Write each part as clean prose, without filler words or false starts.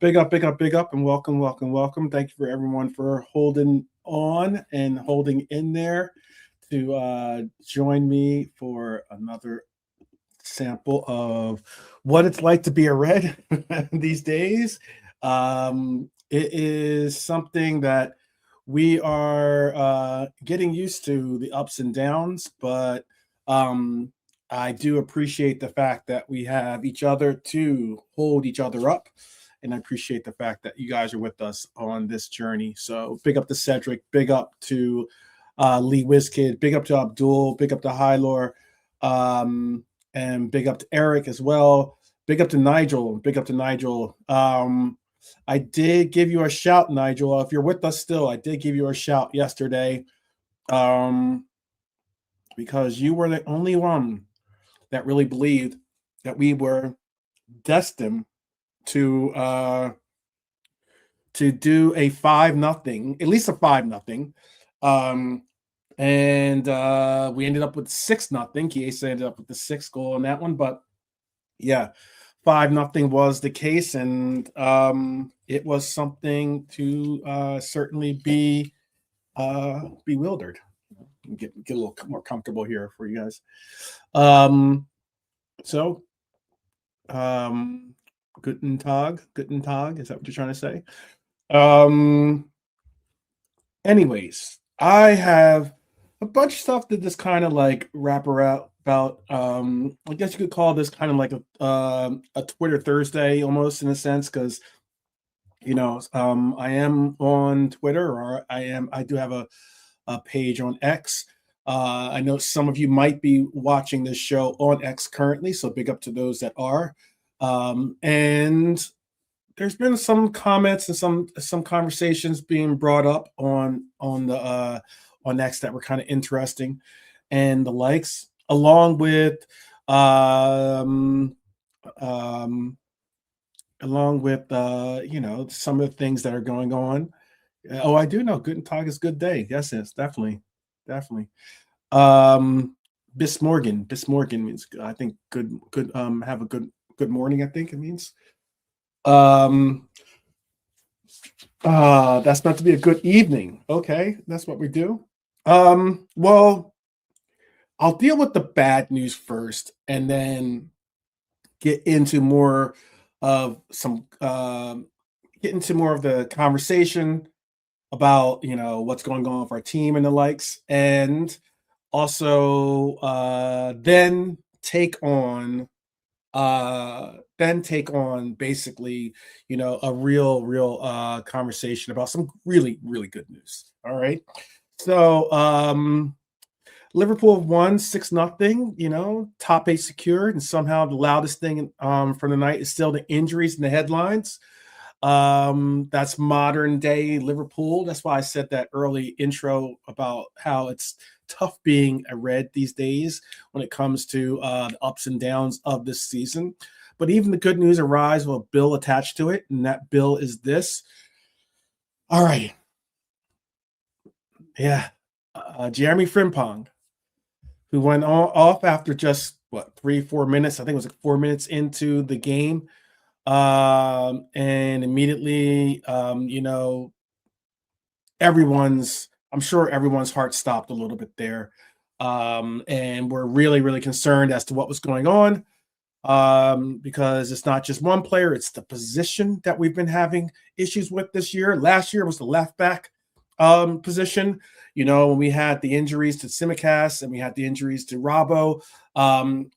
big up, big up, big up, and welcome, welcome, welcome. Thank you for everyone for holding on and holding in there to join me for another sample of what it's like to be a Red these days. It is something that we are getting used to the ups and downs, but I do appreciate the fact that we have each other to hold each other up. And I appreciate the fact that you guys are with us on this journey. So big up to Cedric, big up to Lee Wizkid, big up to Abdul, big up to Hylor, and big up to Eric as well. Big up to Nigel, big up to Nigel. I did give you a shout, Nigel. If you're with us still, I did give you a shout yesterday because you were the only one that really believed that we were destined to do a 5-0, at least a 5-0. And we ended up with 6-0. Chiesa ended up with the sixth goal on that one, but yeah, 5-0 was the case, and it was something to certainly be bewildered. Get a little more comfortable here for you guys. Guten Tag, is that what you're trying to say? Anyways, I have a bunch of stuff to just kind of like wrap around about. I guess you could call this kind of like a Twitter Thursday almost, in a sense, because I am on Twitter, or I do have a page on X. I know some of you might be watching this show on X currently, so big up to those that are. And there's been some comments and some conversations being brought up on X that were kind of interesting, and the likes, along with some of the things that are going on. Oh, I do know Guten Tag is good day. Yes, definitely. Bis morgen means, I think, good have a good morning, I think it means. That's meant to be a good evening. Okay, that's what we do. Well, I'll deal with the bad news first, and then get into more of the conversation about what's going on with our team and the likes, and also then take on basically a real conversation about some really, really good news. All right, so Liverpool won 6-0, top 8 secured, and somehow the loudest thing from the night is still the injuries in the headlines. That's modern day Liverpool. That's why I said that early intro about how it's tough being a Red these days when it comes to the ups and downs of this season. But even the good news arrives with a bill attached to it, and that bill is this. All right. Yeah. Jeremie Frimpong, who went off after just 3-4 minutes. I think it was like 4 minutes into the game. And immediately, I'm sure everyone's heart stopped a little bit there. And we're really, really concerned as to what was going on. Because it's not just one player, it's the position that we've been having issues with this year. Last year was the left back position. When we had the injuries to Tsimikas and we had the injuries to Rabo,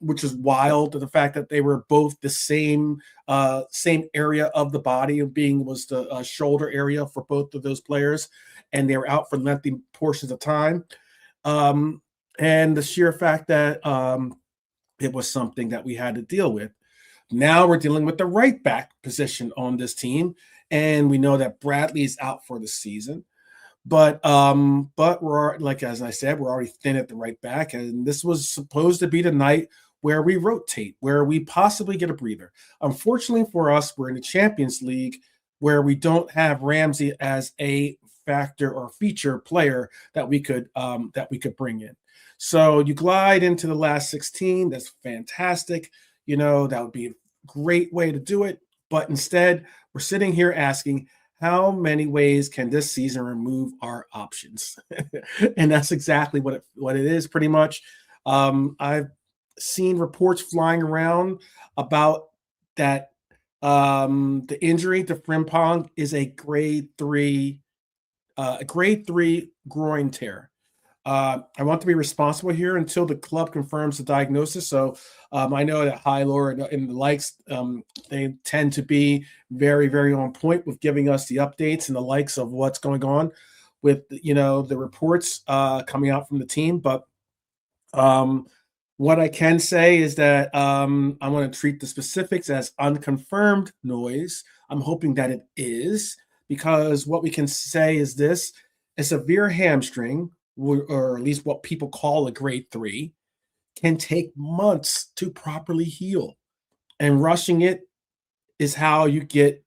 which is wild, to the fact that they were both the same area of the body, was the shoulder area for both of those players, and they were out for lengthy portions of time. And the sheer fact that it was something that we had to deal with. Now we're dealing with the right back position on this team, and we know that Bradley is out for the season. But we're, like, as I said, we're already thin at the right back, and this was supposed to be the night where we rotate, where we possibly get a breather. Unfortunately for us, we're in the Champions League, where we don't have Ramsey as a factor or feature player that we could bring in. So you glide into the last 16. That's fantastic. That would be a great way to do it. But instead, we're sitting here asking, how many ways can this season remove our options? And that's exactly what it is, pretty much. I've seen reports flying around about that the injury to Frimpong is a grade three groin tear. I want to be responsible here until the club confirms the diagnosis. So I know that High Lore and the likes, they tend to be very, very on point with giving us the updates and the likes of what's going on with, the reports coming out from the team. But what I can say is that I want to treat the specifics as unconfirmed noise. I'm hoping that it is, because what we can say is this: a severe hamstring, or at least what people call a grade 3, can take months to properly heal. And rushing it is how you get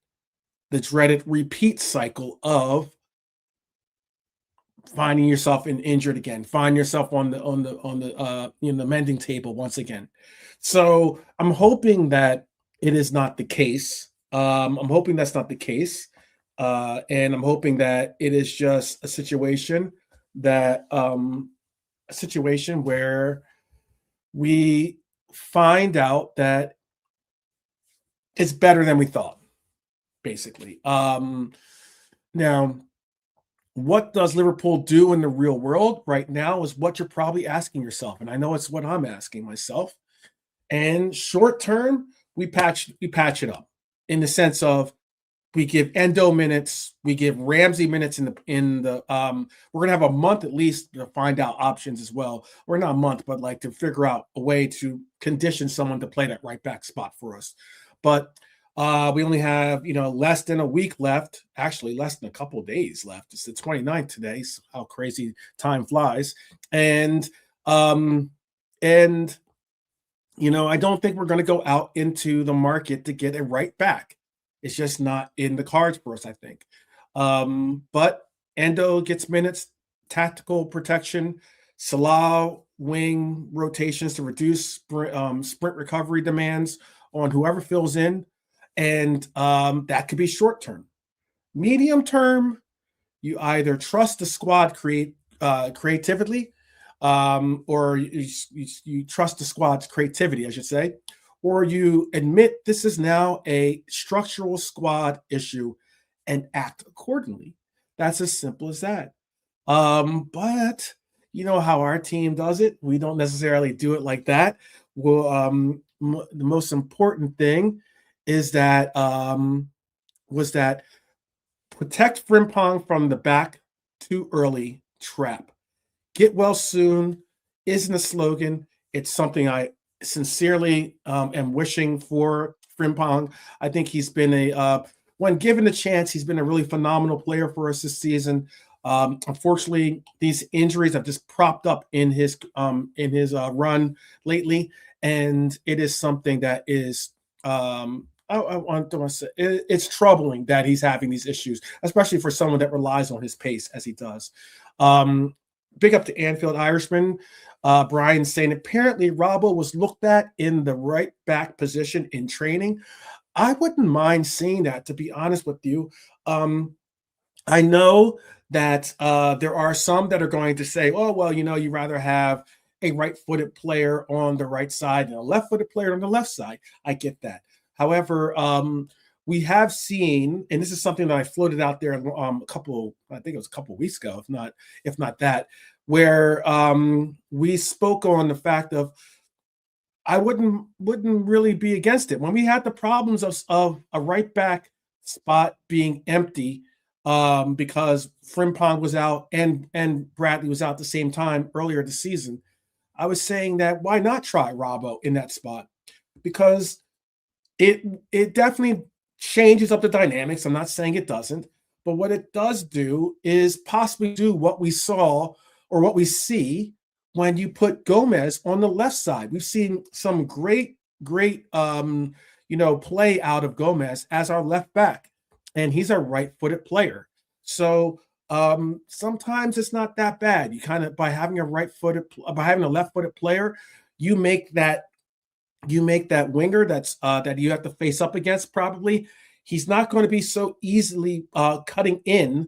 the dreaded repeat cycle of finding yourself injured again, find yourself on the mending table once again. So I'm hoping that it is not the case. I'm hoping that's not the case, and I'm hoping that it is just a situation where we find out that it's better than we thought, basically. Now, what does Liverpool do in the real world right now is what you're probably asking yourself, and I know it's what I'm asking myself. And short term, we patch it up, in the sense of we give Endo minutes, we give Ramsey minutes in the we're gonna have a month at least to find out options as well. Or not a month, but like to figure out a way to condition someone to play that right back spot for us. But we only have, less than a week left, actually less than a couple of days left. It's the 29th today, so how crazy time flies. And I don't think we're going to go out into the market to get a right back. It's just not in the cards for us, I think. But Endo gets minutes, tactical protection, Salah wing rotations to reduce sprint recovery demands on whoever fills in. And that could be short term. Medium term, you either trust the squad creatively, or you trust the squad's creativity, I should say, or you admit this is now a structural squad issue and act accordingly. That's as simple as that. But you know how our team does it. We don't necessarily do it like that. Well, the most important thing is that was that protect Frimpong from the back too early trap. Get well soon isn't a slogan. It's something I sincerely am wishing for Frimpong. I think he's been when given the chance, he's been a really phenomenal player for us this season. Unfortunately, these injuries have just propped up in his run lately, and it is something that is it's troubling that he's having these issues, especially for someone that relies on his pace as he does. Big up to Anfield Irishman. Brian saying apparently Robbo was looked at in the right back position in training. I wouldn't mind seeing that, to be honest with you. I know that there are some that are going to say, oh, well, you rather have a right-footed player on the right side and a left-footed player on the left side. I get that. However, we have seen, and this is something that I floated out there I think it was a couple of weeks ago, if not that, where we spoke on the fact of I wouldn't really be against it. When we had the problems of a right back spot being empty because Frimpong was out and Bradley was out at the same time earlier this season, I was saying that why not try Robbo in that spot? Because it definitely changes up the dynamics. I'm not saying it doesn't, but what it does do is possibly do what we saw or what we see when you put Gomez on the left side. We've seen some great play out of Gomez as our left back, and he's a right-footed player. So sometimes it's not that bad. You kind of by having a left-footed player, you make that you make that winger that you have to face up against, probably he's not going to be so easily cutting in,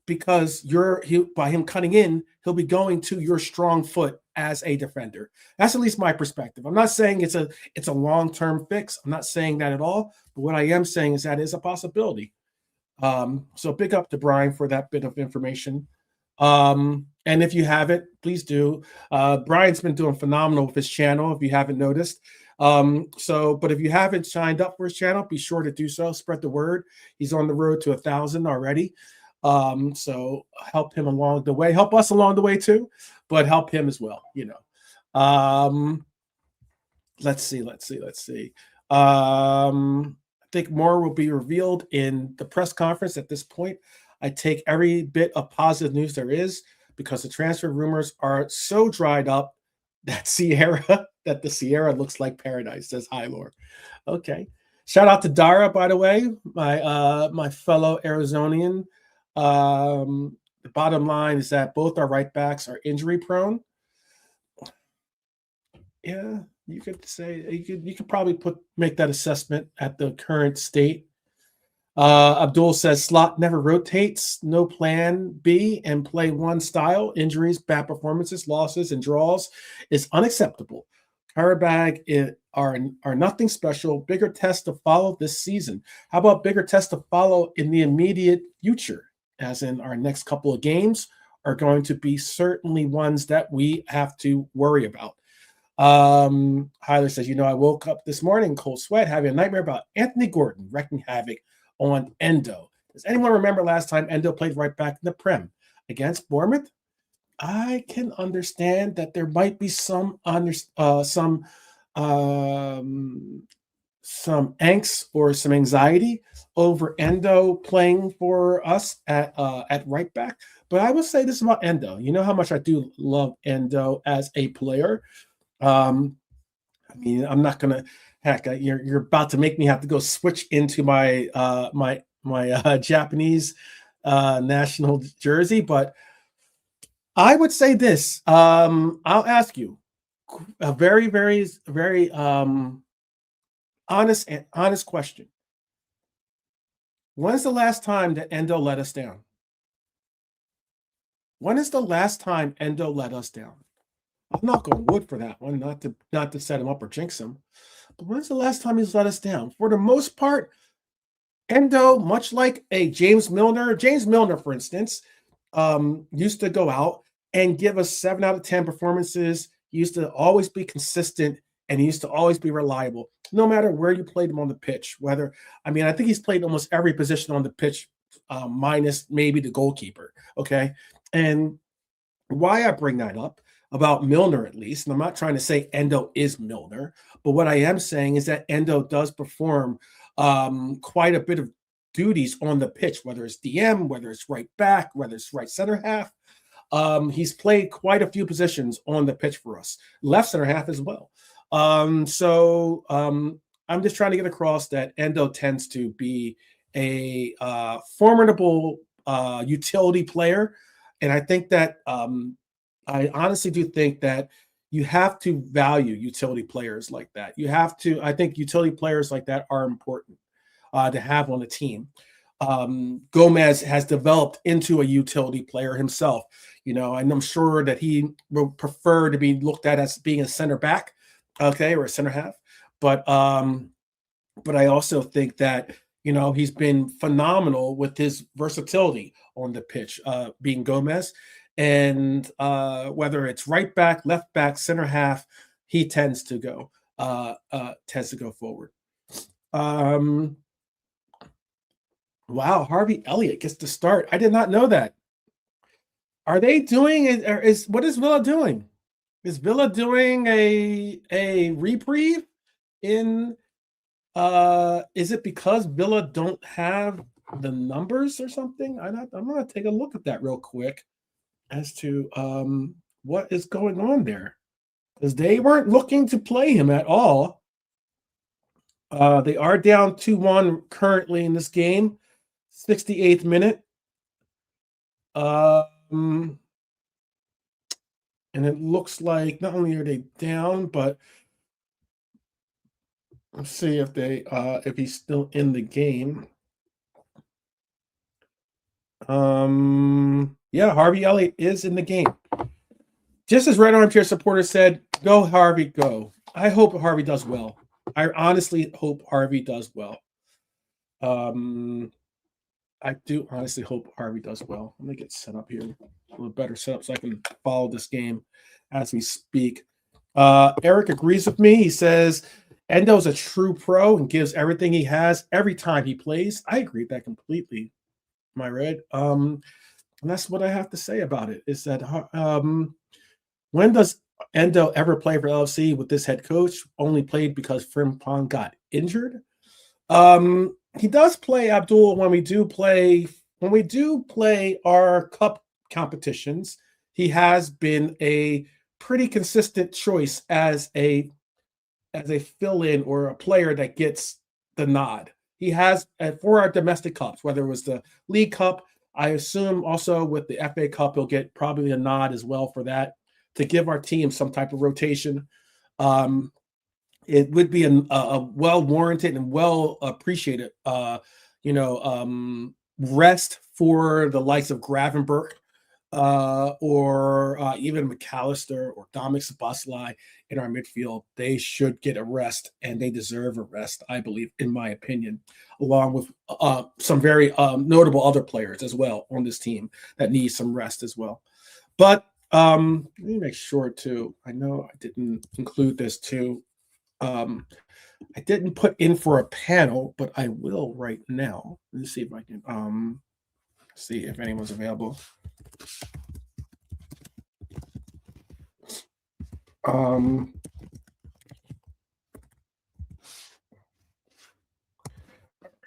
because by him cutting in, he'll be going to your strong foot as a defender. That's at least my perspective. I'm not saying it's a long-term fix. I'm not saying that at all. But what I am saying is that is a possibility. So big up to Brian for that bit of information. And if you haven't, please do. Brian's been doing phenomenal with his channel, if you haven't noticed. But if you haven't signed up for his channel, be sure to do so. Spread the word. He's on the road to 1,000 already. So help him along the way. Help us along the way too, but help him as well, you know. Let's see. I think more will be revealed in the press conference. At this point, I take every bit of positive news there is, because the transfer rumors are so dried up that the Sierra looks like paradise, says Hylor. Okay. Shout out to Dara, by the way, my fellow Arizonian. The bottom line is that both our right backs are injury prone. Yeah, you could say you could probably make that assessment at the current state. Abdul says slot never rotates, no plan B, and play one style. Injuries, bad performances, losses, and draws is unacceptable. Qarabağ are nothing special. Bigger tests to follow this season. How about bigger tests to follow in the immediate future? As in, our next couple of games are going to be certainly ones that we have to worry about. Hyler says, I woke up this morning, cold sweat, having a nightmare about Anthony Gordon wrecking havoc on Endo. Does anyone remember last time Endo played right back in the Prem against Bournemouth? I can understand that there might be some angst or some anxiety over Endo playing for us at right back. But I will say this about Endo. You know how much I do love Endo as a player. I'm not gonna. Heck, you're about to make me have to go switch into my Japanese national jersey. But I would say this. I'll ask you a very, very, very honest question. When's the last time that Endo let us down? When is the last time Endo let us down? I'm not going wood for that one, not to set him up or jinx him. But when's the last time he's let us down? For the most part, Endo, much like a James Milner, for instance, used to go out and give us 7 out of 10 performances. He used to always be consistent, and he used to always be reliable, no matter where you played him on the pitch. I think he's played almost every position on the pitch, minus maybe the goalkeeper. Okay. And why I bring that up about Milner, at least, and I'm not trying to say Endo is Milner, but what I am saying is that Endo does perform quite a bit of duties on the pitch, whether it's DM, whether it's right back, whether it's right center half. He's played quite a few positions on the pitch for us, left center half as well. I'm just trying to get across that Endo tends to be a formidable utility player. And I think that I honestly do think that you have to value utility players like that. I think utility players like that are important to have on a team. Gomez has developed into a utility player himself, and I'm sure that he will prefer to be looked at as being a center back, okay, or a center half. But I also think that, he's been phenomenal with his versatility on the pitch, being Gomez. And whether it's right back, left back, center half, he tends to go forward. Wow, Harvey Elliott gets to start. I did not know that. Are they doing it? What is Villa doing? Is Villa doing a reprieve in? Is it because Villa don't have the numbers or something? I'm gonna take a look at that real quick as to what is going on there, because they weren't looking to play him at all. They are down 2-1 currently in this game, 68th minute. And it looks like not only are they down, but Let's see if he's still in the game. Yeah, Harvey Elliott is in the game. Just as Red Armchair supporter said, go Harvey, go. I hope Harvey does well. I honestly hope Harvey does well. I do honestly hope Harvey does well. Let me get set up here, a little better set up so I can follow this game as we speak. Eric agrees with me. He says Endo's a true pro and gives everything he has every time he plays. I agree with that completely. My Red. And that's what I have to say about it. Is that when does Endo ever play for LFC with this head coach? Only played because Frimpong got injured. He does play, Abdul, when we do play our cup competitions. He has been a pretty consistent choice as a fill-in or a player that gets the nod. He has for our domestic cups, whether it was the League Cup. I assume also with the FA Cup, he'll get probably a nod as well for that to give our team some type of rotation. It would be a well-warranted and well-appreciated, rest for the likes of Gravenberch or even McAllister or Dominic Szoboszlai in our midfield. They should get a rest, and they deserve a rest, I believe, in my opinion, along with some very notable other players as well on this team that need some rest as well. But let me make sure, too. I know I didn't include this, too. I didn't put in for a panel, but I will right now. Let's see if I can see if anyone's available.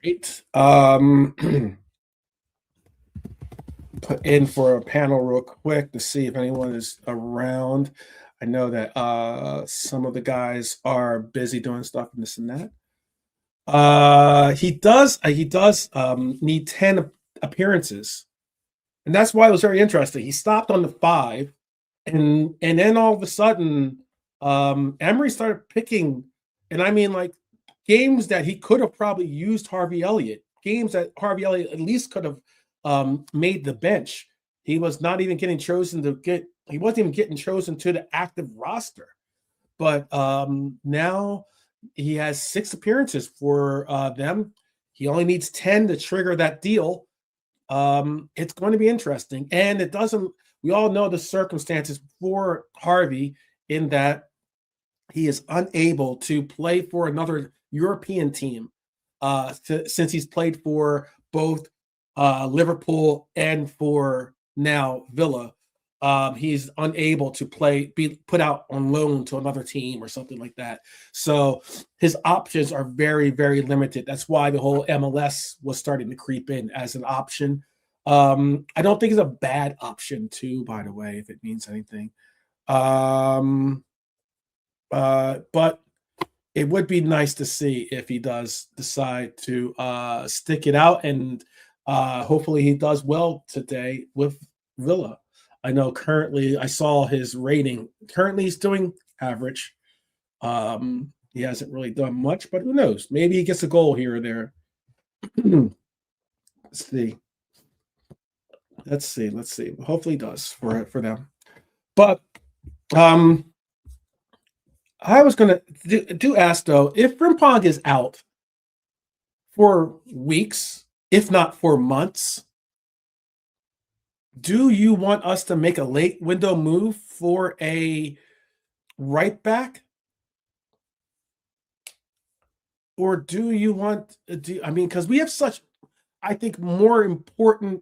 Great. Put in for a panel real quick to see if anyone is around. I know that some of the guys are busy doing stuff and this and that. He does need 10 appearances, and that's why it was very interesting. He stopped on the 5, and then all of a sudden, Emery started picking, and I mean like games that he could have probably used Harvey Elliott, games that Harvey Elliott at least could have made the bench. He was not even getting chosen to get. He wasn't even getting chosen to the active roster. But now he has 6 appearances for them. He only needs 10 to trigger that deal. It's going to be interesting. And it doesn't, we all know the circumstances for Harvey in that he is unable to play for another European team since he's played for both Liverpool and for now Villa. He's unable to be put out on loan to another team or something like that. So his options are very, very limited. That's why the whole MLS was starting to creep in as an option. I don't think it's a bad option too, by the way, if it means anything. But it would be nice to see if he does decide to stick it out, and hopefully he does well today with Villa. I know currently I saw his rating. Currently he's doing average. He hasn't really done much, but who knows? Maybe he gets a goal here or there. Let's see. Hopefully he does for them. But I was going to ask, though, if Frimpong is out for weeks, if not for months, do you want us to make a late window move for a right back? Or do you want because we have such, I think, more important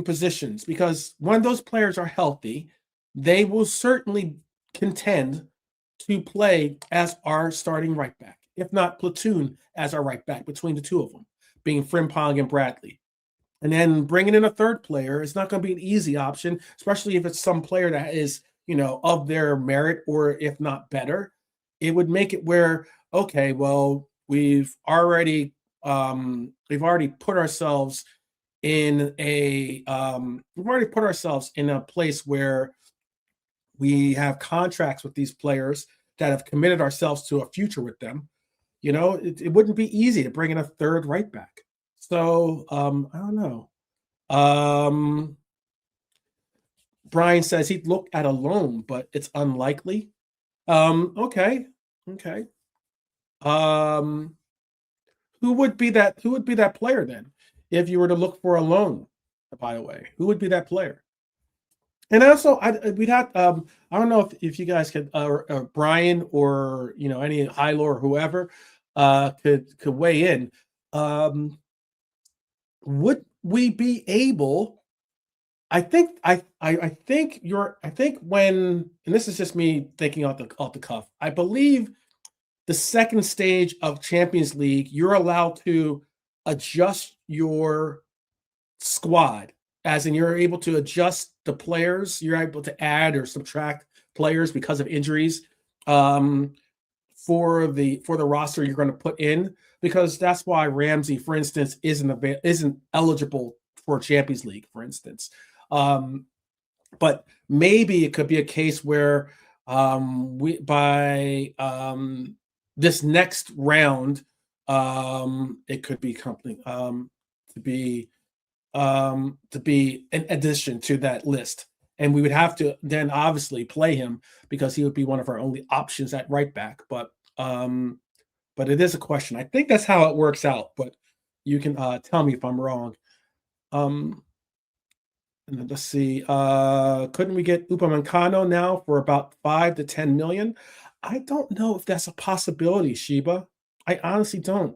positions, because when those players are healthy, they will certainly contend to play as our starting right back, if not platoon as our right back between the two of them, being Frimpong and Bradley. And then bringing in a third player is not going to be an easy option, especially if it's some player that is, of their merit, or if not better. It would make it where, okay, well, we've already put ourselves in a place where we have contracts with these players that have committed ourselves to a future with them, you know, it wouldn't be easy to bring in a third right back. So I don't know. Brian says he'd look at a loan, but it's unlikely. Okay. Um, who would be that player then? If you were to look for a loan, by the way, who would be that player? And also, we'd have. I don't know if you guys could, Brian or any Hilo or whoever, could weigh in. Would we be able? I think when, and this is just me thinking off the cuff. I believe the second stage of Champions League, you're allowed to adjust your squad, as in you're able to adjust the players, you're able to add or subtract players because of injuries, for the roster you're going to put in, because that's why Ramsey, for instance, isn't eligible for Champions League, for instance. But maybe it could be a case where this next round, it could be to be an addition to that list, and we would have to then obviously play him because he would be one of our only options at right back. But it is a question. I think that's how it works out, but you can tell me if I'm wrong. And let's see. Couldn't we get Upamecano now for about 5 to 10 million? I don't know if that's a possibility, Sheba. I honestly don't.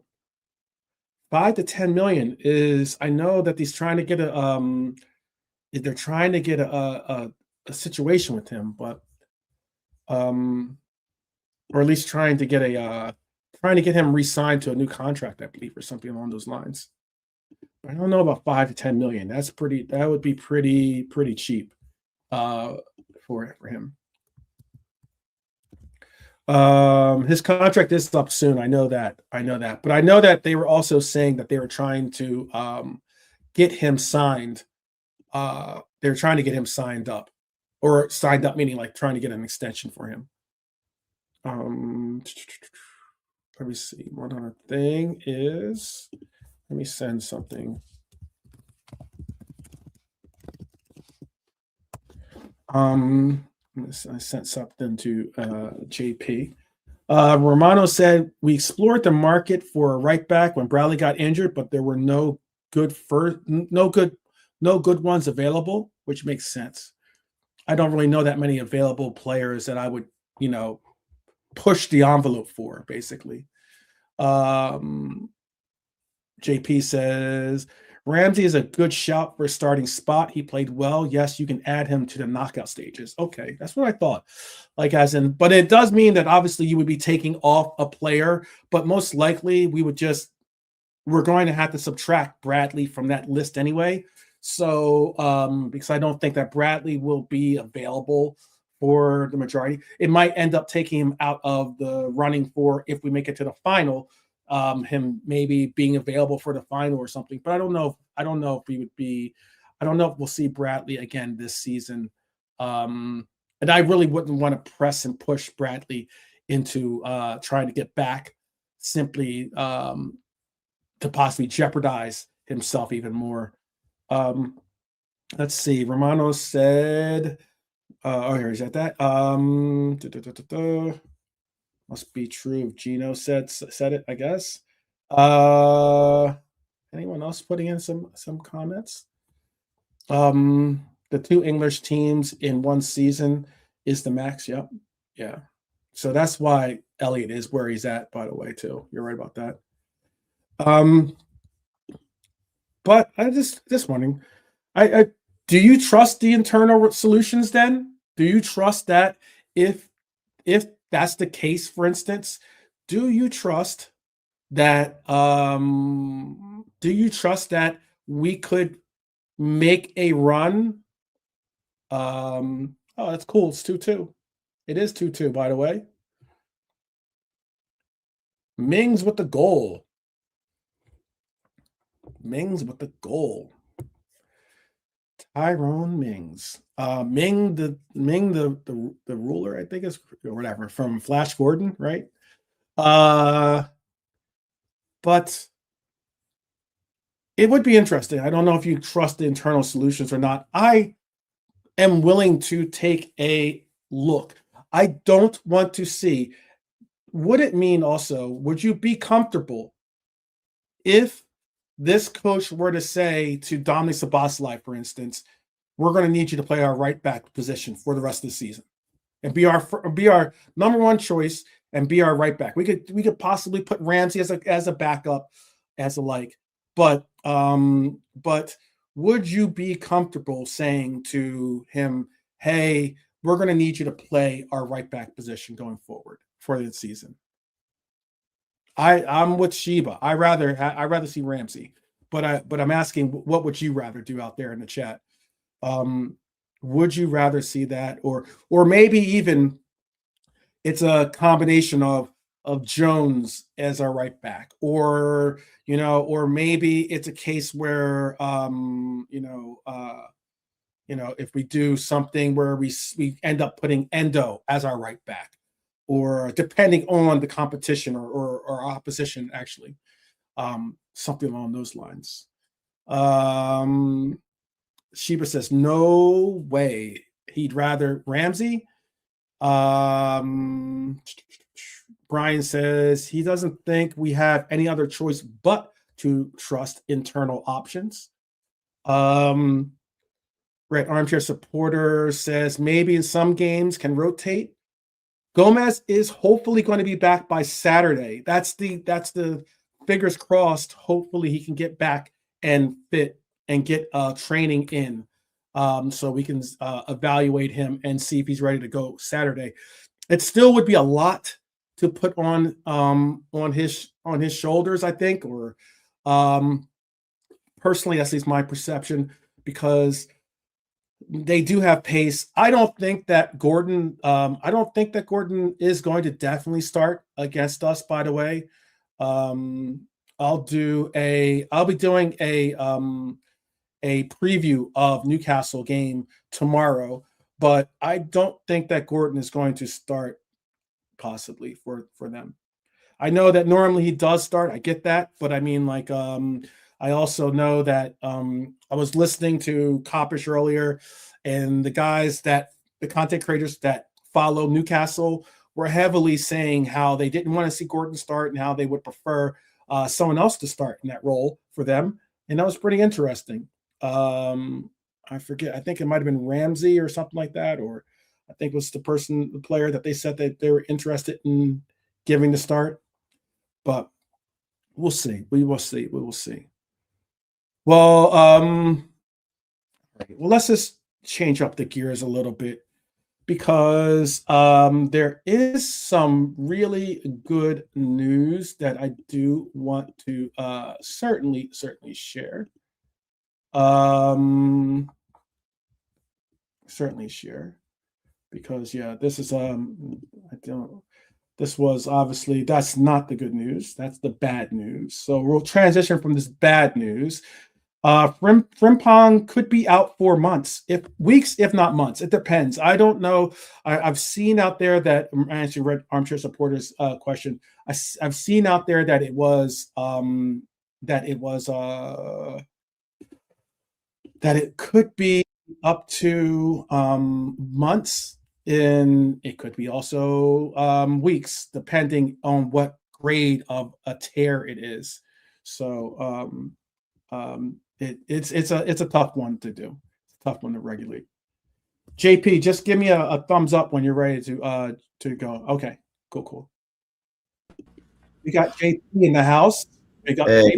5 to 10 million is. I know that he's trying to get they're trying to get a situation with him, but or at least trying to get him re-signed to a new contract, I believe, or something along those lines. I don't know about 5 to 10 million. That would be pretty cheap for him. His contract is up soon. I know that. But I know that they were also saying that they were trying to get him signed. They were trying to get him signed up, or signed up meaning like trying to get an extension for him. Let me see. One other thing is, let me send something. I sent something to JP. Romano said we explored the market for a right back when Bradley got injured, but there were no good ones available, which makes sense. I don't really know that many available players that I would, push the envelope for, basically. JP says Ramsey is a good shout for a starting spot. He played well. Yes, you can add him to the knockout stages. Okay, that's what I thought. But it does mean that obviously you would be taking off a player, but most likely we're going to have to subtract Bradley from that list anyway. So because I don't think that Bradley will be available for the majority. It might end up taking him out of the running for, if we make it to the final, him maybe being available for the final or something. But I don't know if we'll see Bradley again this season. And I really wouldn't want to press and push Bradley into trying to get back, simply to possibly jeopardize himself even more. Let's see. Romano said, here is that. Must be true. Gino said it, I guess. Anyone else putting in some comments? The 2 English teams in one season is the max. Yep. Yeah. So that's why Elliot is where he's at, by the way, too. You're right about that. But I just wondering, do you trust the internal solutions then? Do you trust that if that's the case, for instance, do you trust that we could make a run? Oh, that's cool. It's 2-2. It is 2-2, by the way. Mings with the goal. Tyrone Mings. Ming the ruler, I think is, or whatever, from Flash Gordon, right? But it would be interesting. I don't know if you trust the internal solutions or not. I am willing to take a look. I don't want to see. Would it mean also, would you be comfortable if this coach were to say to Dominic Szoboszlai, for instance, we're going to need you to play our right back position for the rest of the season and be our number one choice and be our right back. We could possibly put Ramsey as a backup, as a like, but would you be comfortable saying to him, hey, we're going to need you to play our right back position going forward for the season? I'm with Sheba. I rather see Ramsey, but I'm asking, what would you rather do out there in the chat? Would you rather see that, or maybe even it's a combination of Jones as our right back, or maybe it's a case where if we do something where we end up putting Endo as our right back, or depending on the competition or opposition, actually, something along those lines. Sheba says, no way. He'd rather Ramsey. Brian says he doesn't think we have any other choice but to trust internal options. Red Armchair Supporter says maybe in some games can rotate. Gomez is hopefully going to be back by Saturday. That's the fingers crossed. Hopefully he can get back and fit and get training in, so we can evaluate him and see if he's ready to go Saturday. It still would be a lot to put on his shoulders, I think, or personally, that's at least my perception, because they do have pace. I don't think that Gordon is going to definitely start against us, by the way. I'll be doing a preview of Newcastle game tomorrow, but I don't think that Gordon is going to start possibly for them. I know that normally he does start. I get that, but I mean, like, I also know that I was listening to Coppish earlier, and the content creators that follow Newcastle were heavily saying how they didn't want to see Gordon start and how they would prefer someone else to start in that role for them. And that was pretty interesting. I forget. I think it might have been Ramsey or something like that, or I think it was the player that they said that they were interested in giving the start. But we'll see. We will see. Well, let's just change up the gears a little bit, because there is some really good news that I do want to certainly share. Certainly share, because this is this was obviously, that's not the good news. That's the bad news. So we'll transition from this bad news. Frimpong could be out for months, if weeks, if not months. It depends. I don't know. I've seen out there that, answering Red Armchair Supporters question, I've seen out there that it could be up to months, and it could be also weeks, depending on what grade of a tear it is. So it's a tough one to do. It's a tough one to regulate. JP, just give me a thumbs up when you're ready to go. Okay, cool. We got JP in the house. Big up, man.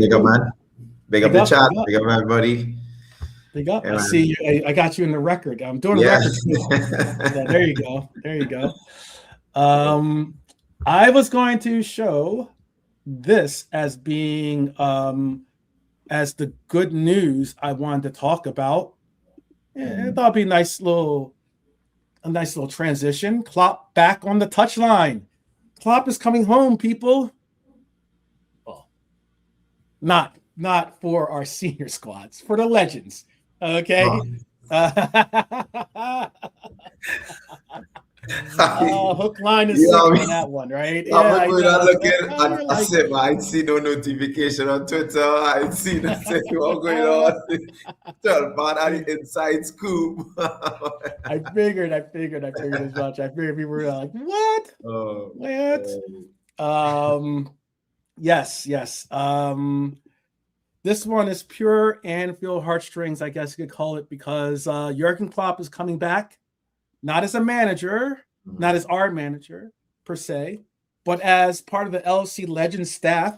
Big up the chat. Big up everybody. Big up. Yeah, I see you. I got you in the record. I'm doing a record too. So there you go. I was going to show this as being as the good news I wanted to talk about. Yeah, I thought it'd be a nice little transition. Klopp back on the touchline. Klopp is coming home, people. Well, not for our senior squads, for the legends. Okay. Hook, line, and sinker on that one, right? Yeah, I was looking and I like said, man, I see no notification on Twitter. I see nothing what's going on. Tell man, I inside scoop. I figured as much. I figured people were like, what? What? Yes. This one is pure Anfield heartstrings, I guess you could call it, because Jürgen Klopp is coming back, not as a manager, not as our manager per se, but as part of the LFC Legends staff,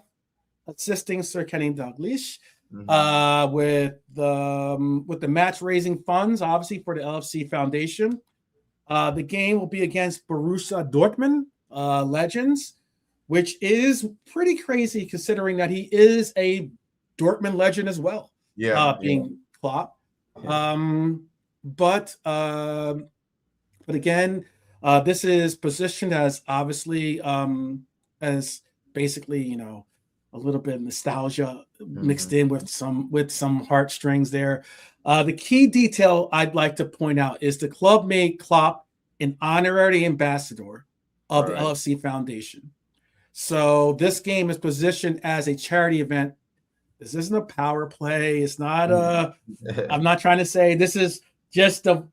assisting Sir Kenny Dalglish with the match raising funds, obviously for the LFC Foundation. The game will be against Borussia Dortmund Legends, which is pretty crazy considering that he is a Dortmund legend as well. Being Klopp. But again, this is positioned as obviously as basically, a little bit of nostalgia mixed in with some heartstrings there. The key detail I'd like to point out is the club made Klopp an honorary ambassador of the LFC Foundation. So this game is positioned as a charity event. This isn't a power play. It's not I'm not trying to say this is just the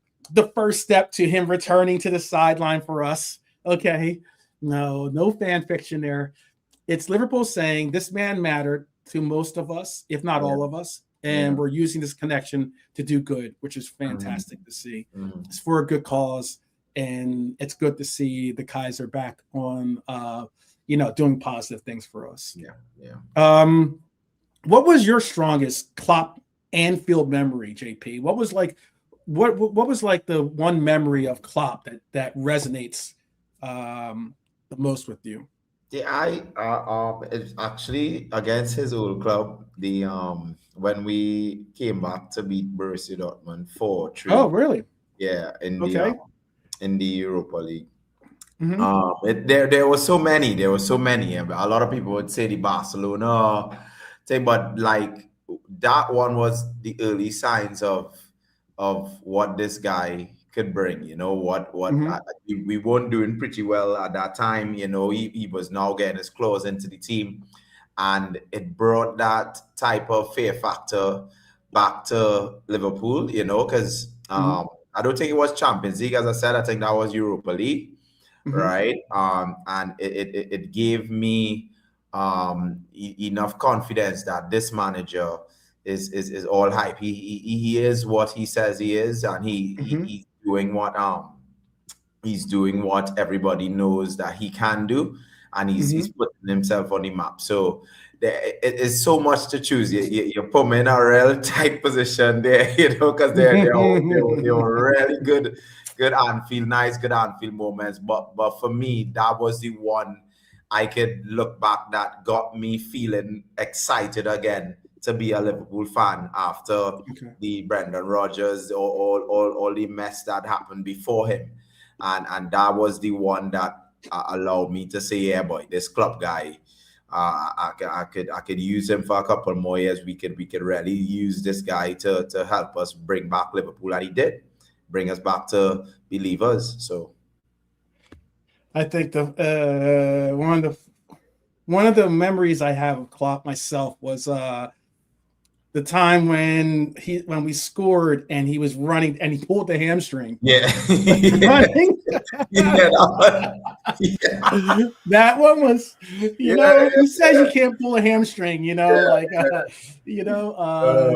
first step to him returning to the sideline for us. Okay. No fan fiction there. It's Liverpool saying this man mattered to most of us, if not all of us. And we're using this connection to do good, which is fantastic to see. It's for a good cause. And it's good to see the Kaiser back on, doing positive things for us. What was your strongest Klopp Anfield memory, JP? What was like the one memory of Klopp that resonates the most with you? It's actually against his old club. The when we came back to beat Borussia Dortmund 4-3. Oh, really? Yeah, in the Europa League. Mm-hmm. There were so many. There were so many. A lot of people would say the Barcelona thing, but like that one was the early signs of what this guy could bring. We weren't doing pretty well at that time. He was now getting his claws into the team, and it brought that type of fear factor back to Liverpool. Because I don't think it was Champions League, as I said. I think that was Europa League. Right. And it gave me enough confidence that this manager is all hype. He is what he says he is, and he's doing what everybody knows that he can do, and he's putting himself on the map. So it is so much to choose. You put him in a real tight position there, because they're really good Anfield, nice good Anfield moments. But for me, that was the one I could look back that got me feeling excited again to be a Liverpool fan after the Brendan Rodgers or all the mess that happened before him. And that was the one that allowed me to say, yeah, boy, this club guy, I could use him for a couple more years. We could really use this guy to help us bring back Liverpool, and he did bring us back to believers. So I think the one of the memories I have of Klopp myself was the time when we scored and he was running and he pulled the hamstring. That one was, who says you can't pull a hamstring?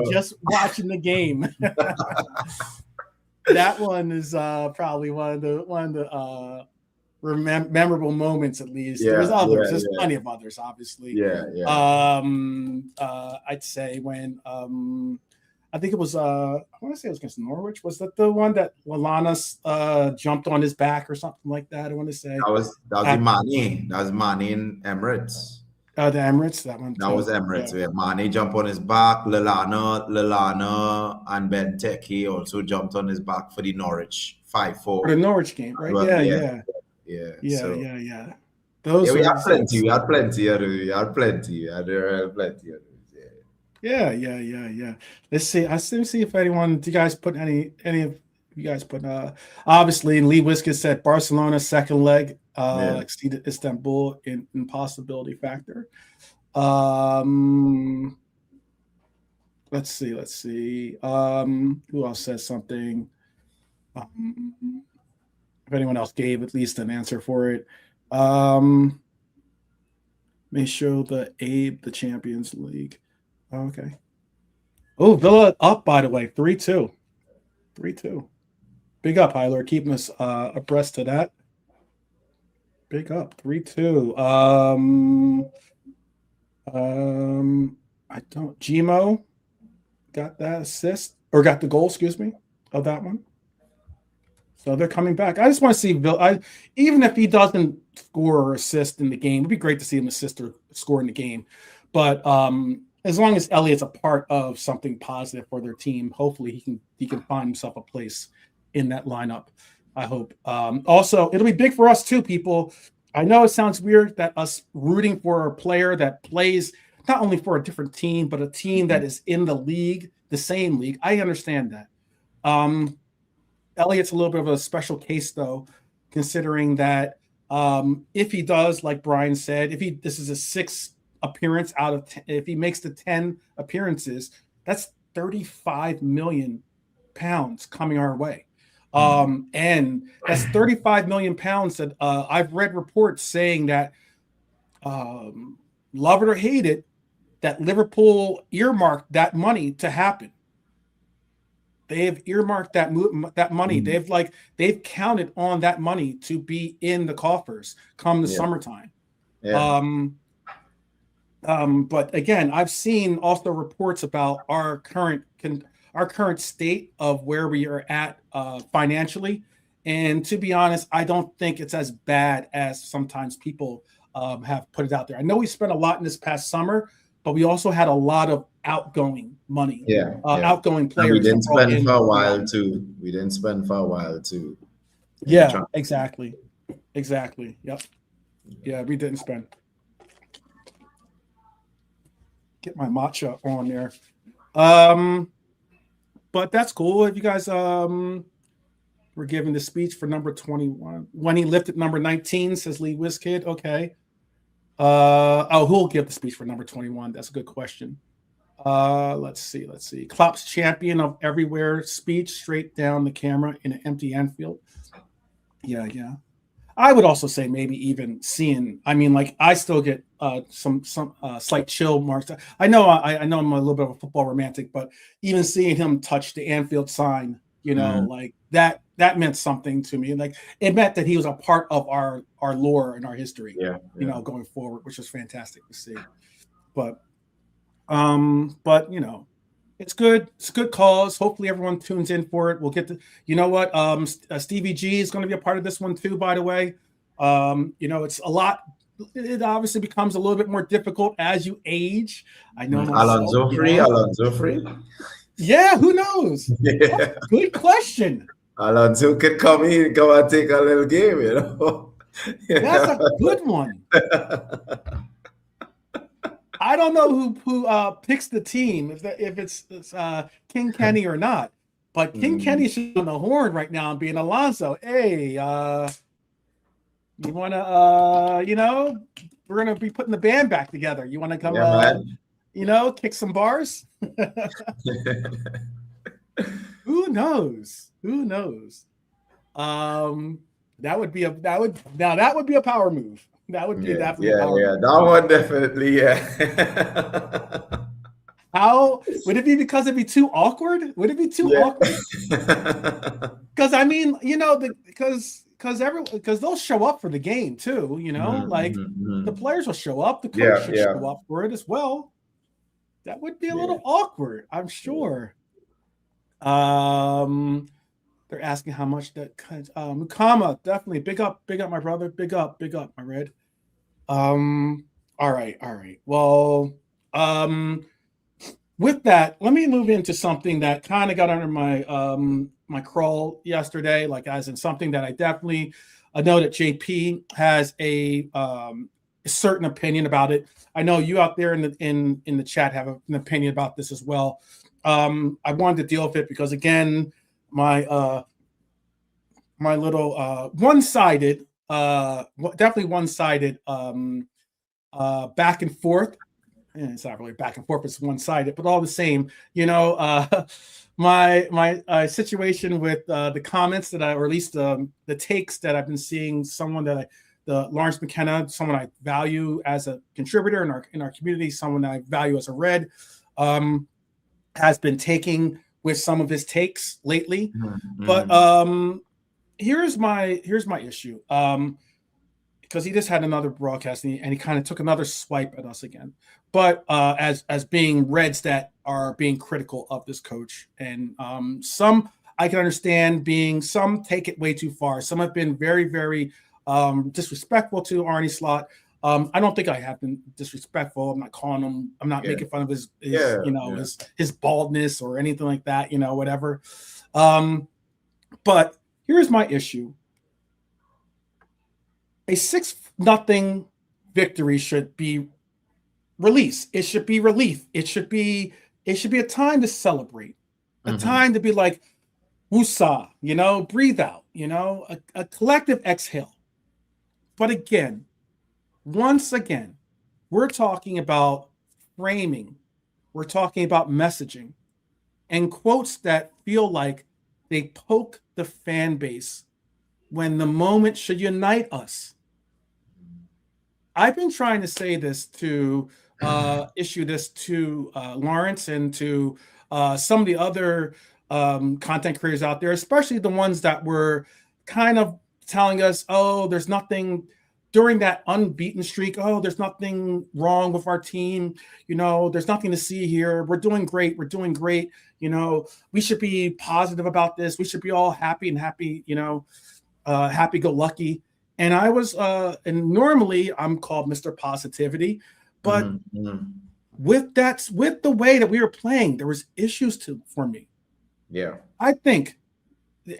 Just watching the game. That one is probably one of the memorable moments, at least. There's others. There's plenty of others, obviously. I'd say when I think it was I want to say it was against Norwich. Was that the one that Lallana jumped on his back or something like that? I want to say that was Mane. That was Mane in Emirates. The Emirates, that one. That was Emirates. Yeah. Mane jumped on his back. Lallana, and Benteke also jumped on his back for the Norwich 5-4. For the Norwich game, right? Well, yeah. Those we had plenty. We had plenty. Yeah. Let's see. I still see if anyone. Do you guys put any of you guys put? Obviously, Lee Wiskett said Barcelona second leg exceeded Istanbul in impossibility factor. Let's see. Who else says something? If anyone else gave at least an answer for it. May show the Champions League. Okay. Oh, Villa up, by the way, 3-2. 3-2. Big up, Hyler, keeping us abreast to that. Big up, 3-2. I don't. Gmo got that assist or got the goal, excuse me, of that one. So they're coming back. I just want to see even if he doesn't score or assist in the game, it'd be great to see him assist or score in the game. But as long as Elliott's a part of something positive for their team, hopefully he can find himself a place in that lineup. I hope. Also, it'll be big for us too, people. I know it sounds weird that us rooting for a player that plays not only for a different team, but a team that is in the league, the same league. I understand that. Elliott's a little bit of a special case, though, considering that if he does, like Brian said, this is a 6th appearance out of 10, if he makes the 10 appearances, that's 35 million pounds coming our way. And that's 35 million pounds that I've read reports saying that, love it or hate it, that Liverpool earmarked that money to happen. They have earmarked that money. They've counted on that money to be in the coffers come the summertime. Yeah. But again, I've seen also reports about our current state of where we are at financially, and to be honest, I don't think it's as bad as sometimes people have put it out there. I know we spent a lot in this past summer, but we also had a lot of outgoing money. Outgoing players. And we didn't spend for a while too. Yeah, exactly. Yep. Yeah, we didn't spend. Get my matcha on there. But that's cool. If you guys were giving the speech for number 21 when he lifted number 19, says Lee Wiskid. Okay. Who'll give the speech for number 21? That's a good question. Let's see. Klopp's champion of everywhere speech straight down the camera in an empty Anfield. Yeah. I would also say maybe even seeing. I mean, like I still get some slight chill marks. I know I'm a little bit of a football romantic, but even seeing him touch the Anfield sign, like that meant something to me. Like it meant that he was a part of our lore and our history. Going forward, which was fantastic to see. But it's good. It's a good cause. Hopefully everyone tunes in for it. We'll get to, Stevie G is going to be a part of this one too, by the way. It's a lot. It obviously becomes a little bit more difficult as you age. I know. Alonso free. Yeah, who knows? Yeah. Good question. Alonso could come and take a little game, That's a good one. I don't know who picks the team, if it's King Kenny or not. But King Kenny should on the horn right now and being Alonso. Hey, you want to, we're going to be putting the band back together. You want to come, kick some bars? Who knows? That would be a power move. That would be definitely a power move. That one definitely, How would it be? Because it'd be too awkward? Would it be too awkward? Because I mean, because they'll show up for the game too. The players will show up. The coach should show up for it as well. That would be a little awkward, I'm sure. They're asking how much that Mukama, definitely big up my brother, big up my red. All right. Well, with that, let me move into something that kind of got under my my crawl yesterday, like as in something that I know that JP has a certain opinion about it. I know you out there in the chat have an opinion about this as well. I wanted to deal with it because, again, my my little one-sided, definitely one-sided back and forth. And it's not really back and forth; it's one-sided, but all the same, my situation with the comments that or at least the takes that I've been seeing. Someone that the Lawrence McKenna, someone I value as a contributor in our community, someone that I value as a Red, has been taking with some of his takes lately. Mm-hmm. But here's my issue. Because he just had another broadcast and he kind of took another swipe at us again. But as being Reds that are being critical of this coach, and some I can understand some take it way too far. Some have been very, very disrespectful to Arne Slot. I don't think I have been disrespectful. I'm not calling him. I'm not making fun of his his baldness or anything like that. Whatever. But here's my issue. A 6-0 victory should be release. It should be relief. It should be a time to celebrate, a time to be like, woosah, breathe out, a collective exhale. But again, once again, we're talking about framing. We're talking about messaging and quotes that feel like they poke the fan base when the moment should unite us. I've been trying to say this to issue this to Lawrence and to some of the other content creators out there, especially the ones that were kind of telling us, oh, there's nothing during that unbeaten streak. Oh, there's nothing wrong with our team. There's nothing to see here. We're doing great. We're doing great. We should be positive about this. We should be all happy, happy-go-lucky. And I was, and normally I'm called Mr. Positivity, but with the way that we were playing, there was issues for me. Yeah, I think,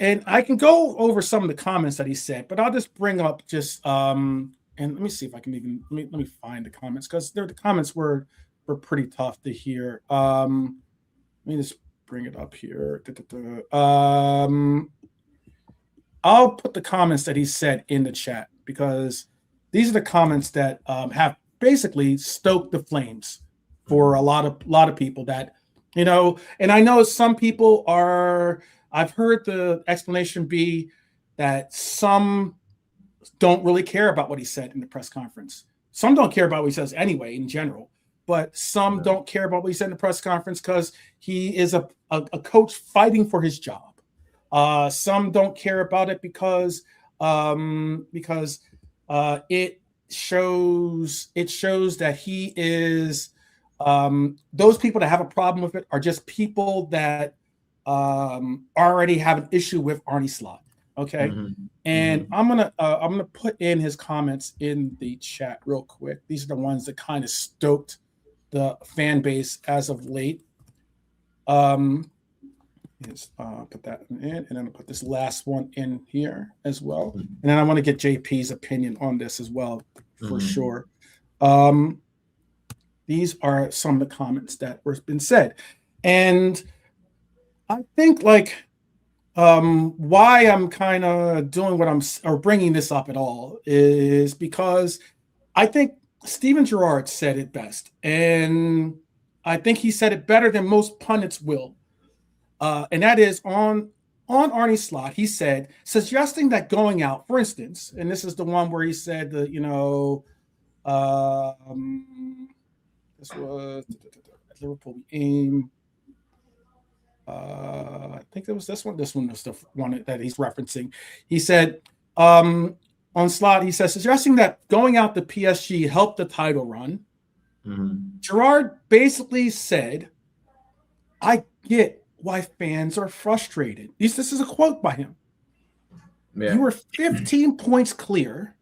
and I can go over some of the comments that he said, but I'll just bring up and let me see if I can even let me find the comments, because the comments were pretty tough to hear. Let me just bring it up here. I'll put the comments that he said in the chat, because these are the comments that have basically stoked the flames for a lot of people that, and I know some people I've heard the explanation be that some don't really care about what he said in the press conference. Some don't care about what he says anyway in general, but some don't care about what he said in the press conference because he is a coach fighting for his job. Some don't care about it because it shows that he is those people that have a problem with it are just people that already have an issue with Arne Slot. Okay. And I'm gonna put in his comments in the chat real quick. These are the ones that kind of stoked the fan base as of late. Put that in, and then I'll put this last one in here as well. And then I want to get JP's opinion on this as well, for sure. These are some of the comments that were been said. And I think why I'm kind of doing or bringing this up at all is because I think Steven Gerrard said it best. And I think he said it better than most pundits will. And that is on Arne Slot. He said, suggesting that going out, for instance, and this is the one where he said that, this was Liverpool aim. I think it was this one. This one was the one that he's referencing. He said, on Slot, he says, suggesting that going out to PSG helped the title run. Gerrard basically said, I get why fans are frustrated. This is a quote by him. Yeah. You were 15 points clear.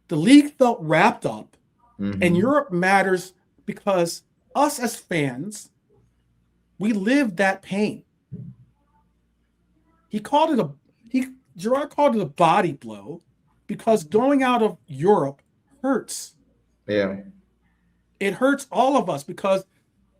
The league felt wrapped up, and Europe matters because us as fans, we live that pain. Gerrard called it a body blow because going out of Europe hurts. Yeah. It hurts all of us because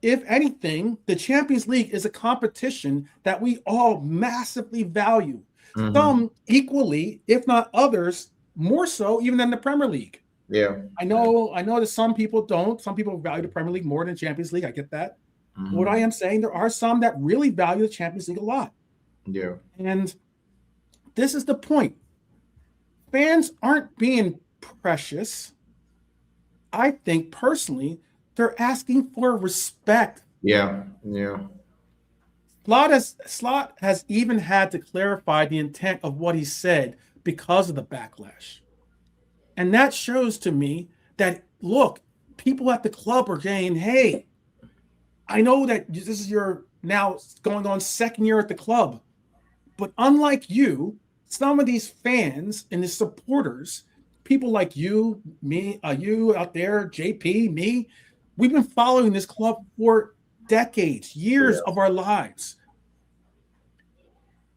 if anything, the Champions League is a competition that we all massively value. Some equally, if not others, more so even than the Premier League. Yeah. I know that some people don't. Some people value the Premier League more than Champions League. I get that. What I am saying, there are some that really value the Champions League a lot. Yeah. And this is the point. Fans aren't being precious. I think personally, they're asking for respect. Yeah. Yeah. Slot has even had to clarify the intent of what he said because of the backlash. And that shows to me that, look, people at the club are saying, hey, I know that this is your now going on second year at the club, but unlike you, some of these fans and the supporters, people like you, me, you out there, JP, me, we've been following this club for decades, years of our lives.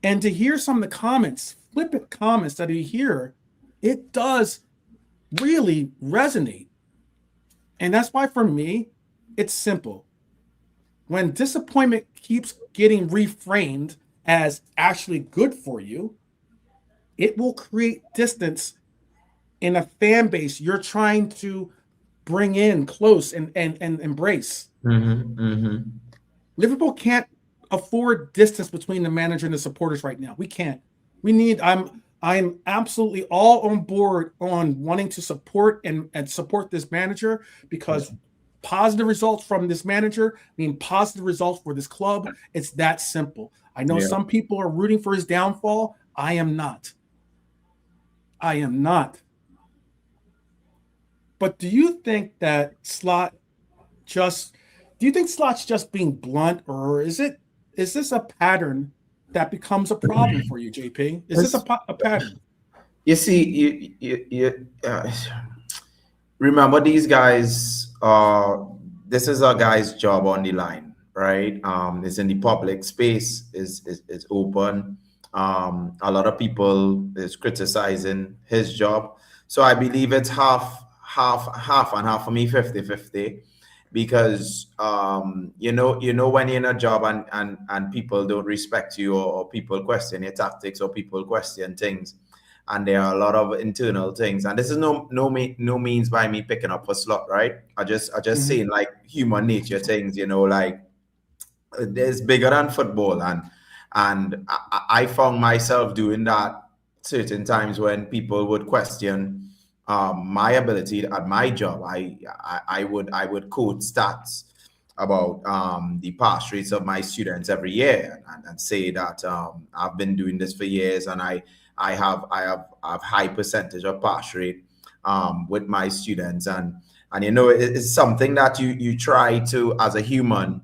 And to hear some of the comments, flippant comments that you hear, it does really resonate. And that's why for me, it's simple. When disappointment keeps getting reframed as actually good for you, it will create distance in a fan base you're trying to bring in close and embrace. Liverpool can't afford distance between the manager and the supporters right now. We can't. We need. I'm absolutely all on board on wanting to support and support this manager because positive results from this manager mean positive results for this club. It's that simple. I know some people are rooting for his downfall. I am not. But do you think that Slot's just being blunt, or is this a pattern that becomes a problem for you, JP? Is this a pattern? You see, you remember these guys. This is a guy's job on the line, right? It's in the public space. Is open. A lot of people is criticizing his job, so I believe it's half and half for me, 50-50. Because you know when you're in a job and people don't respect you, or people question your tactics, or people question things, and there are a lot of internal things, and this is no means by me picking up a Slot, right? I just saying, like, human nature things, like there's bigger than football, and I found myself doing that certain times when people would question my ability at my job. I would quote stats about the pass rates of my students every year, and say that I've been doing this for years, and I have high percentage of pass rate with my students, and it's something that you try to, as a human,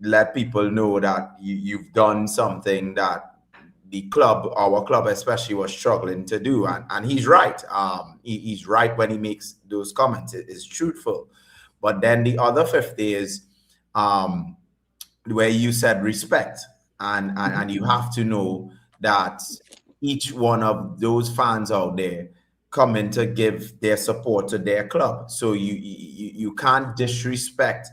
let people know that you've done something that our club especially, was struggling to do, and he's right. He's right when he makes those comments. It's truthful. But then the other 50 is where you said respect, and you have to know that each one of those fans out there coming to give their support to their club. So you can't disrespect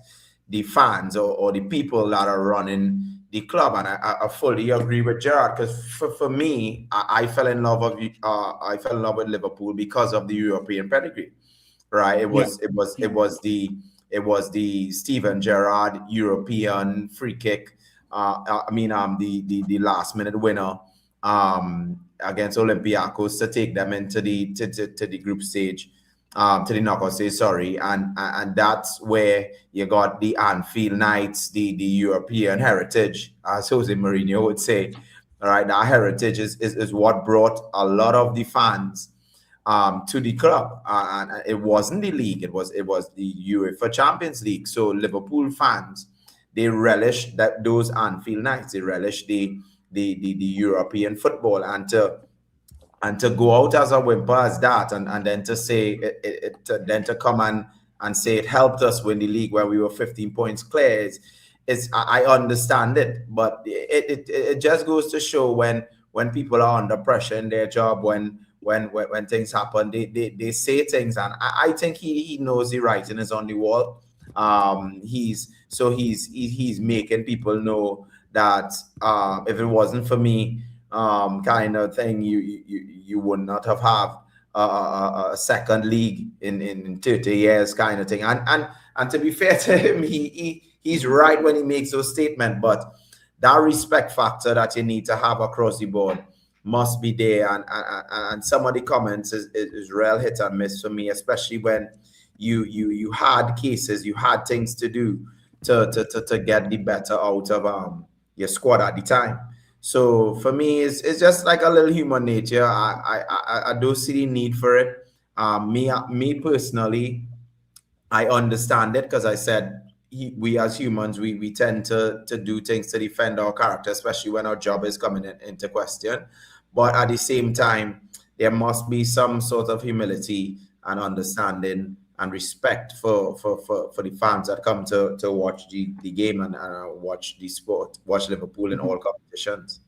the fans or the people that are running the club. And I fully agree with Gerrard, because for me, I fell in love with Liverpool because of the European pedigree, right? It was the Steven Gerrard European free kick. The last minute winner against Olympiacos to take them into the group stage. To the knockout stage, sorry, and that's where you got the Anfield Knights, the European heritage, as Jose Mourinho would say. All right, that heritage is what brought a lot of the fans to the club, and it wasn't the league; it was the UEFA Champions League. So Liverpool fans, they relish those Anfield Knights, they relish the European football, and to go out as a whimper as that, and then to say then to come and say it helped us win the league when we were 15 points clear. I understand it, but it just goes to show when people are under pressure in their job, when when things happen, they say things, and I think he knows the writing is on the wall. He's making people know that if it wasn't for me, kind of thing, you would not have a second league in 30 years, kind of thing. And to be fair to him, he's right when he makes those statements, but that respect factor that you need to have across the board must be there. And some of the comments is real hit and miss for me, especially when you had cases, you had things to do to get the better out of your squad at the time. So for me, it's just like a little human nature. I do see the need for it. Me personally, I understand it, because I said we as humans, we tend to do things to defend our character, especially when our job is coming into question. But at the same time, there must be some sort of humility and understanding and respect for the fans that come to watch the game and watch the sport, watch Liverpool in all competitions.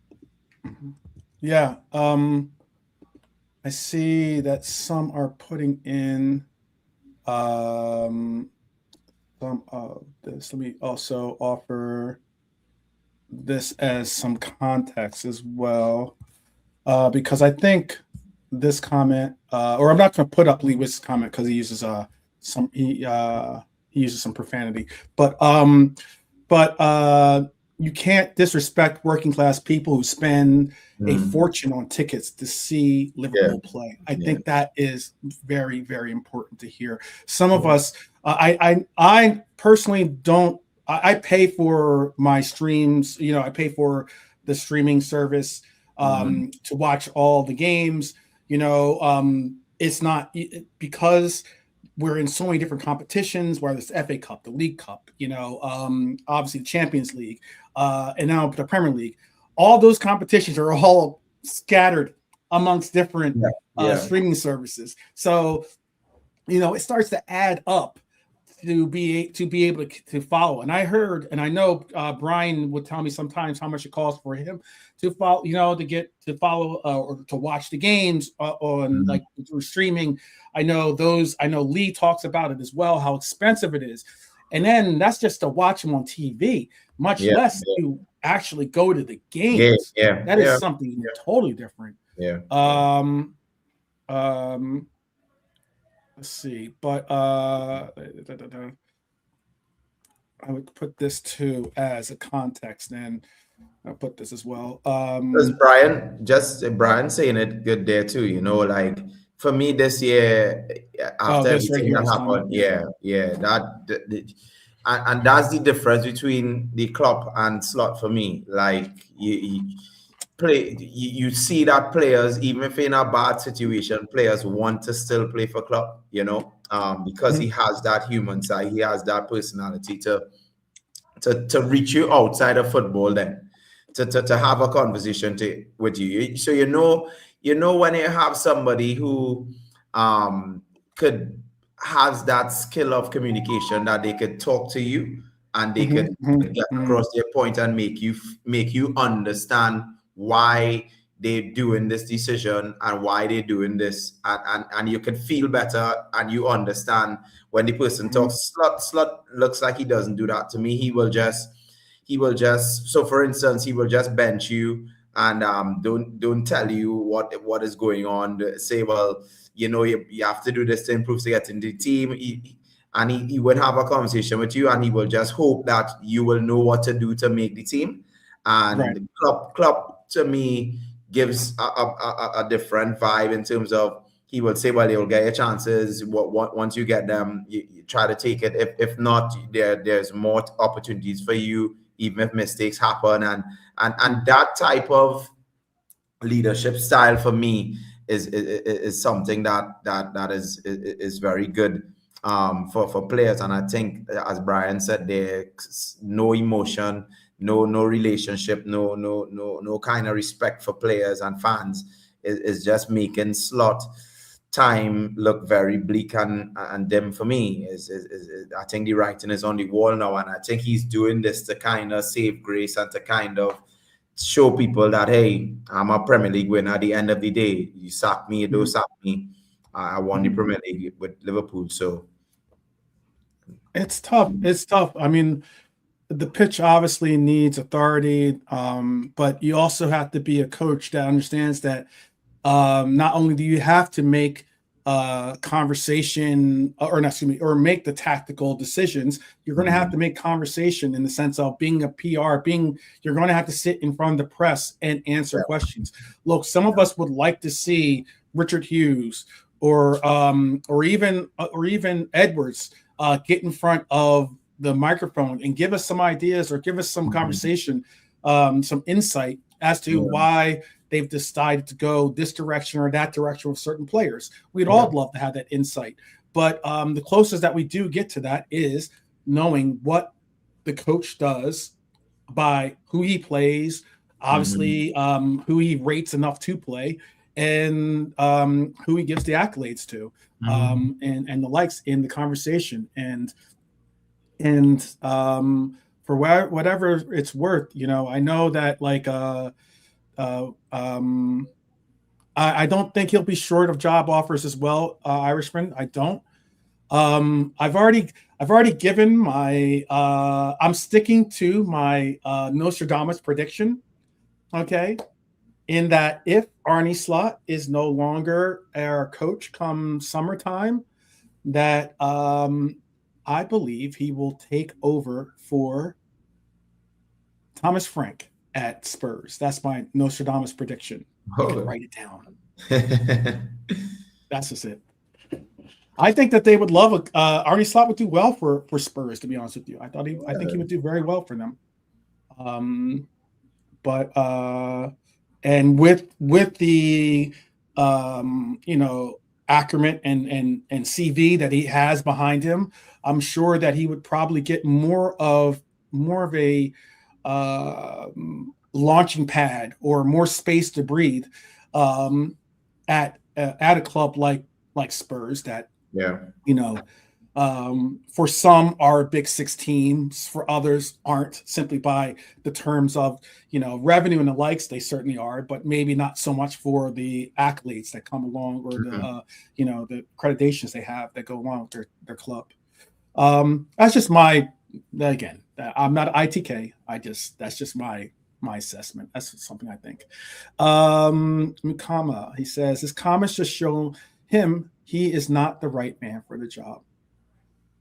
Yeah. I see that some are putting in some of this. Let me also offer this as some context as well, because I think this comment, or I'm not going to put up Lewis's comment because he uses he uses some profanity, but you can't disrespect working class people who spend a fortune on tickets to see Liverpool play. I think that is very, very important to hear. Some of us, I personally don't. I pay for my streams. I pay for the streaming service to watch all the games. It's not because we're in so many different competitions, whether it's the FA Cup, the League Cup, obviously the Champions League, and now the Premier League. All those competitions are all scattered amongst different streaming services. So, it starts to add up to be able to follow. And I heard, and I know Brian would tell me sometimes how much it costs for him to follow, to follow or to watch the games on like through streaming. I know Lee talks about it as well, how expensive it is. And then that's just to watch them on TV, much less to actually go to the games. That is something totally different. Let's see, but I would put this too as a context, and I'll put this as well. Brian saying it good there too. Like for me this year, after everything that happened, and that's the difference between the Klopp and Slot for me. Like you see that players, even if in a bad situation, players want to still play for Klopp, because he has that human side, he has that personality to reach you outside of football, then to have a conversation with you. So when you have somebody who has that skill of communication, that they could talk to you and they could get across their point and make you understand why they're doing this decision and why they're doing this, and you can feel better and you understand when the person talks. Slot looks like he doesn't do that to me. He will just so for instance, he will just bench you and don't tell you what is going on. Say, well, you have to do this to improve to get into the team. He would have a conversation with you, and he will just hope that you will know what to do to make the team. And Klopp to me gives a different vibe in terms of, he will say, well, you'll get your chances. Once you get them, you try to take it. If not, there's more opportunities for you, even if mistakes happen. And that type of leadership style for me is something that is very good for players. And I think, as Brian said, there's no emotion, no relationship, no kind of respect for players and fans. Is just making Slot time look very bleak and dim for me. I think the writing is on the wall now, and I think he's doing this to kind of save grace and to kind of show people that, hey, I'm a Premier League winner. At the end of the day, you sack me, you don't sack me. I won the Premier League with Liverpool. So it's tough. It's tough. I mean, the pitch obviously needs authority, but you also have to be a coach that understands that not only do you have to make conversation, or not, excuse me, or make the tactical decisions, you're going to have to make conversation in the sense of being a PR, you're going to have to sit in front of the press and answer questions. Look, some of us would like to see Richard Hughes or even Edwards get in front of the microphone and give us some ideas or give us some conversation, some insight as to why they've decided to go this direction or that direction with certain players. We'd all love to have that insight. But the closest that we do get to that is knowing what the coach does by who he plays, obviously who he rates enough to play, and who he gives the accolades to, and the likes in the conversation. And for whatever it's worth, you know, I know that like I don't think he'll be short of job offers as well, Irishman. I don't. I've already given my I'm sticking to my Nostradamus prediction. Okay. In that if Arne Slot is no longer our coach come summertime, that I believe he will take over for Thomas Frank at Spurs. That's my Nostradamus prediction. You can write it down. That's just it. I think that they would love Arne Slot would do well for Spurs, to be honest with you. I think he would do very well for them. And with the you know, accurate and CV that he has behind him, I'm sure that he would probably get more of a launching pad or more space to breathe at a club like Spurs that, you know, for some are Big Six teams, for others aren't, simply by the terms of, you know, revenue and the likes. They certainly are, but maybe not so much for the accolades that come along, or the you know, the accreditations they have that go along with their club. That's just my, again, I'm not ITK. That's just my assessment. That's something I think. Mukama, he says his comments just show him he is not the right man for the job.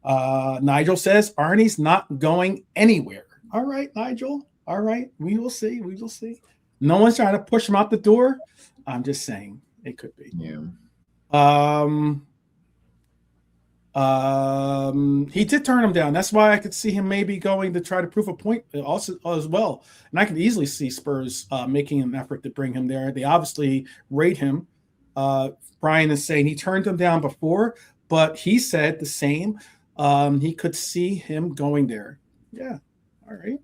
Nigel says Arnie's not going anywhere. All right, Nigel. All right, we will see. We will see. No one's trying to push him out the door. I'm just saying it could be. He did turn him down. That's why I could see him maybe going to try to prove a point also as well. And I could easily see Spurs making an effort to bring him there. They obviously rate him. Brian is saying he turned him down before, but he said the same. He could see him going there. Yeah. All right.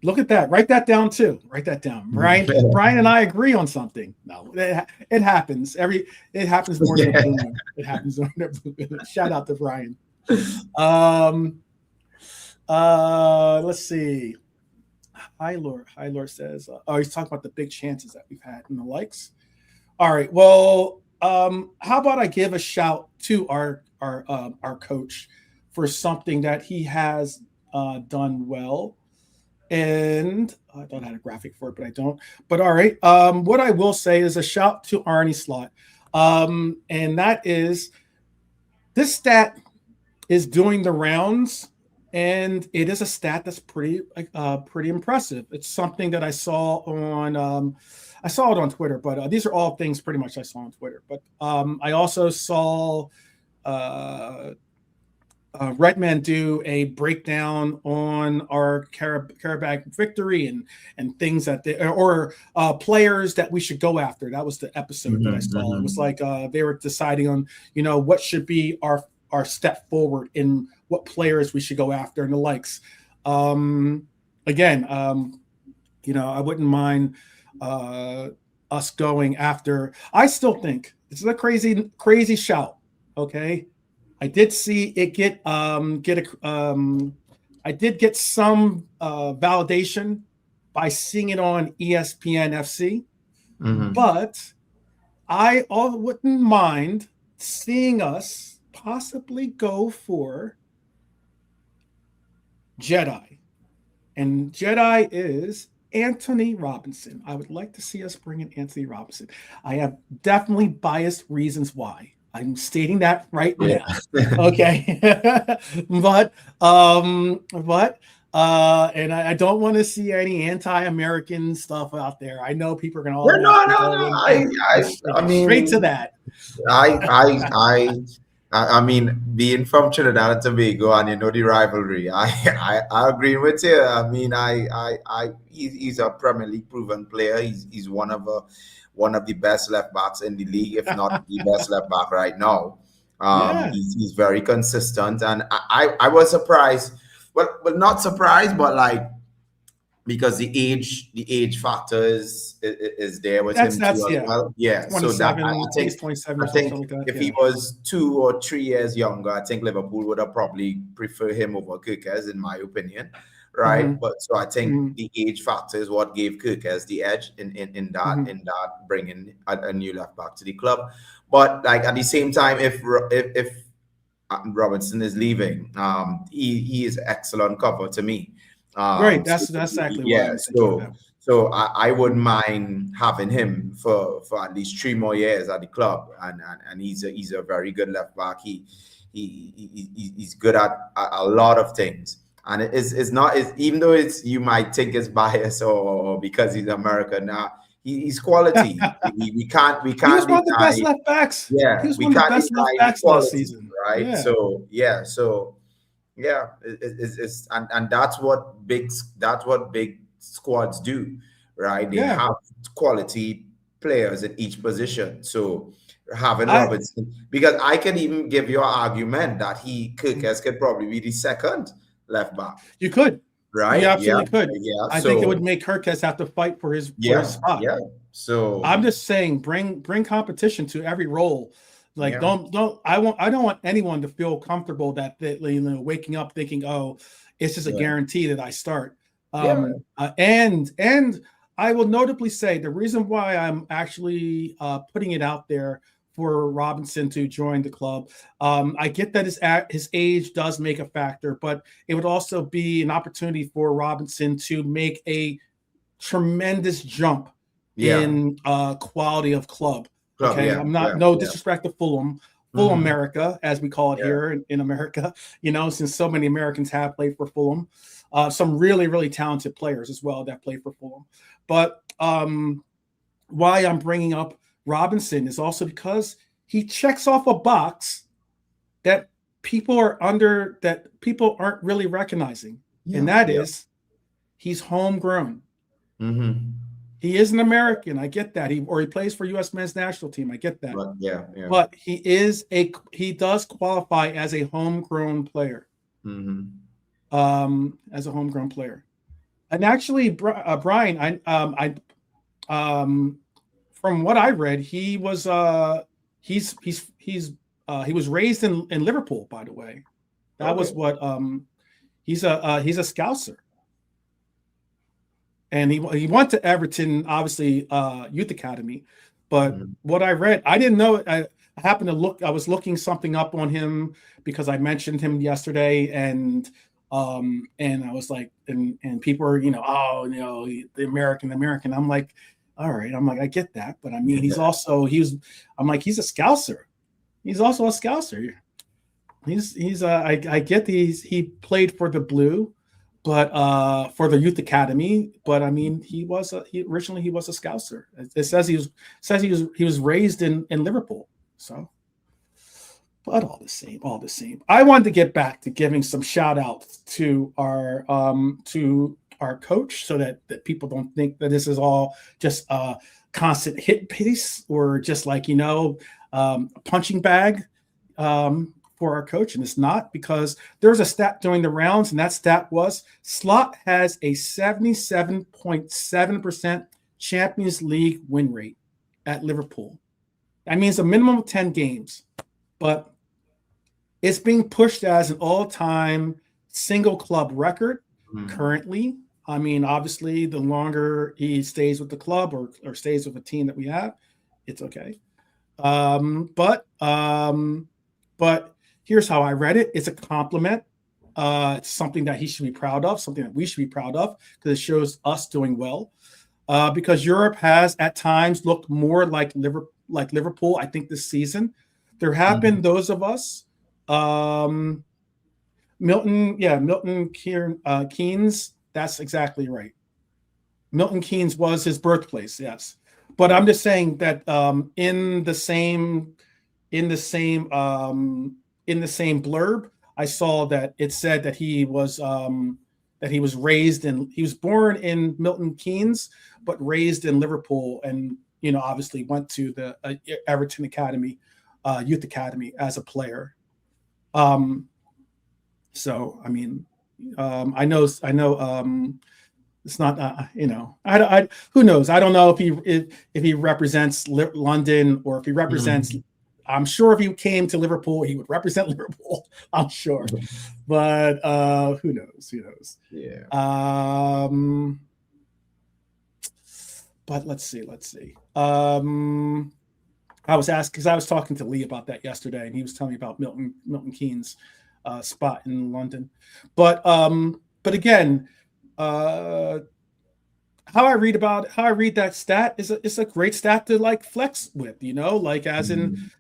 Look at that. Write that down too. Write that down. Brian and I agree on something. No, it happens. It happens more than a bloomer. It happens more than a bloomer. Shout out to Brian. Let's see. Hi, Lord says, he's talking about the big chances that we've had and the likes. All right. Well, how about I give a shout to our coach for something that he has done well. And I thought I had a graphic for it, but I don't. But all right. What I will say is a shout to Arne Slot. And that is, this stat is doing the rounds, and it is a stat that's pretty impressive. It's something that I saw on I saw it on Twitter, but these are all things pretty much I saw on Twitter. But I also saw Redman do a breakdown on our Qarabağ victory and things that players that we should go after. That was the episode that I saw. It was like they were deciding on, you know, what should be our step forward in what players we should go after and the likes. Again, you know, I wouldn't mind us going after. I still think this is a crazy shout. Okay. I did see it I did get some validation by seeing it on ESPN FC, Mm-hmm. but I wouldn't mind seeing us possibly go for Jedi. And Jedi is Anthony Robinson. I would like to see us bring in Anthony Robinson. I have definitely biased reasons why. I'm stating that right now. Okay. but and I don't want to see any anti-American stuff out there. I know people are going to all I mean, straight to that. I mean, being from Trinidad and Tobago, and you know the rivalry, I agree with you. I mean, he's a Premier League proven player. He's one of the best left backs in the league, if not the best left back right now. He's very consistent, and I was surprised. Well, not surprised, but like, because the age factor is there with him too as well. Yeah. So that I think if he was 2 or 3 years younger, I think Liverpool would have probably preferred him over Kirkes, in my opinion. Right. Mm-hmm. But so I think the age factor is what gave Kirkes the edge in that bringing a new left back to the club. But like at the same time, if Robinson is leaving, he is excellent cover to me. Great, that's exactly what so I wouldn't mind having him for at least 3 more years at the club, and he's a very good left back. He's good at a lot of things, and it's not even though you might think it's bias or because he's American. He's quality. we can't. He was one of the best left backs. Yeah, he was one of the best left backs last season. Right. Yeah. So it's and that's what big squads do, right? They have quality players in each position. So having Robinson, because I can even give you an argument that Kirkes could probably be the second left back. You could. Right. You absolutely could. Yeah. I think it would make Kirkes have to fight for his spot. Yeah. So I'm just saying, bring competition to every role. Like, I don't want anyone to feel comfortable that waking up thinking, oh, it's just a guarantee that I start. And I will notably say the reason why I'm actually putting it out there for Robinson to join the club. I get that his age does make a factor, but it would also be an opportunity for Robinson to make a tremendous jump in quality of club. Okay, I'm not no disrespect to Fulham America, as we call it here in America. Since so many Americans have played for Fulham, some really, really talented players as well that play for Fulham. But why I'm bringing up Robinson is also because he checks off a box that people aren't really recognizing, and that is he's homegrown. Mm-hmm. He is an American. I get that. He plays for U.S. men's national team. I get that. But he does qualify as a homegrown player. Mm-hmm. As a homegrown player, and actually, Brian, from what I read, he was he was raised in Liverpool. By the way, that was what he's a Scouser. And he went to Everton, obviously, youth academy. But what I read, I didn't know. I happened to look. I was looking something up on him because I mentioned him yesterday, and I was like, and people are, the American. I'm like, all right. I'm like, I get that, but I mean, he's a Scouser. He's also a Scouser. I get he played for the Blue. But for the youth academy, but I mean, he originally was a Scouser. It says he was raised in Liverpool. So, but all the same. I wanted to get back to giving some shout outs to our coach, so that people don't think that this is all just a constant hit piece or just like a punching bag. For our coach, and it's not, because there's a stat during the rounds, and that stat was Slot has a 77.7% Champions League win rate at Liverpool. That means a minimum of 10 games, but it's being pushed as an all-time single club record currently I mean, obviously, the longer he stays with the club or stays with a team that we have, it's okay. But here's how I read it. It's a compliment. It's something that he should be proud of, something that we should be proud of, because it shows us doing well. Because Europe has at times looked more like Liverpool, I think, this season. There have been those of us. Milton Keynes, that's exactly right. Milton Keynes was his birthplace, yes. But I'm just saying that in the same blurb, I saw that it said that he was born in Milton Keynes, but raised in Liverpool, and obviously went to the Everton Academy, youth academy as a player. So I mean, I know. It's not, who knows? I don't know if he represents London or if he represents. I'm sure if he came to Liverpool, he would represent Liverpool. I'm sure, but who knows? Who knows? Yeah. But let's see. I was asked because I was talking to Lee about that yesterday, and he was telling me about Milton Keynes' spot in London. But again. How I read that stat is a great stat to like flex with, like as in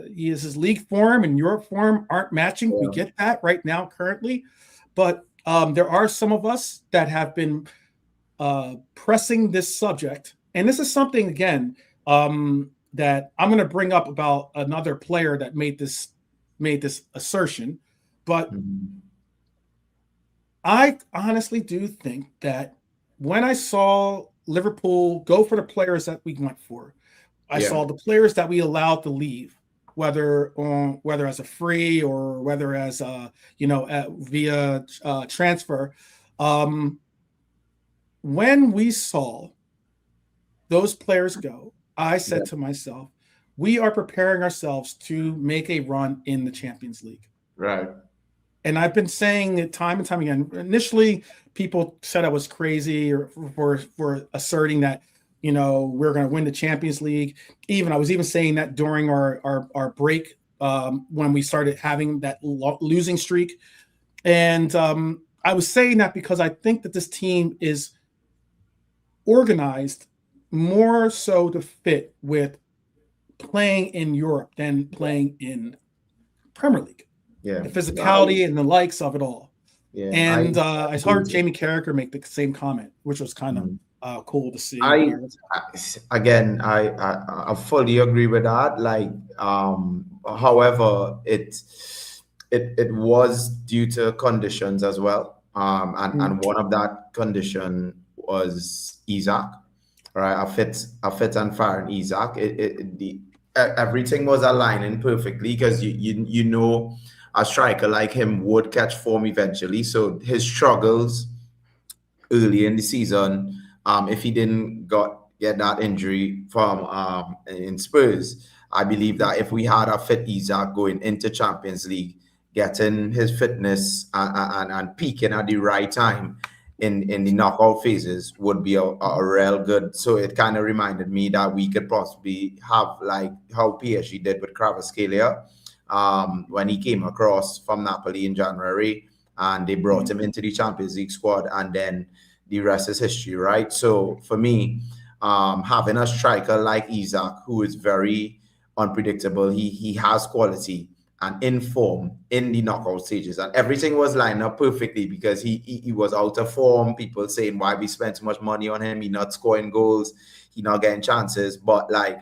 his league form and your form aren't matching. Yeah. We get that right now currently, but there are some of us that have been pressing this subject, and this is something again that I'm going to bring up about another player that made this assertion, but. I honestly do think that when I saw Liverpool go for the players that we went for, I saw the players that we allowed to leave, whether as a free or whether as via transfer. When we saw those players go, I said to myself, we are preparing ourselves to make a run in the Champions League. Right. And I've been saying it time and time again. Initially, people said I was crazy or for asserting that, we're going to win the Champions League. I was even saying that during our break when we started having that losing streak. And I was saying that because I think that this team is organized more so to fit with playing in Europe than playing in Premier League. Yeah, the physicality and the likes of it all. Yeah, and I heard Jamie Carragher make the same comment, which was kind of cool to see. I fully agree with that. Like, however, it was due to conditions as well. And one of that condition was Isaac, right? A fit and firing Isaac. Everything was aligning perfectly because you know. A striker like him would catch form eventually. So his struggles early in the season, if he didn't get that injury from in Spurs, I believe that if we had a fit Isaac going into Champions League, getting his fitness and peaking at the right time in the knockout phases would be a real good. So it kind of reminded me that we could possibly have like how PSG did with Kvaratskhelia. When he came across from Napoli in January and they brought him into the Champions League squad, and then the rest is history, right? So for me, having a striker like Isaac, who is very unpredictable, he has quality and in form in the knockout stages, and everything was lined up perfectly because he was out of form. People saying why we spent so much money on him, he not scoring goals, he not getting chances, but like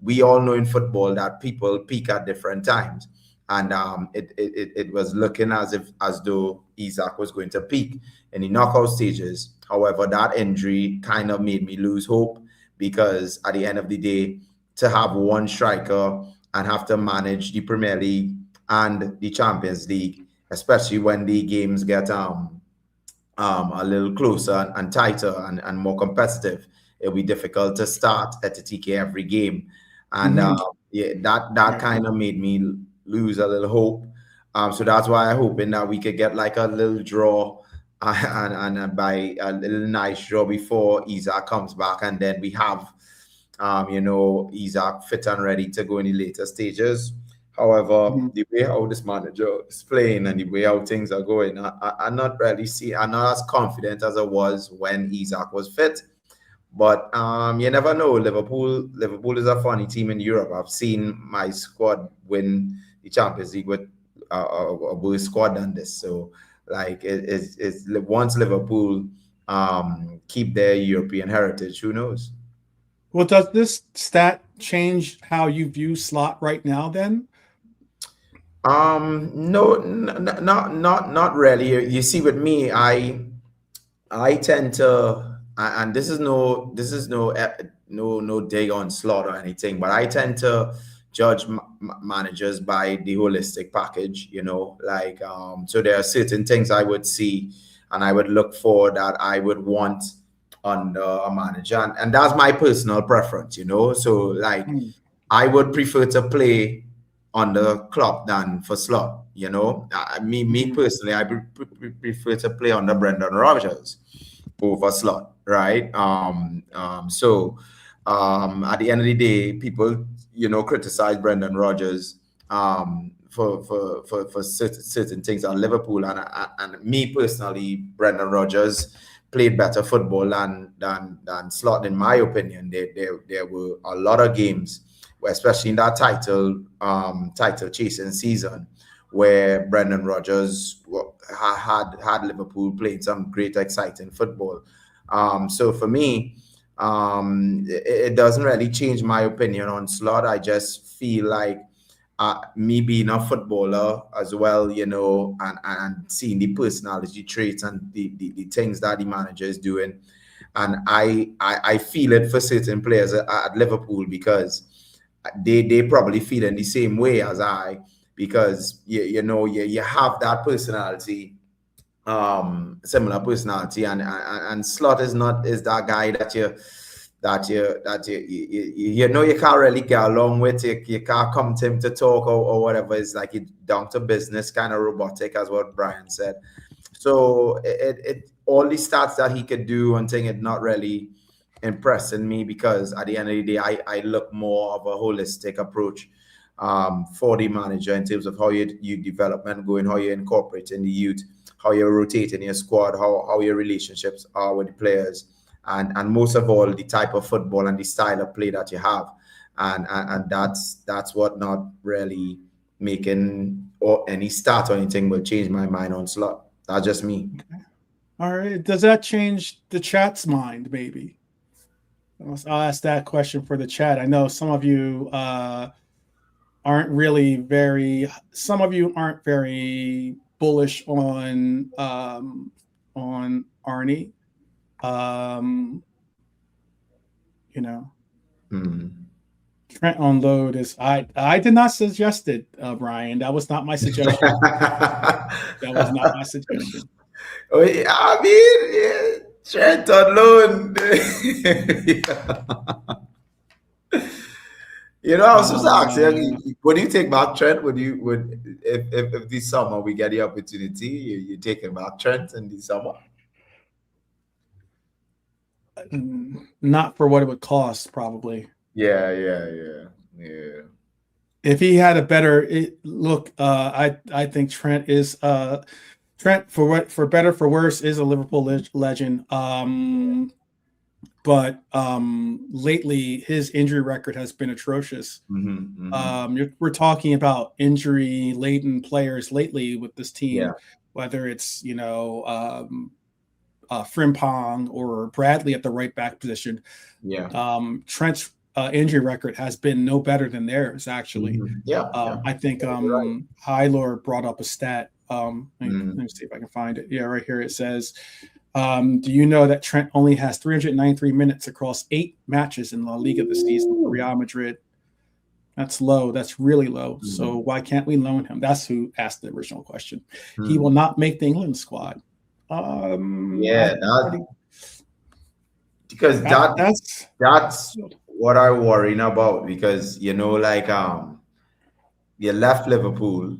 we all know in football that people peak at different times, and it was looking as though Isaac was going to peak in the knockout stages. However, that injury kind of made me lose hope, because at the end of the day, to have one striker and have to manage the Premier League and the Champions League, especially when the games get a little closer and tighter and more competitive, it'll be difficult to start at the TK every game. And that kind of made me lose a little hope. So that's why I'm hoping that we could get like a little draw and by a little nice draw before Isaac comes back, and then we have Isaac fit and ready to go in the later stages. However, the way how this manager is playing and the way how things are going, I'm not as confident as I was when Isaac was fit. But you never know. Liverpool is a funny team in Europe. I've seen my squad win the Champions League with a worse squad than this. So, like, it's once Liverpool keep their European heritage, who knows? Well, does this stat change how you view Slot right now? Then, no, not really. You see, with me, I tend to, and this is no dig on Slot or anything, but I tend to judge managers by the holistic package. So there are certain things I would see and I would look for that I would want under a manager, and that's my personal preference. So like I would prefer to play under Klopp than for Slot. Me personally, I prefer to play under Brendan Rodgers over Slot, right? So at the end of the day, people criticize Brendan Rodgers for certain things at Liverpool, and me personally, Brendan Rodgers played better football than Slot, in my opinion. There were a lot of games, especially in that title chasing season, where Brendan Rodgers had Liverpool playing some great, exciting football. So for me, it doesn't really change my opinion on Slot. I just feel like me being a footballer as well, and seeing the personality traits and the things that the manager is doing. And I feel it for certain players at Liverpool, because they probably feel in the same way as I, because you have that personality, similar personality, and Slot is that guy that you can't really get along with. You can't come to him to talk or whatever. It's like it's down to business, kind of robotic, as what Brian said. So it all the stats that he could do and thing, it not really impressing me, because at the end of the day, I look more of a holistic approach for the manager in terms of how you development going, how you incorporate in the youth, how you're rotating your squad, how your relationships are with the players, and most of all, the type of football and the style of play that you have, and that's what not really making or any start or anything will change my mind on Slot. That's just me. Okay. All right. Does that change the chat's mind? Maybe I'll ask that question for the chat. I know some of you aren't very bullish on Arnie. Trent on load is I did not suggest it, Brian. That was not my suggestion. That was not my suggestion. I mean, Trent on loan. I was supposed to ask you, would you take back Trent? If this summer we get the opportunity, you taking back Trent in this summer? Not for what it would cost, probably. Yeah. If he had a better look, I think Trent is Trent, for better for worse, is a Liverpool legend. But lately his injury record has been atrocious. We're talking about injury-laden players lately with this team, whether it's Frimpong or Bradley at the right back position. Trent's injury record has been no better than theirs, actually. I think Hylor brought up a stat. Let me see if I can find it. Yeah, right here it says, do you know that Trent only has 393 minutes across 8 matches in La Liga this season for Real Madrid? That's low. That's really low. So why can't we loan him? That's who asked the original question. He will not make the England squad. Because that's what I'm worrying about, because you left Liverpool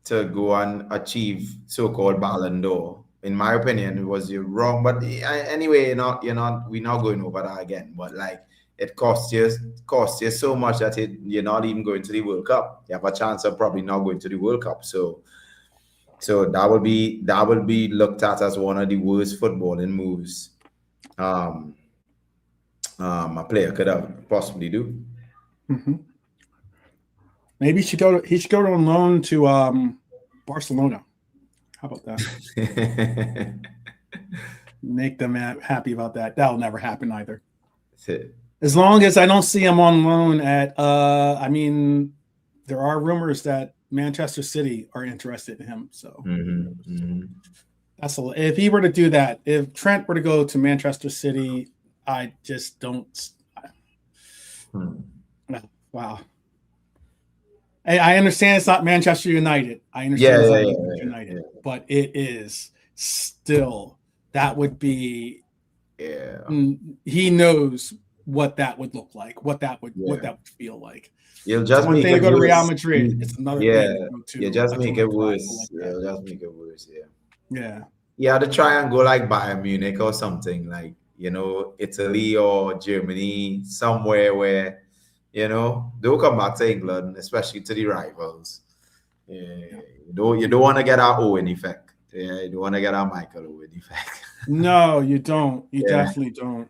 to go and achieve so-called Ballon d'Or, in my opinion, it was wrong. But anyway, we're not going over that again. But like, it costs you so much that you're not even going to the World Cup. You have a chance of probably not going to the World Cup. So that will be looked at as one of the worst footballing moves a player could have possibly do. Mm-hmm. Maybe he should go on loan to Barcelona. How about that? Make them happy about that. That'll never happen either. As long as I don't see him on loan at I mean, there are rumors that Manchester City are interested in him. So that's if he were to do that, if Trent were to go to Manchester City, I just don't. Wow. I understand it's not Manchester United. I understand it's not Manchester United, but it is still, that would be, he knows what that would look like, what that would feel like. You'll just make it to go to Real Madrid. It's another thing. You just make it worse. You'll just make it worse. Yeah. You have to try and go like Bayern Munich or something, like, Italy or Germany, somewhere where, don't come back to England, especially to the rivals. You don't want to get our Owen effect. You don't want to get our Michael Owen effect. No, you don't. You definitely don't.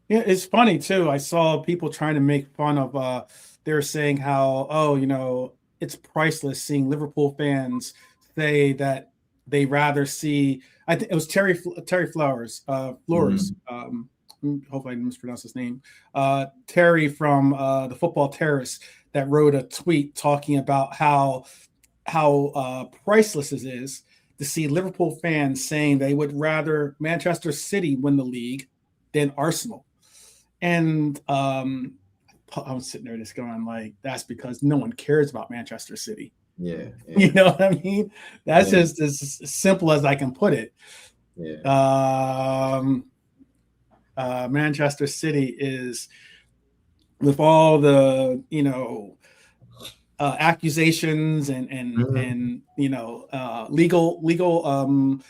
Yeah, it's funny too. I saw people trying to make fun of. They're saying how it's priceless seeing Liverpool fans say that they rather see. I think it was Terry Flowers. Hopefully I didn't mispronounce his name. Terry from the Football Terrace that wrote a tweet talking about how priceless it is to see Liverpool fans saying they would rather Manchester City win the league than Arsenal. And I was sitting there just going like, that's because no one cares about Manchester City. Yeah. You know what I mean? That's just as simple as I can put it. Manchester City is, with all the accusations and legal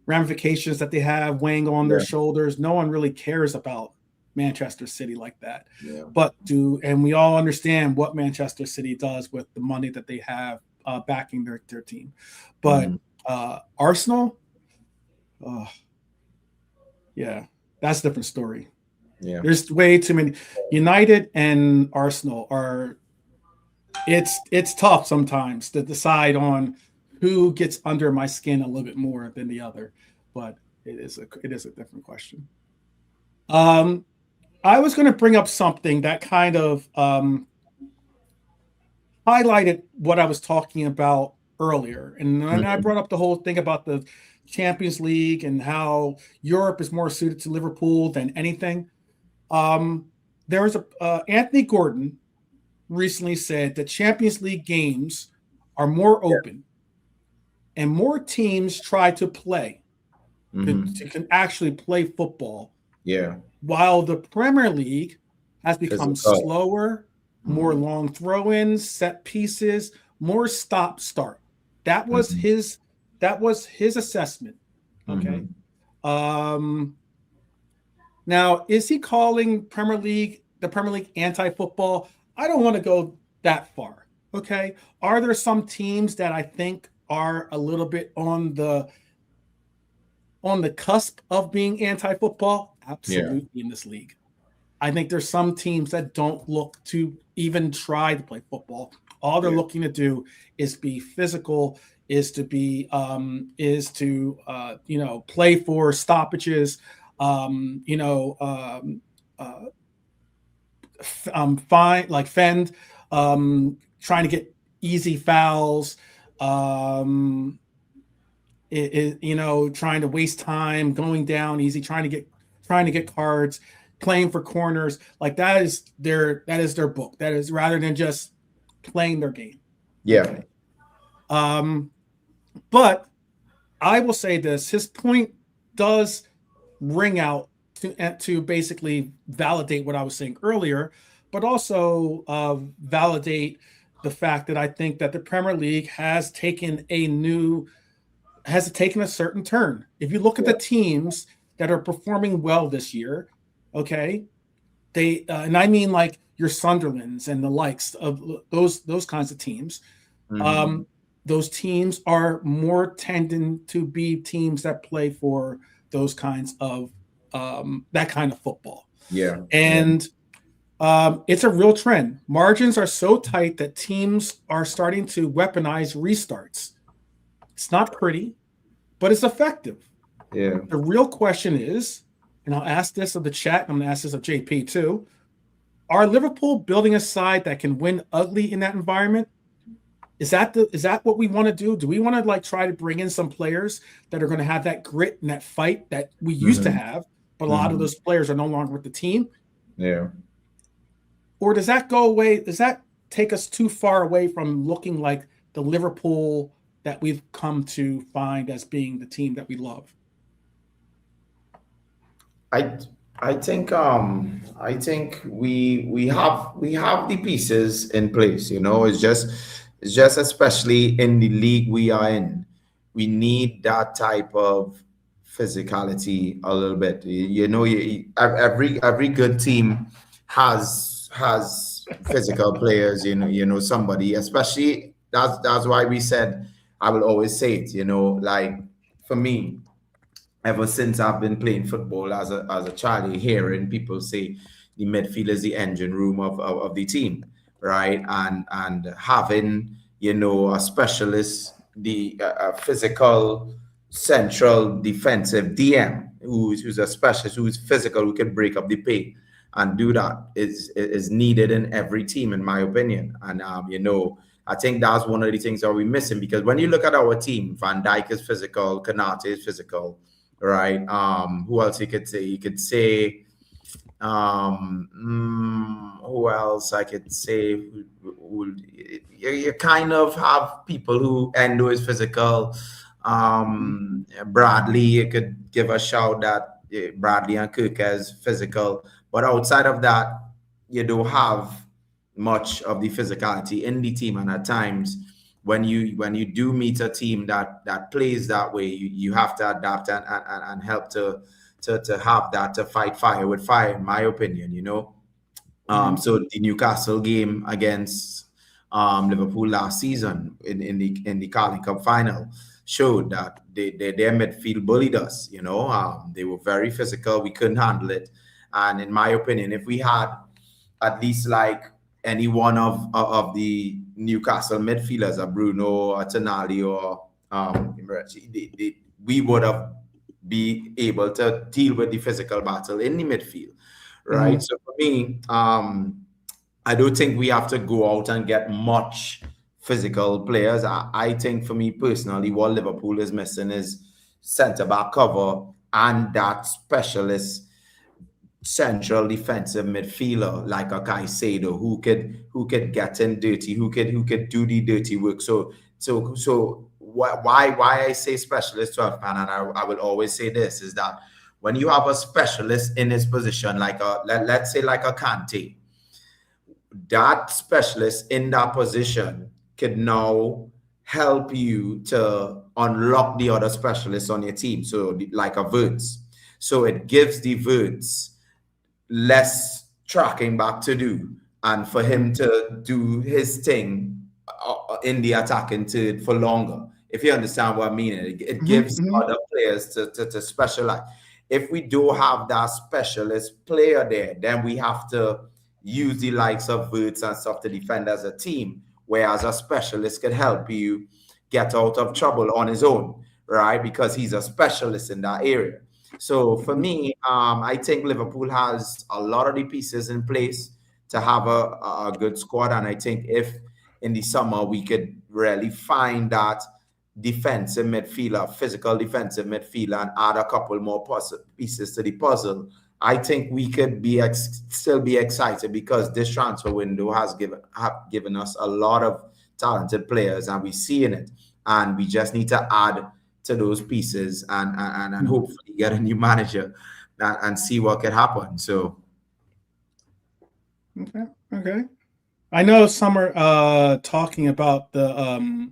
ramifications that they have weighing on their shoulders, no one really cares about Manchester City like that. And we all understand what Manchester City does with the money that they have backing their team. But Arsenal, that's a different story. There's way too many. United and Arsenal are, it's tough sometimes to decide on who gets under my skin a little bit more than the other, but it is a different question. I was going to bring up something that kind of highlighted what I was talking about earlier. And then I brought up the whole thing about the Champions League and how Europe is more suited to Liverpool than anything. There was Anthony Gordon recently said that Champions League games are more open and more teams try to play, can actually play football. While the Premier League has become slower, more long throw-ins, set pieces, more stop-start. That was his assessment. Okay. Now, is he calling the Premier League anti-football? I don't want to go that far. Okay. Are there some teams that I think are a little bit on the cusp of being anti-football? Absolutely, in this league. I think there's some teams that don't look to even try to play football. All they're looking to do is be physical, play for stoppages, fend, trying to get easy fouls, trying to waste time, going down easy, trying to get cards, playing for corners. Like that is their book. That is, rather than just playing their game. Okay. But I will say this: his point does ring out to basically validate what I was saying earlier, but also validate the fact that I think that the Premier League has taken a new has taken a certain turn. If you look at the teams that are performing well this year, okay, they and I mean like your Sunderlands and the likes of those kinds of teams. Those teams are more tending to be teams that play for those kinds of that kind of football. Yeah. And it's a real trend. Margins are so tight that teams are starting to weaponize restarts. It's not pretty, but it's effective. Yeah. The real question is, and I'll ask this of the chat, and I'm going to ask this of JP too, are Liverpool building a side that can win ugly in that environment? Is that what we want to do? Do we want to like try to bring in some players that are going to have that grit and that fight that we used to have, but a lot of those players are no longer with the team? Yeah. Or does that go away? Does that take us too far away from looking like the Liverpool that we've come to find as being the team that we love? I think we have the pieces in place. You know, it's just especially in the league we are in, we need that type of physicality a little bit. You know, every good team has physical players. You know somebody, especially that's why we said, I will always say it. You know, like for me, ever since I've been playing football as a child, hearing people say the midfield is the engine room of the team, right? And having, you know, a specialist, the physical central defensive DM who's a specialist, who's physical, who can break up the play and do that is needed in every team, in my opinion. And you know, I think that's one of the things that we're missing, because when you look at our team, Van Dijk is physical, Konate is physical, right? Who else you could say? You could say, who else I could say? You kind of have people who Endo is physical. Bradley, you could give a shout that Bradley and Kirk is physical, but outside of that, you don't have much of the physicality in the team. And at times, when you do meet a team that plays that way, you have to adapt and help to have that, to fight fire with fire, in my opinion, you know. So the Newcastle game against Liverpool last season in the Carling Cup final showed that their midfield bullied us, you know. They were very physical. We couldn't handle it. And in my opinion, if we had at least like any one of the Newcastle midfielders, a Bruno, a Tonali, or we would have been able to deal with the physical battle in the midfield, right? So for me, I don't think we have to go out and get much physical players. I think for me personally, what Liverpool is missing is centre-back cover and that specialist central defensive midfielder like a Caicedo who could get in dirty, who could do the dirty work. So why I say specialist 12 man, and I will always say this, is that when you have a specialist in his position, like let's say like a Kante, that specialist in that position could now help you to unlock the other specialists on your team. So like a Wirtz. So it gives the Wirtz less tracking back to do, and for him to do his thing in the attacking third for longer. If you understand what I mean, it gives other players to specialize. If we do have that specialist player there, then we have to use the likes of Wirtz and stuff to defend as a team, whereas a specialist could help you get out of trouble on his own, right? Because he's a specialist in that area. So for me, I think Liverpool has a lot of the pieces in place to have a good squad. And I think if in the summer we could really find that defensive midfielder, physical defensive midfielder, and add a couple more pieces to the puzzle, I think we could still be excited, because this transfer window has given us a lot of talented players, and we're seeing it. And we just need to add to those pieces and hopefully get a new manager and see what could happen. So okay. I know some are talking about the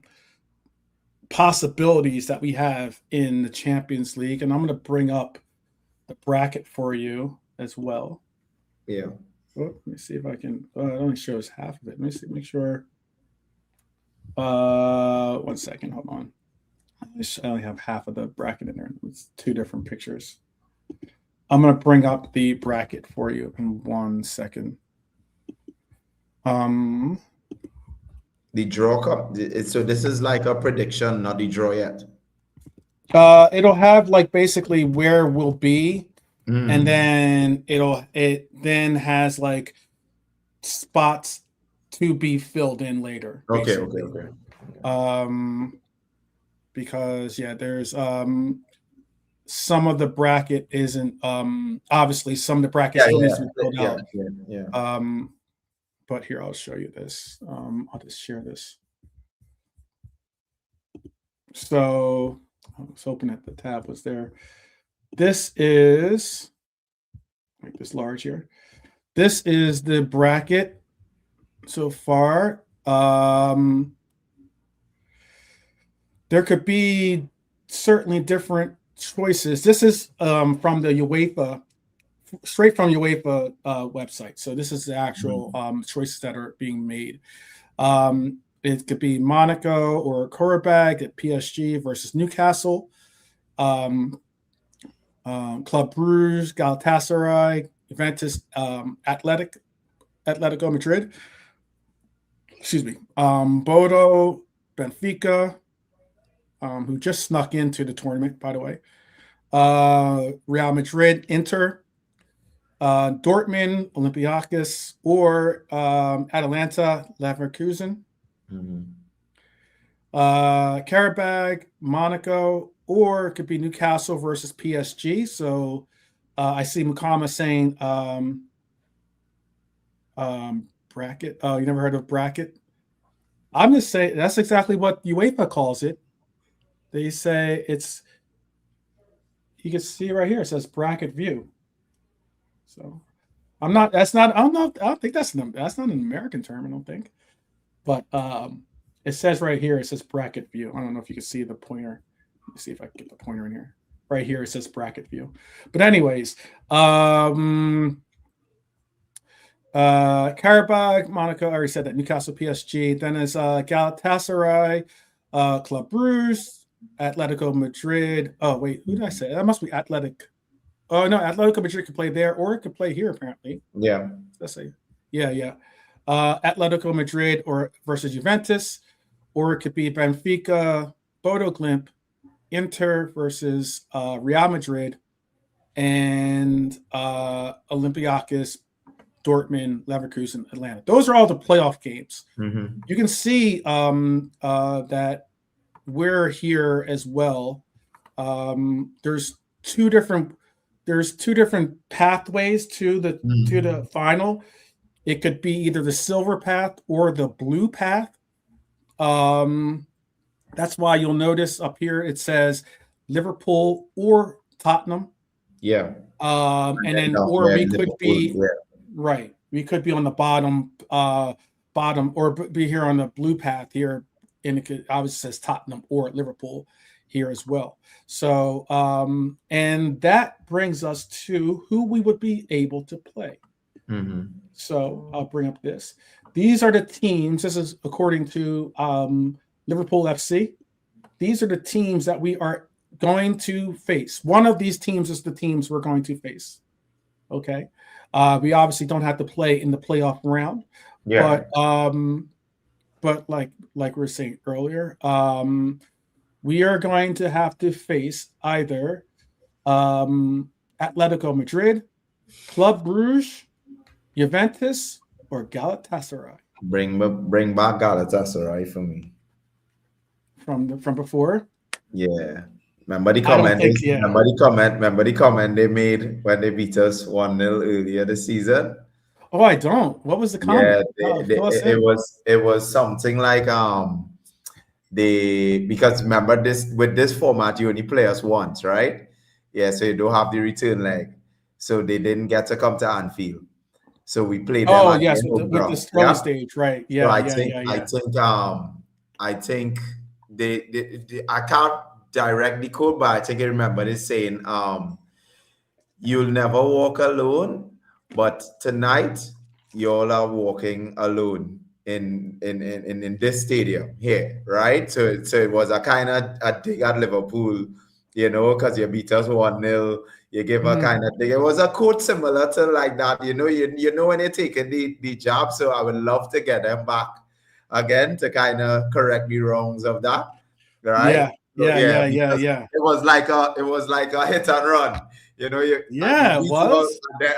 possibilities that we have in the Champions League, and I'm going to bring up the bracket for you as well. Yeah. Oh, let me see if I can. It only shows half of it. Let me see. Make sure. 1 second. Hold on. I only have half of the bracket in there. It's 2 different pictures. I'm going to bring up the bracket for you in 1 second. The draw cup. So this is like a prediction, not the draw yet. It'll have like basically where we'll be, and then it then has like spots to be filled in later. Okay. Because there's some of the bracket isn't obviously some of the bracket still needs to be filled out. Yeah. But here, I'll show you this. I'll just share this. So I was hoping that the tab was there. This is, make this large here. This is the bracket so far. There could be certainly different choices. This is from the UEFA, straight from UEFA website. So this is the actual choices that are being made. It could be Monaco or Qarabağ at PSG versus Newcastle, Club Brugge, Galatasaray, Juventus, Atletico Madrid. Excuse me. Bodo, Benfica, who just snuck into the tournament, by the way. Real Madrid, Inter, Dortmund, Olympiacos, or Atalanta, Leverkusen. Qarabağ, Monaco, or it could be Newcastle versus PSG. So I see Mukama saying bracket. Oh, you never heard of bracket? I'm just saying that's exactly what UEFA calls it. They say it's, you can see right here, it says bracket view. So I don't think that's not an American term, I don't think. But it says right here, it says bracket view. I don't know if you can see the pointer. Let me see if I can get the pointer in here. Right here, it says bracket view. But anyways, Qarabağ, Monaco, I already said that. Newcastle, PSG. Then it's Galatasaray, Club Brugge, Atletico Madrid. Oh, wait, who did I say? That must be Athletic. Oh, no, Atletico Madrid could play there, or it could play here, apparently. Yeah. Let's say. Yeah. Atletico Madrid or versus Juventus, or it could be Benfica, Bodo Glimt, Inter versus Real Madrid, and Olympiacos, Dortmund, Leverkusen, Atlanta. Those are all the playoff games. You can see that we're here as well. There's two different pathways to the final. It could be either the silver path or the blue path. That's why you'll notice up here it says Liverpool or Tottenham. Yeah. And then or we could be right. We could be on the bottom or be here on the blue path here. And it could obviously says Tottenham or Liverpool here as well. So and that brings us to who we would be able to play. So I'll bring up this. These are the teams. This is according to Liverpool FC. These are the teams that we are going to face. One of these teams is the teams we're going to face. Okay. We obviously don't have to play in the playoff round. Yeah. But like we were saying earlier, we are going to have to face either Atletico Madrid, Club Brugge, Juventus, or Galatasaray. Bring back Galatasaray for me. From before? Yeah. Remember the comment they made when they beat us 1-0 earlier this season? Oh, I don't. What was the comment? Yeah, it was something like because remember with this format you only play us once, right? Yeah, so you don't have the return leg. So they didn't get to come to Anfield. So we played them. Oh, yes, with the early stage, right? Yeah, so I think I can't directly quote, but I think I remember they saying, "You'll never walk alone, but tonight you all are walking alone in this stadium here, right?" So it was a kind of a dig at Liverpool, because you beat us 1-0. You give a kind of dig. It was a quote similar to like that, you know when you're taking the job. So I would love to get them back again to kind of correct the wrongs of that, right? Yeah. It was like a hit and run, It was.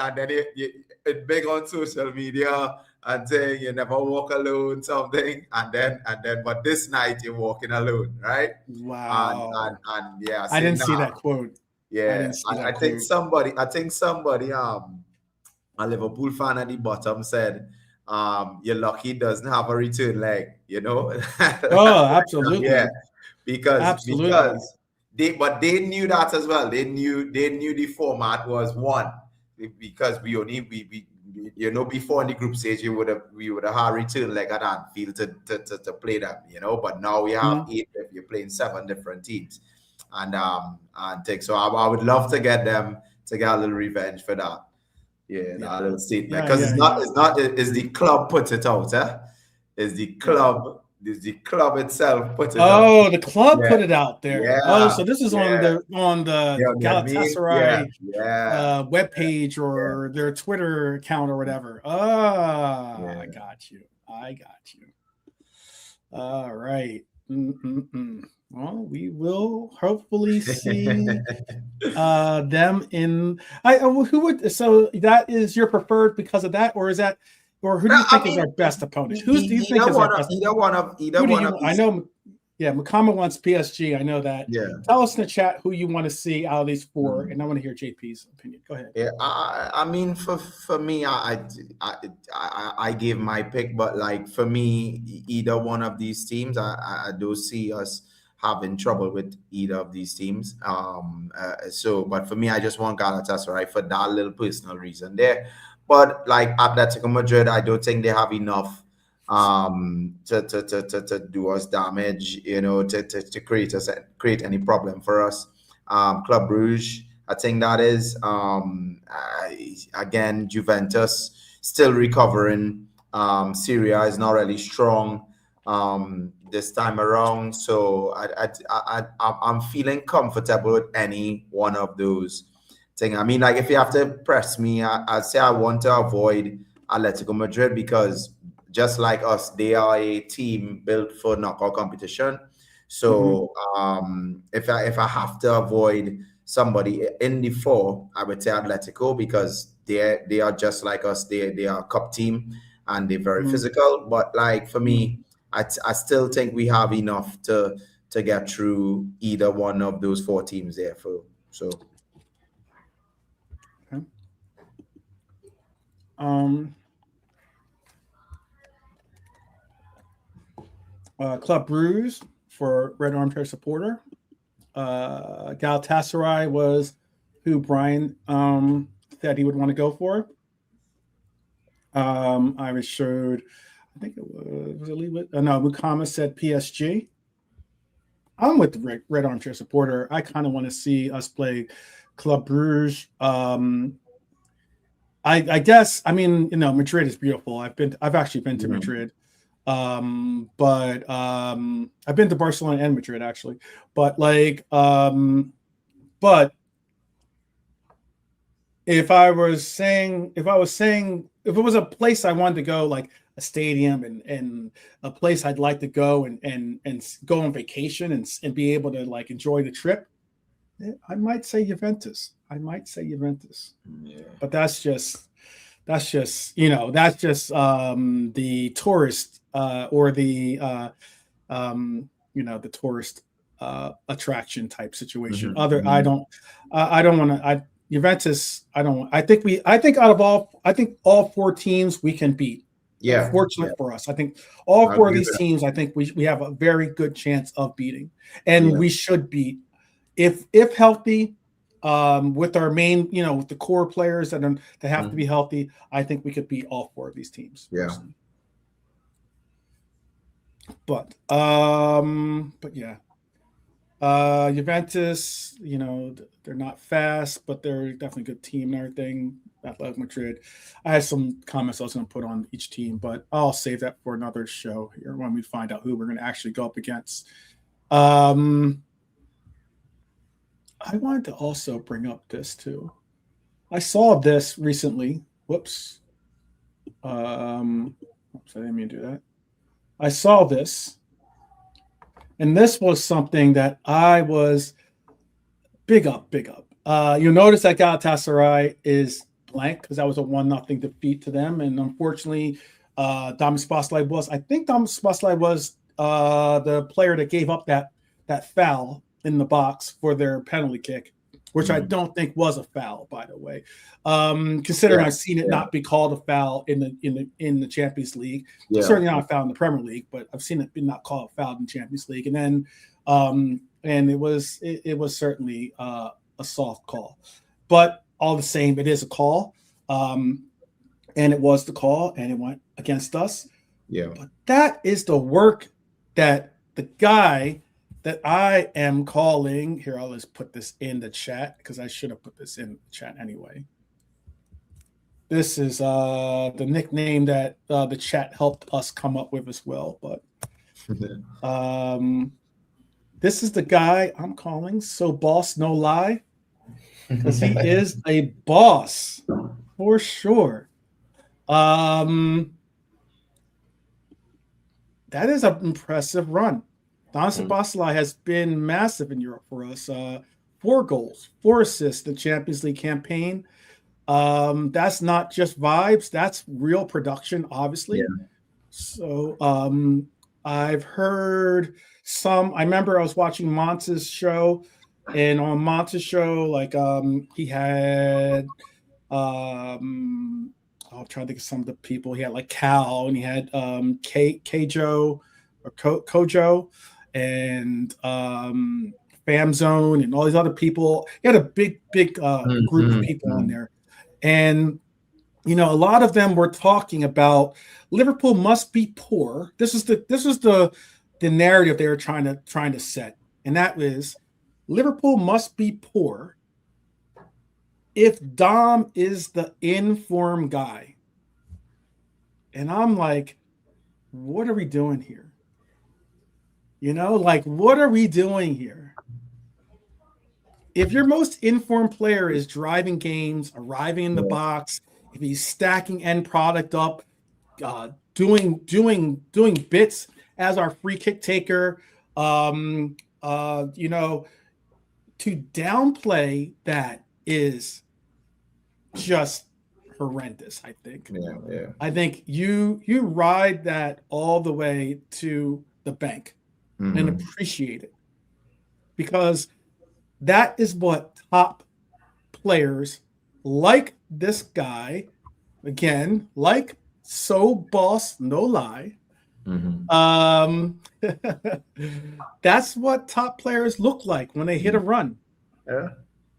and then it big on social media and saying you never walk alone, something, and then but this night you're walking alone, right? Wow. And yeah, I didn't see that quote. Yeah, I think somebody, a Liverpool fan at the bottom said, "You're lucky he doesn't have a return leg," Oh, absolutely. Yeah, because they knew that as well. They knew the format was one, because we before in the group stage we would have had return leg at Anfield to play them, but now we have 8 if you're playing 7 different teams. And take, so I would love to get them to get a little revenge for that. That little statement, because it's the club puts it out, It's the club itself puts it out. Oh, the club put it out there. Yeah. Oh, so this is on the Galatasaray webpage or their Twitter account or whatever. I got you. All right. Well, we will hopefully see them in. So that is your preferred because of that, or is that, or who do you think is our best opponent? Who do you think is our best? Either one of I know. Yeah, Makama wants PSG. I know that. Yeah. Tell us in the chat who you want to see out of these 4, and I want to hear JP's opinion. Go ahead. Yeah, I mean, for me, I gave my pick, but like for me, either one of these teams, I do see us having trouble with either of these teams. But for me, I just want Galatasaray for that little personal reason there. But like Atletico Madrid, I don't think they have enough to do us damage, to create any problem for us. Club Brugge, I think that is again Juventus still recovering. Syria is not really strong this time around, so I'm feeling comfortable with any one of those things. I mean, like if you have to press me, I'd say I want to avoid Atletico Madrid because just like us, they are a team built for knockout competition. So if I have to avoid somebody in the 4, I would say Atletico because they are just like us. They are a cup team and they're very physical. But like for me, I still think we have enough to get through either one of those 4 teams there. Club Brugge for Red Armchair supporter. Galatasaray was who Brian said he would want to go for. I was showed, I think it was Mukama said PSG. I'm with the Red Armchair supporter. I kind of want to see us play Club Brugge. I guess, I mean, Madrid is beautiful. I've actually been to Madrid. But I've been to Barcelona and Madrid actually, but like but if it was a place I wanted to go, like a stadium and a place I'd like to go and go on vacation and be able to like enjoy the trip, I might say Juventus. But that's just the tourist or the the tourist attraction type situation. I don't want to. Juventus. I think all 4 teams we can beat. Yeah. Fortunate for us, I think all 4 of these teams. I think we have a very good chance of beating, and we should beat if healthy. With our main, with the core players that have to be healthy, I think we could beat all 4 of these teams. Yeah. But yeah. Juventus, they're not fast, but they're definitely a good team and everything. Athletic Madrid. I had some comments I was going to put on each team, but I'll save that for another show here when we find out who we're going to actually go up against. I wanted to also bring up this too. I saw this recently. Whoops. I didn't mean to do that. I saw this. And this was something that I was big up. You'll notice that Galatasaray is blank because that was a 1-0 defeat to them. And unfortunately, Szoboszlai was the player that gave up that foul in the box for their penalty kick, which I don't think was a foul, by the way. Considering I've seen it not be called a foul in the Champions League. Certainly not a foul in the Premier League, but I've seen it be not called a foul in the Champions League. And then and it was certainly a soft call. But all the same, it is a call. And it was the call, and it went against us. Yeah. But that is the work that the guy that I am calling here. I'll just put this in the chat because I should have put this in the chat anyway. This is the nickname that the chat helped us come up with as well. But this is the guy I'm calling. So boss, no lie, because he is a boss for sure. That is an impressive run. Szoboszlai has been massive in Europe for us. 4 goals, 4 assists in the Champions League campaign. That's not just vibes. That's real production, obviously. Yeah. So I've heard some. I remember I was watching Montz's show, and on Montz's show, he had I'll try to think of some of the people. He had like Cal, and he had Kojo or Kojo, and Famzone, and all these other people. He had a big group of people on there, and a lot of them were talking about Liverpool must be poor. This was the narrative they were trying to set, and that is Liverpool must be poor if Dom is the in-form guy. And I'm like, what are we doing here? What are we doing here? If your most informed player is driving games, arriving in the box, if he's stacking end product up, doing bits as our free kick taker, to downplay that is just horrendous, I think. Yeah. I think you ride that all the way to the bank and appreciate it, because that is what top players like this guy, again, like So Boss No Lie. That's what top players look like when they hit a run. Yeah.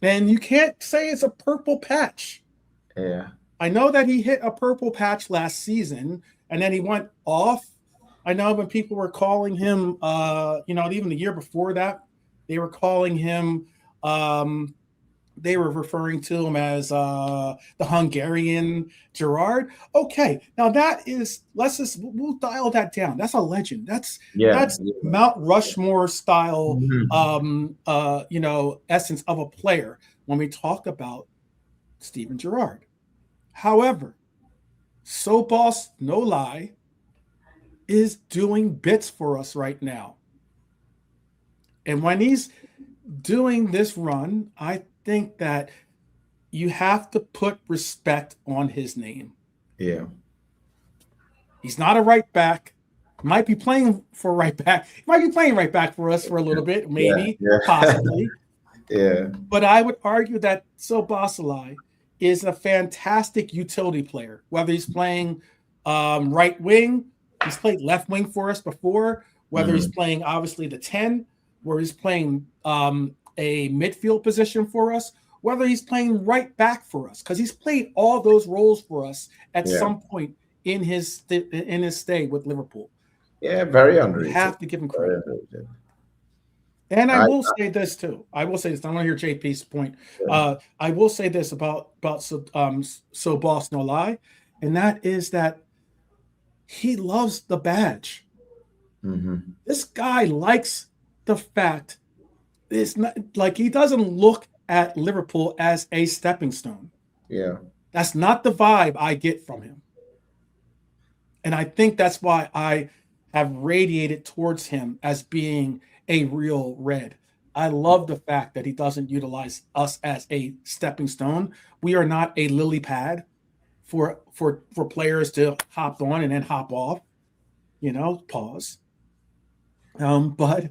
And you can't say it's a purple patch. Yeah. I know that he hit a purple patch last season and then he went off. I know when people were calling him, even the year before that, they were calling him, they were referring to him as the Hungarian Gerrard. Okay, now we'll dial that down. That's a legend. That's Mount Rushmore style, essence of a player when we talk about Steven Gerrard. However, So Boss No Lie is doing bits for us right now. And when he's doing this run, I think that you have to put respect on his name. Yeah. He's not a right back. Might be playing for right back. He might be playing right back for us for a little bit, maybe, possibly. Yeah. But I would argue that Szoboszlai is a fantastic utility player, whether he's playing right wing, he's played left wing for us before, whether he's playing obviously the 10, where he's playing a midfield position for us, whether he's playing right back for us, because he's played all those roles for us at some point in his stay with Liverpool. Yeah, very underrated. You have to give him credit. And And I will say this too. I will say this. I want to hear JP's point. Yeah. I will say this about Szoboszlai, and that is that he loves the badge. Mm-hmm. This guy likes the fact it's not like he doesn't look at Liverpool as a stepping stone. Yeah. That's not the vibe I get from him. And I think that's why I have radiated towards him as being a real Red. I love the fact that he doesn't utilize us as a stepping stone. We are not a lily pad for players to hop on and then hop off. Pause. But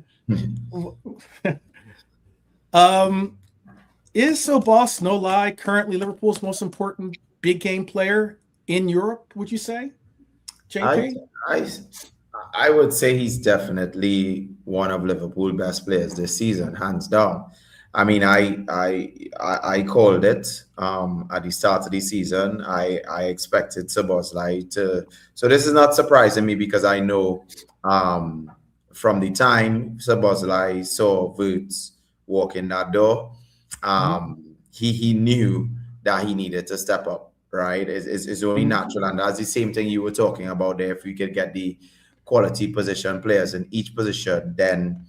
is Szoboszlai currently Liverpool's most important big game player in Europe, would you say? JP? I would say he's definitely one of Liverpool's best players this season, hands down. I mean, I called it at the start of the season. I expected Szoboszlai to. So this is not surprising me because I know from the time Szoboszlai saw Wirtz walk in that door, he knew that he needed to step up. Right, it's only natural, and that's the same thing you were talking about there. If we could get the quality position players in each position, then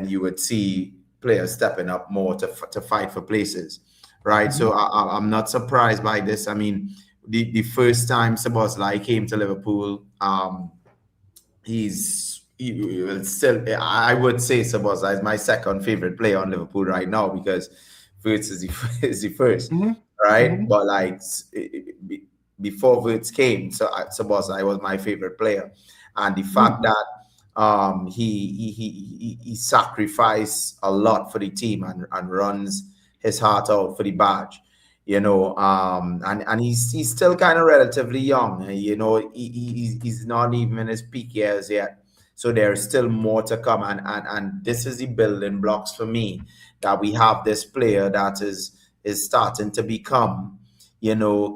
you would see players stepping up more to fight for places, right? So I'm not surprised by this. I mean, the first time Szoboszlai came to Liverpool, he will still. I would say Szoboszlai is my second favorite player on Liverpool right now because Wirtz is the first. Right, but like before Wirtz came, so Szoboszlai was my favorite player, and the fact that he sacrificed a lot for the team and runs his heart out for the badge, and he's still kind of relatively young, he's not even in his peak years yet, so there's still more to come, and this is the building blocks for me that we have this player that is starting to become,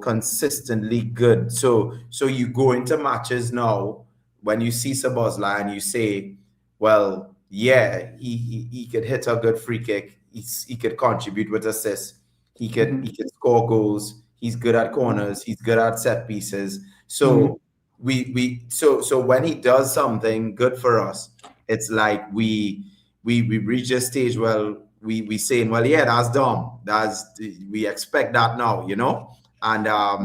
consistently good. So you go into matches now when you see Szoboszlai and you say, well, yeah, he could hit a good free kick. He could contribute with assists. He could score goals. He's good at corners. He's good at set pieces. So so when he does something good for us, it's like we reach a stage where we saying, well, yeah, that's dumb. We expect that now, and I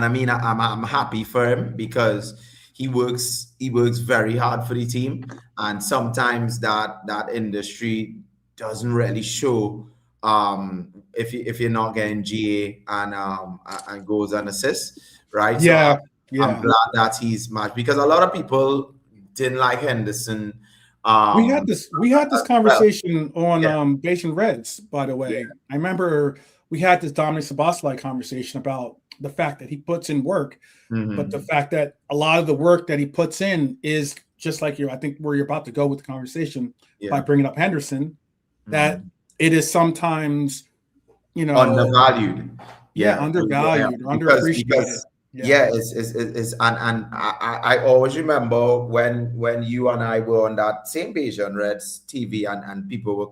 mean, I'm happy for him because he works very hard for the team, and sometimes that industry doesn't really show if you're not getting GA and goals and assists, right? Yeah, so I'm glad that he's matched because a lot of people didn't like Henderson. We had this conversation on Bastion Reds, by the way. I remember we had this Dominic Szoboszlai conversation about the fact that he puts in work, but the fact that a lot of the work that he puts in is just like I think where you're about to go with the conversation by bringing up Henderson, that it is sometimes, undervalued. Undervalued or underappreciated. It's and I always remember when you and I were on that same page on Reds TV and people were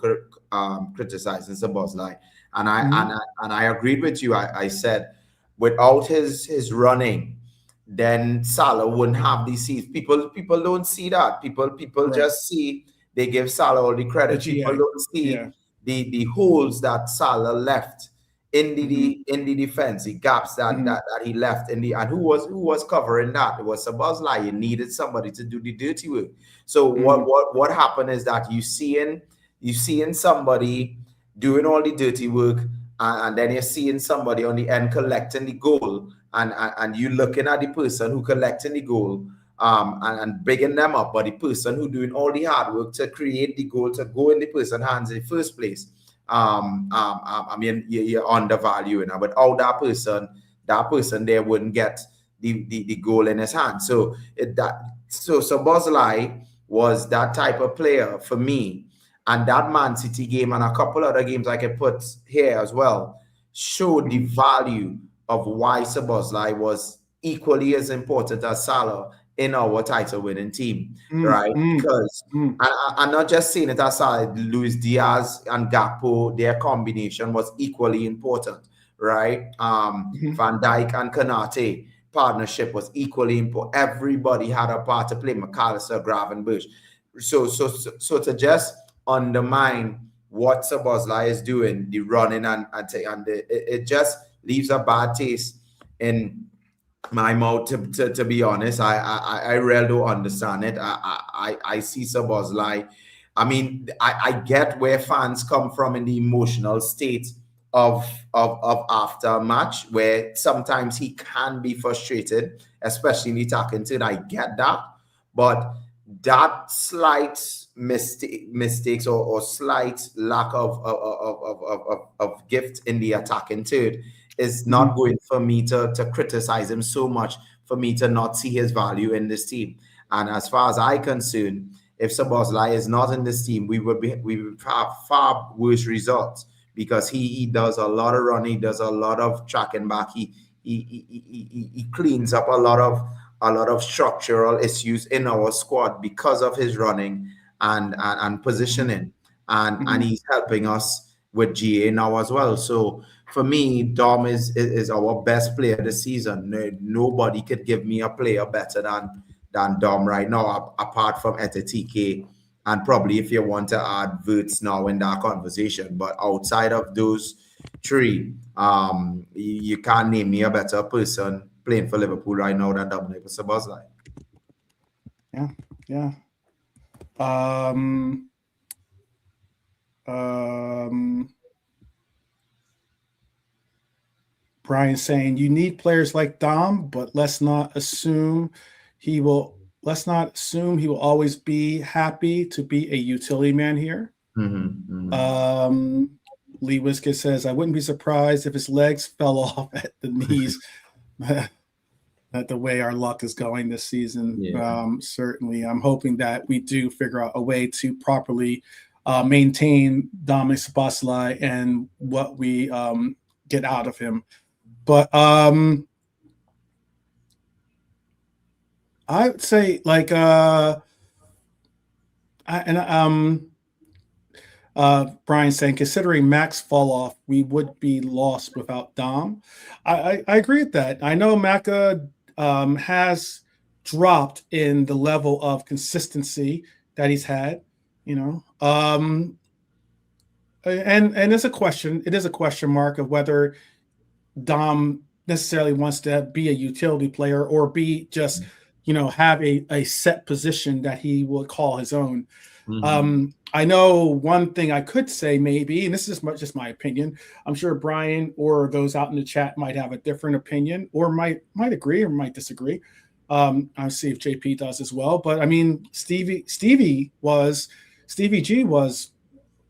criticizing Szoboszlai, and I agreed with you. I said without his running, then Salah wouldn't have these seats. People don't see that. People just see, they give Salah all the credit. People don't see the holes that Salah left in the defense, the gaps that he left and who was covering that? It was Szoboszlai. You needed somebody to do the dirty work. So what happened is that you seeing somebody doing all the dirty work, and then you're seeing somebody on the end collecting the goal, and you looking at the person who collecting the goal, and bigging them up, but the person who doing all the hard work to create the goal to go in the person's hands in the first place. I mean, you're undervaluing, and without that person there wouldn't get the goal in his hand. So Szoboszlai was that type of player for me, and that Man City game and a couple other games I could put here as well showed the value of why Szoboszlai was equally as important as Salah in our title-winning team, right? Because I'm not just saying it aside, Luis Diaz and Gakpo, their combination was equally important, right? Van Dijk and Konate partnership was equally important. Everybody had a part to play. McAllister, Gravenberch. So to just undermine what Szoboszlai is doing, the running it just leaves a bad taste in my mouth. To be honest, I really don't understand it. I see Szoboszlai. I mean, I get where fans come from in the emotional state of after a match, where sometimes he can be frustrated, especially in the attacking third. I get that, but that slight mistakes or slight lack of gift in the attacking third is not going for me to criticize him so much, for me to not see his value in this team. And as far as I'm concerned, if Szoboszlai is not in this team, we would have far worse results, because he does a lot of running, he does a lot of tracking back, he cleans up a lot of structural issues in our squad because of his running and positioning, and he's helping us with GA now as well. So for me, Dom is our best player this season. Nobody could give me a player better than Dom right now, apart from Etetike, and probably if you want to add Wirtz now in that conversation. But outside of those three, you can't name me a better person playing for Liverpool right now than Dominic Szoboszlai. Yeah. Brian saying you need players like Dom, but let's not assume he will always be happy to be a utility man here. Lee Wiskett says, I wouldn't be surprised if his legs fell off at the knees. At the way our luck is going this season. Certainly, I'm hoping that we do figure out a way to properly maintain Dominic Szoboszlai and what we get out of him. But I would say, like, Brian saying, considering Mac's fall off, we would be lost without Dom. I agree with that. I know Macca has dropped in the level of consistency that he's had, and it's a question. It is a question mark of whether Dom necessarily wants to be a utility player or be just, have a set position that he will call his own. I know one thing I could say maybe, and this is just my opinion. I'm sure Brian or those out in the chat might have a different opinion, or might agree or might disagree. I'll see if JP does as well. But I mean, Stevie G was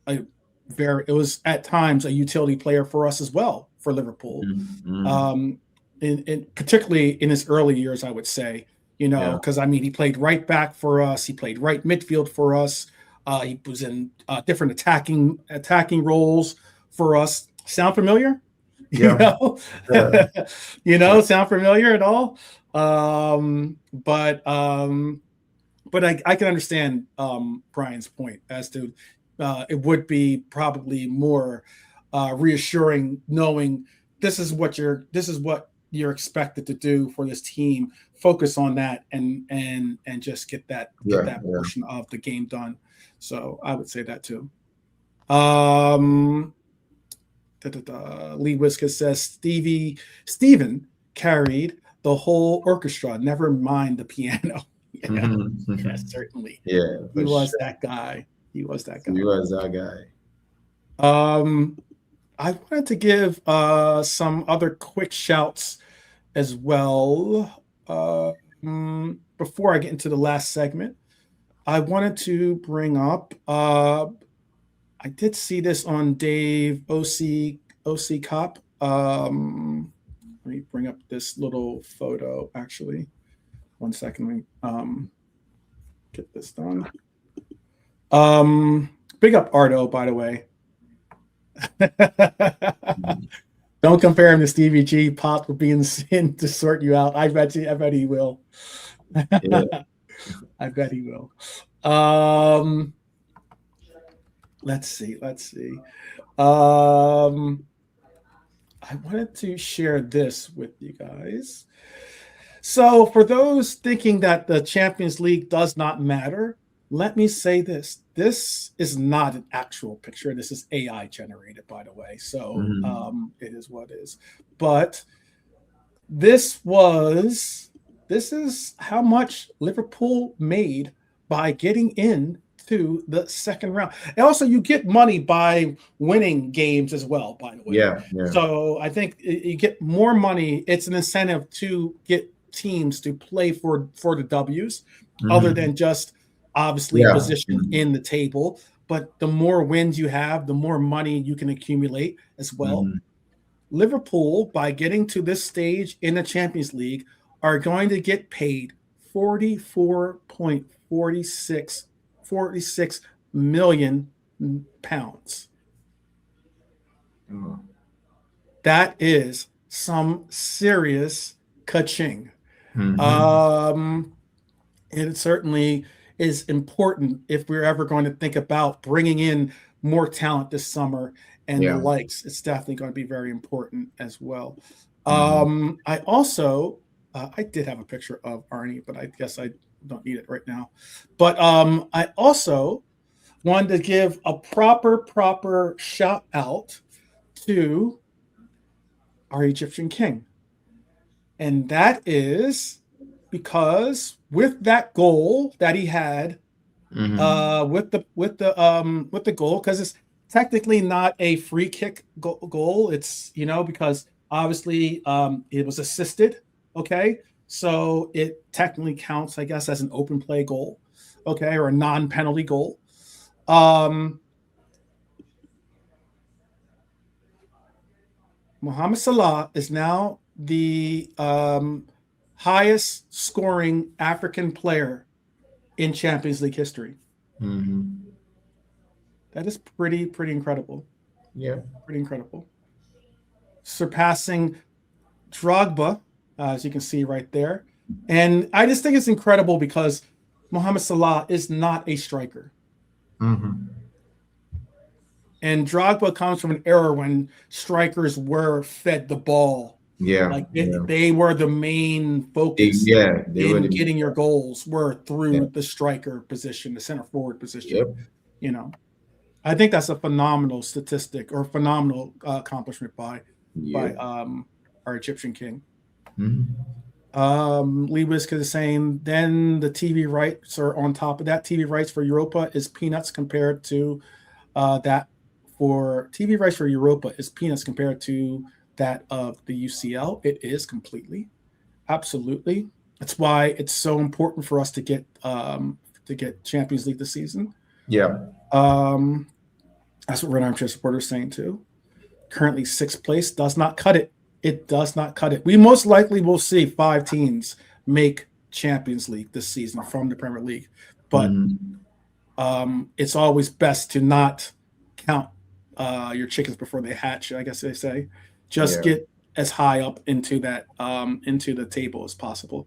it was at times a utility player for us as well for Liverpool. In particularly in his early years, I would say, because I mean, he played right back for us, he played right midfield for us. He was in different attacking roles for us. Sound familiar? Sound familiar at all? But I can understand Brian's point as to it would be probably more reassuring knowing this is what you're expected to do for this team. Focus on that and just get that portion of the game done. So I would say that too. Lee Wiskett says Steven carried the whole orchestra, never mind the piano. Yes, certainly. Yeah, he was that guy. He was that guy. I wanted to give some other quick shouts as well. Before I get into the last segment, I wanted to bring up, I did see this on Dave OC Cop. Let me bring up this little photo, actually. 1 second. Get this done. Big up Ardo, by the way. Don't compare him to Stevie G. Pop will be in sin to sort you out. I bet he will. Yeah. I bet he will. Let's see. I wanted to share this with you guys. So, for those thinking that the Champions League does not matter, let me say this. This is not an actual picture. This is AI generated, by the way. So, it is what it is. But this is how much Liverpool made by getting into the second round. And also, you get money by winning games as well, by the way. Yeah. So I think you get more money. It's an incentive to get teams to play for the W's, other than just obviously position in the table. But the more wins you have, the more money you can accumulate as well. Liverpool, by getting to this stage in the Champions League, are going to get paid 44.46 million pounds. That is some serious ka-ching. It certainly is important if we're ever going to think about bringing in more talent this summer and the likes. It's definitely going to be very important as well. I also, I did have a picture of Arnie, but I guess I don't need it right now. But I also wanted to give a proper shout out to our Egyptian king. And that is because with that goal that he had, with the goal, because it's technically not a free kick goal. It's, because obviously it was assisted. Okay. So it technically counts, I guess, as an open play goal. Okay. Or a non-penalty goal. Mohamed Salah is now the highest scoring African player in Champions League history. That is pretty incredible. Yeah. Pretty incredible. Surpassing Drogba, as you can see right there. And I just think it's incredible because Mohamed Salah is not a striker. And Drogba comes from an era when strikers were fed the ball. Yeah. They were the main focus in getting your goals were through the striker position, the center forward position. I think that's a phenomenal statistic or phenomenal accomplishment by our Egyptian king. Lee Whisker is saying, then the TV rights are on top of that. TV rights for Europa is peanuts compared to that for TV rights for Europa is peanuts compared to that of the UCL. It is completely, absolutely. That's why it's so important for us to get Champions League this season. Yeah. That's what Red Armchair Supporter is saying too. Currently 6th place does not cut it. It does not cut it. We most likely will see 5 teams make Champions League this season from the Premier League, but it's always best to not count your chickens before they hatch, I guess they say. Just get as high up into that into the table as possible.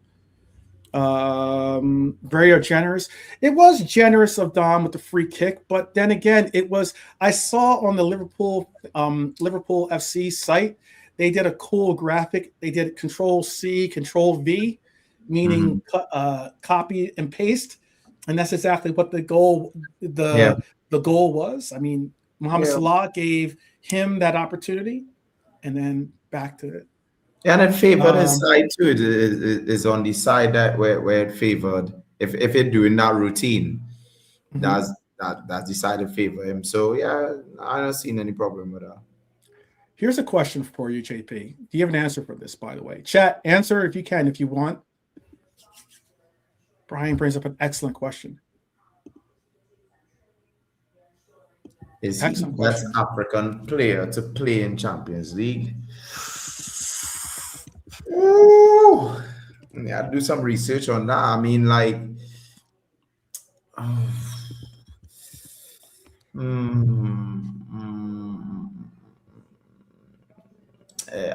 Very generous. It was generous of Dom with the free kick, but then again, I saw on the Liverpool FC site, they did a cool graphic. They did Control-C, Control-V, meaning copy and paste, and that's exactly what the goal was. I mean, Mohamed Salah gave him that opportunity, and then back to it. And it favored his side too. It is on the side that where it favored. If it's doing that routine, that's decided to favor him. So yeah, I don't see any problem with that. Here's a question for you, JP. Do you have an answer for this, by the way? Chat, answer if you can, if you want. Brian brings up an excellent question. Is he the best African player to play in Champions League? Ooh, yeah, do some research on that. I mean, like,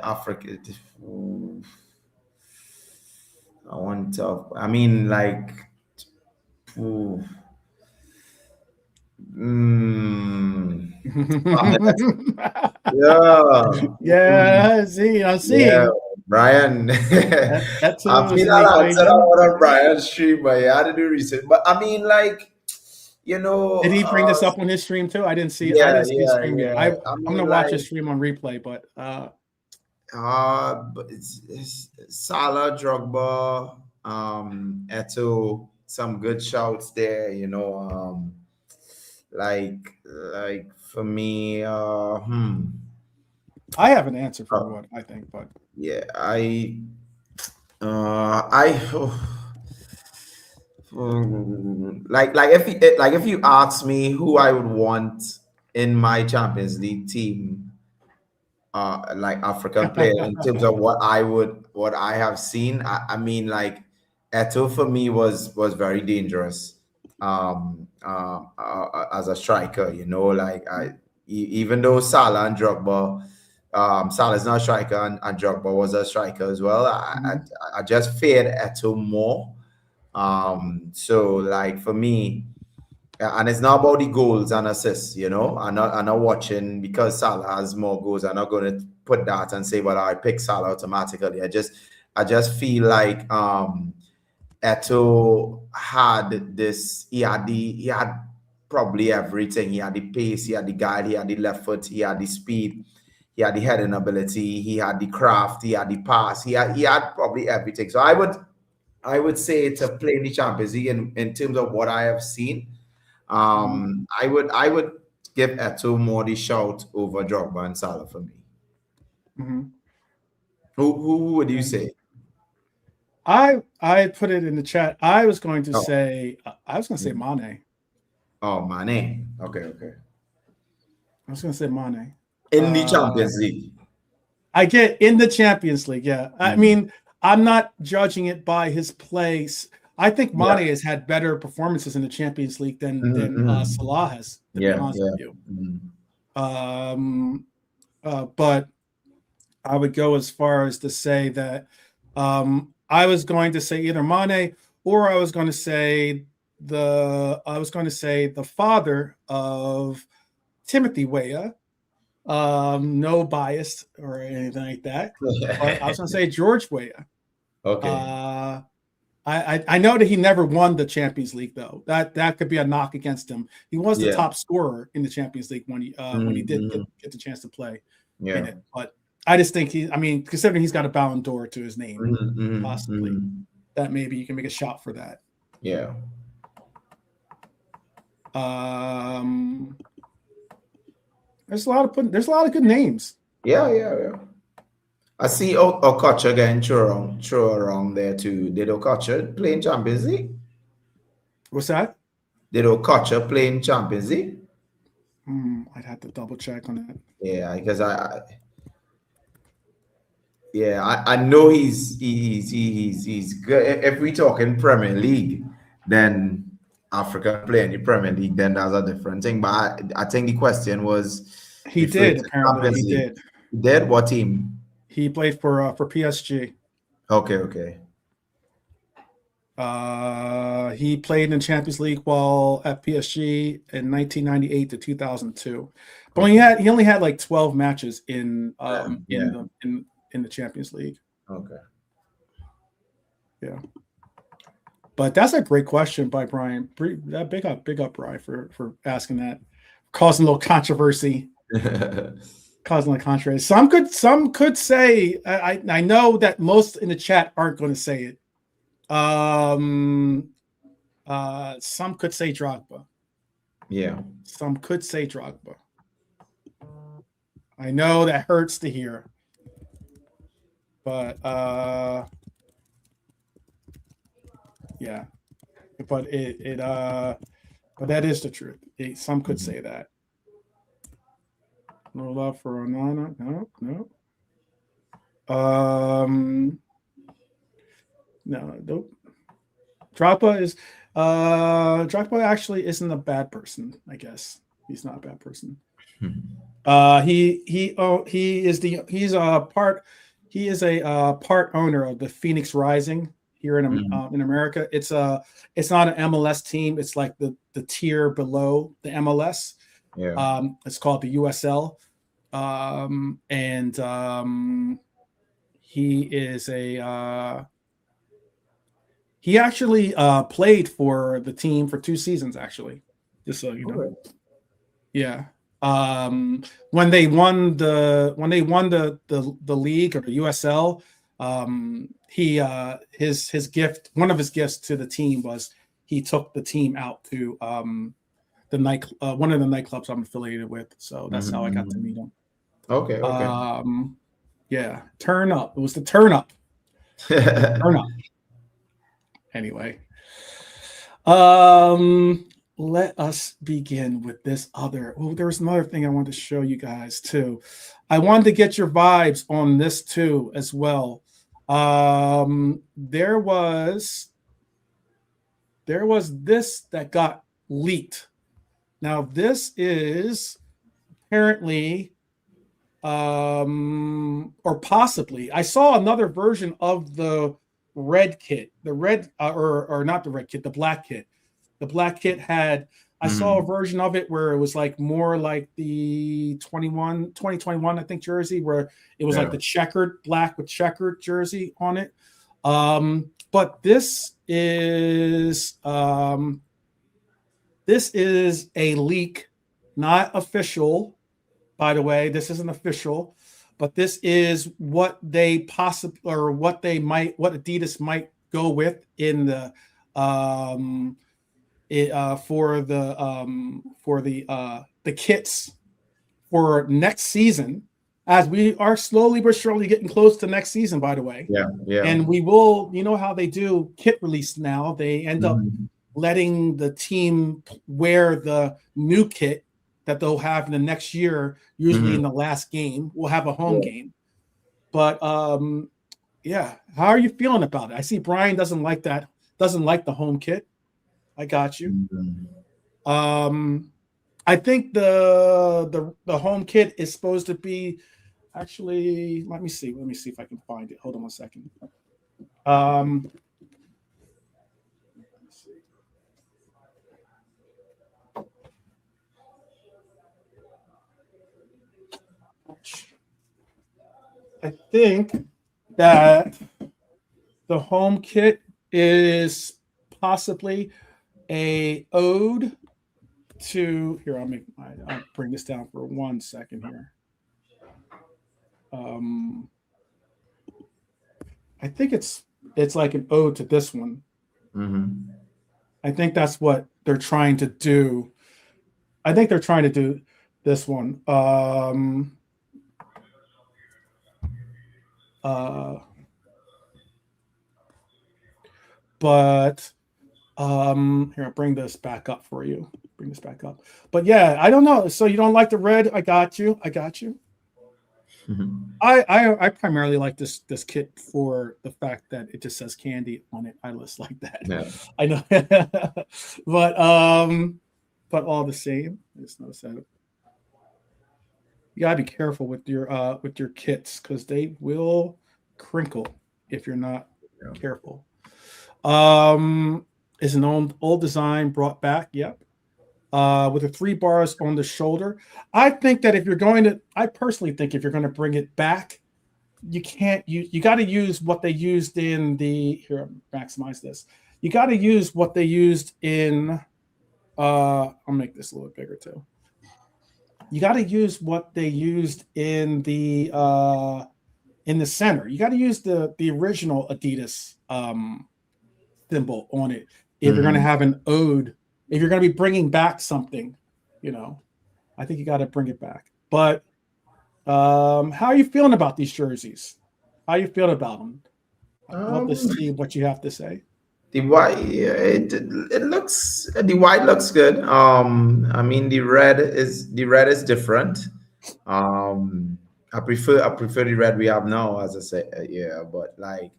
Africa. I want to. I mean, like, ooh, yeah, Yeah, I yeah, see. Brian. That I too is feel in the I answered that equation. one on Brian's stream, but yeah, I had to do research. But I mean, like, you Did know, he bring this up on his stream too? I didn't see. I yeah, didn't see his yeah, stream yet. yeah. I'm I gonna mean, watch like, his stream on replay, but but it's Salah, Drogba, Eto, some good shouts there, you know. Like for me, I have an answer for what I think. But yeah, I like if you ask me who I would want in my Champions League team, like African player in terms of what I have seen. I mean, like Eto for me was very dangerous as a striker. You know, like even though Salah and Drogba, Salah's not a striker and Drogba was a striker as well. I just feared Eto more. So like for me. And it's not about the goals and assists, you know. I'm not watching because Salah has more goals. I'm not going to put that and say, well, I pick Salah automatically. I just feel like Eto had this. He had probably everything. He had the pace. He had the guide. He had the left foot. He had the speed. He had the heading ability. He had the craft. He had the pass. He had probably everything. So I would say to play in the Champions League in terms of what I have seen. I would give Eto more the shout over Drogba and Salah for me. Who would you say? I put it in the chat. I was going to say Mane. Oh, Mane. Okay. I was going to say Mane. In the Champions League. I get in the Champions League, yeah. I mean, I'm not judging it by his place. I think Mane has had better performances in the Champions League than Salah has, to be honest with you. But I would go as far as to say that I was going to say either Mane or I was going to say the father of Timothy Weah. No bias or anything like that. But I was going to say George Weah. Okay. I know that he never won the Champions League though. That could be a knock against him. He was the top scorer in the Champions League when he did get the chance to play in it. But I just think considering he's got a Ballon d'Or to his name, possibly that maybe you can make a shot for that. Yeah. There's a lot of good names. Yeah. I see Okocha getting throw around there too. Did Okocha play in Champions League? What's that? Did Okocha play in Champions League? I'd have to double check on that. Yeah, because I know he's good. If we talk in Premier League, then Africa play in the Premier League, then that's a different thing. But I think the question was he did. Apparently, he did. He did. What team? He played for PSG. Okay. He played in Champions League while at PSG in 1998 to 2002. But he only had like 12 matches in the Champions League. Okay. Yeah. But that's a great question by Brian. Big up, Brian, for asking that, causing a little controversy. Some could say. I know that most in the chat aren't going to say it. Some could say Drogba. Yeah. Some could say Drogba. I know that hurts to hear, but yeah. But but that is the truth. Some could say that. No love for Onana. No. Nope. Drogba actually isn't a bad person, I guess. He's not a bad person. He is a part owner of the Phoenix Rising. here in America. It's not an MLS team. It's like the tier below the MLS. Yeah. It's called the USL. He is he actually played for the team for 2 seasons, actually, just so you know. Okay. Yeah. When they won the league or the USL, his gift, one of his gifts to the team was he took the team out to one of the nightclubs I'm affiliated with. So that's how I got to meet him. Okay. Okay. Yeah. Turn up. It was the turn up. Turn up. Anyway. Let us begin with this other. Oh, there was another thing I wanted to show you guys too. I wanted to get your vibes on this too as well. There was this that got leaked. Now this is apparently or possibly, I saw another version of the red kit, the red or not the red kit, the black kit. The black kit had, I saw a version of it where it was like more like the 2021, I think, jersey, where it was like the checkered black with checkered jersey on it. But this is a leak, not official, by the way. This isn't official, but this is what they possibly, or what Adidas might go with in the for the kits for next season, as we are slowly but surely getting close to next season, by the way. Yeah. And we will, you know how they do kit release now, they end up letting the team wear the new kit that they'll have in the next year, usually in the last game. We'll have a home game. But yeah, how are you feeling about it? I see Brian doesn't like the home kit. I got you. I think the home kit is supposed to be, actually, let me see if I can find it. Hold on 1 second. I think that the home kit is possibly a ode to, here, I'll bring this down for 1 second here. I think it's like an ode to this one. I think that's what they're trying to do. I think they're trying to do this one. But here, I'll bring this back up for you. Bring this back up. But yeah, I don't know. So you don't like the red? I got you. I primarily like this kit for the fact that it just says candy on it. I just like that. Yeah. I know. but all the same, I just noticed that. You gotta be careful with your kits, because they will crinkle if you're not careful. Is an old design brought back? Yep. With the 3 bars on the shoulder. I think that I personally think if you're going to bring it back, you got to use what they used in here, maximize this. You got to use what they used in, I'll make this a little bigger too. You got to use what they used in the center. You got to use the original Adidas symbol on it. If you're going to have an ode, if you're going to be bringing back something, I think you got to bring it back. But how are you feeling about these jerseys? How are you feeling about them? I'd love to see what you have to say. The white, the white looks good. I mean, the red is different. I prefer the red we have now, as I say, but like,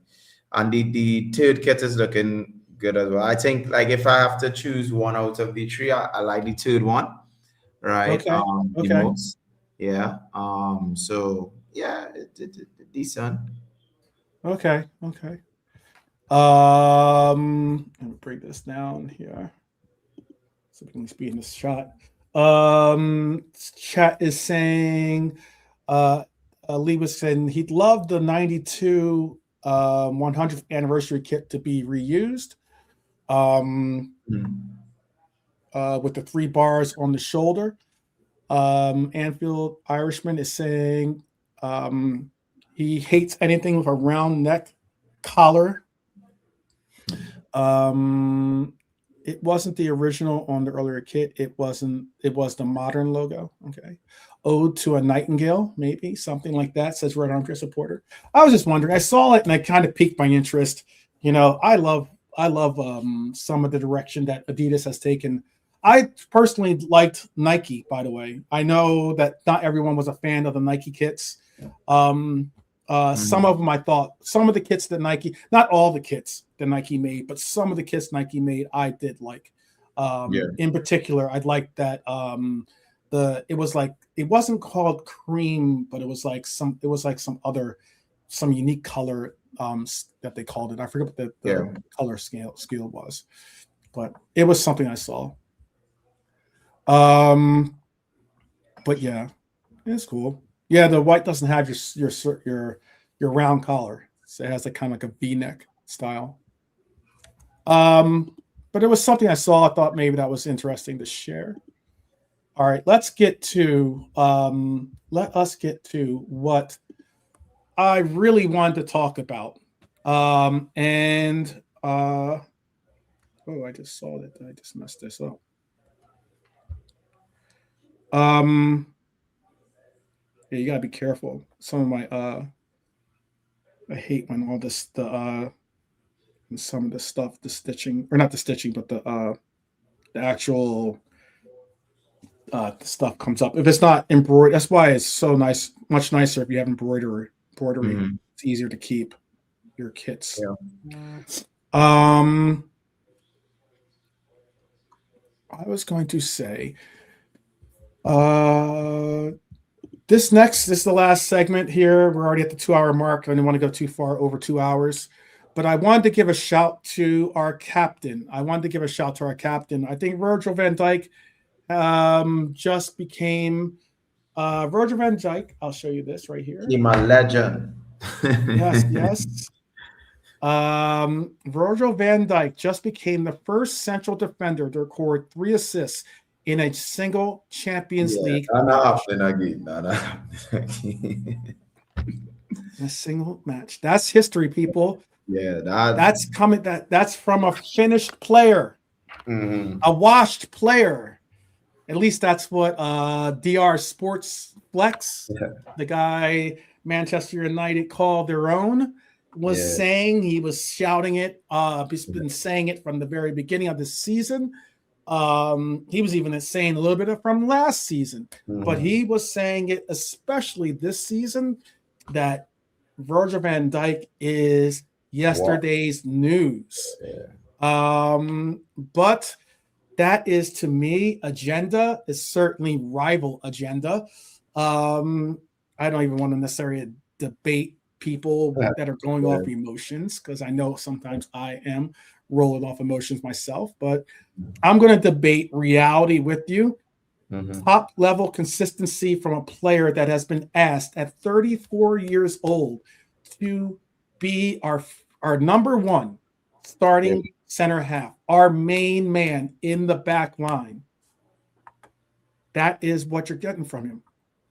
and the third kit is looking good as well. I think, like, if I have to choose one out of the 3, I like the third one, right? Okay. The most. Yeah. So yeah, decent. Okay. Let me bring this down here so we can speed in this shot. Chat is saying Lee was saying he'd love the 92 100th anniversary kit to be reused with the 3 bars on the shoulder. Anfield Irishman is saying he hates anything with a round neck collar. It wasn't the original on the earlier kit. It was the modern logo. Okay. Ode to a Nightingale, maybe something like that, says Red Armchair Supporter. I was just wondering. I saw it and it kind of piqued my interest. You know, I love some of the direction that Adidas has taken. I personally liked Nike, by the way. I know that not everyone was a fan of the Nike kits. Some of them I thought, some of the kits that Nike, not all the kits that Nike made, but some of the kits Nike made, I did like. In particular, I'd like that it wasn't called cream, but it was like some unique color that they called it. I forget what the color scale was, but it was something I saw. But yeah, it's cool. Yeah, the white doesn't have your round collar. So it has a kind of like a V-neck style. But it was something I saw. I thought maybe that was interesting to share. All right, let us get to what I really wanted to talk about. I just saw that. I just messed this up. Yeah, you gotta be careful. Some of my I hate when all this some of the stuff, the stitching, or not the stitching, but the actual stuff comes up. If it's not embroidered, that's why it's so nice, much nicer if you have embroidery. It's easier to keep your kits. I was going to say this is the last segment here. We're already at the 2-hour mark. I didn't want to go too far over 2 hours, but I wanted to give a shout to our captain. I think Virgil van Dijk just became Virgil van Dijk. I'll show you this right here. He's my legend. Yes. Virgil van Dijk just became the first central defender to record 3 assists in a single Champions League match. A single match. That's history, people. Yeah, that's coming. That's from a finished player, a washed player. At least that's what DR Sports Flex, the guy Manchester United called their own, was saying. He was shouting it. He's been saying it from the very beginning of the season. He was even saying a little bit from last season, but he was saying it especially this season that Virgil van Dijk is yesterday's news. But that is, to me, agenda is certainly rival agenda. I don't even want to necessarily debate people that are going off emotions, because I know sometimes I am rolling off emotions myself, but I'm going to debate reality with you. Top level consistency from a player that has been asked at 34 years old to be our number one starting center half, our main man in the back line. That is what you're getting from him.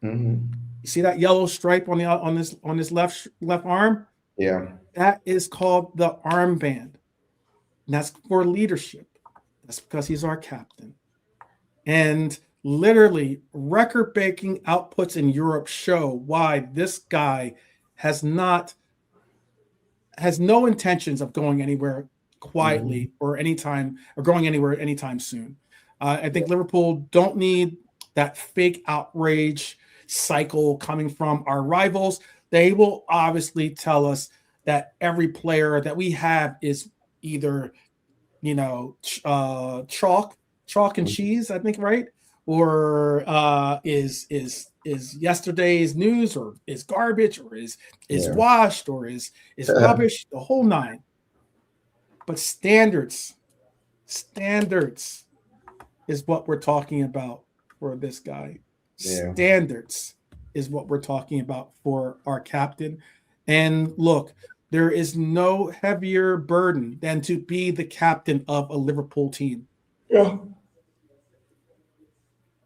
You see that yellow stripe on his left arm? Yeah. That is called the armband. And that's for leadership. That's because he's our captain. And literally, record-breaking outputs in Europe show why this guy has no intentions of going anywhere quietly or going anywhere anytime soon. I think Liverpool don't need that fake outrage cycle coming from our rivals. They will obviously tell us that every player that we have is either, chalk and cheese, I think, right? Or is yesterday's news, or is garbage, or is washed, or is rubbish, the whole nine. But standards is what we're talking about for this guy. Yeah. Standards is what we're talking about for our captain. And look, there is no heavier burden than to be the captain of a Liverpool team. Yeah.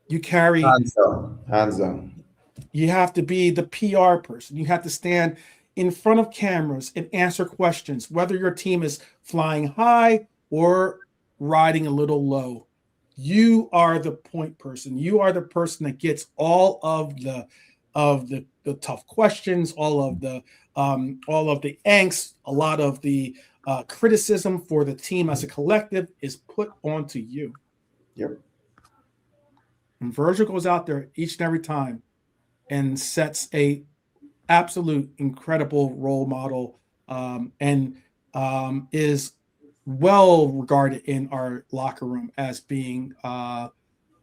You carry, Hands down. Hands down. you have to be the PR person. You have to stand in front of cameras and answer questions, whether your team is flying high or riding a little low. You are the point person. You are the person that gets all of the tough questions, all of the angst, a lot of the criticism for the team as a collective is put onto you. Yep. And Virgil goes out there each and every time and sets a absolute incredible role model, and is well regarded in our locker room as being the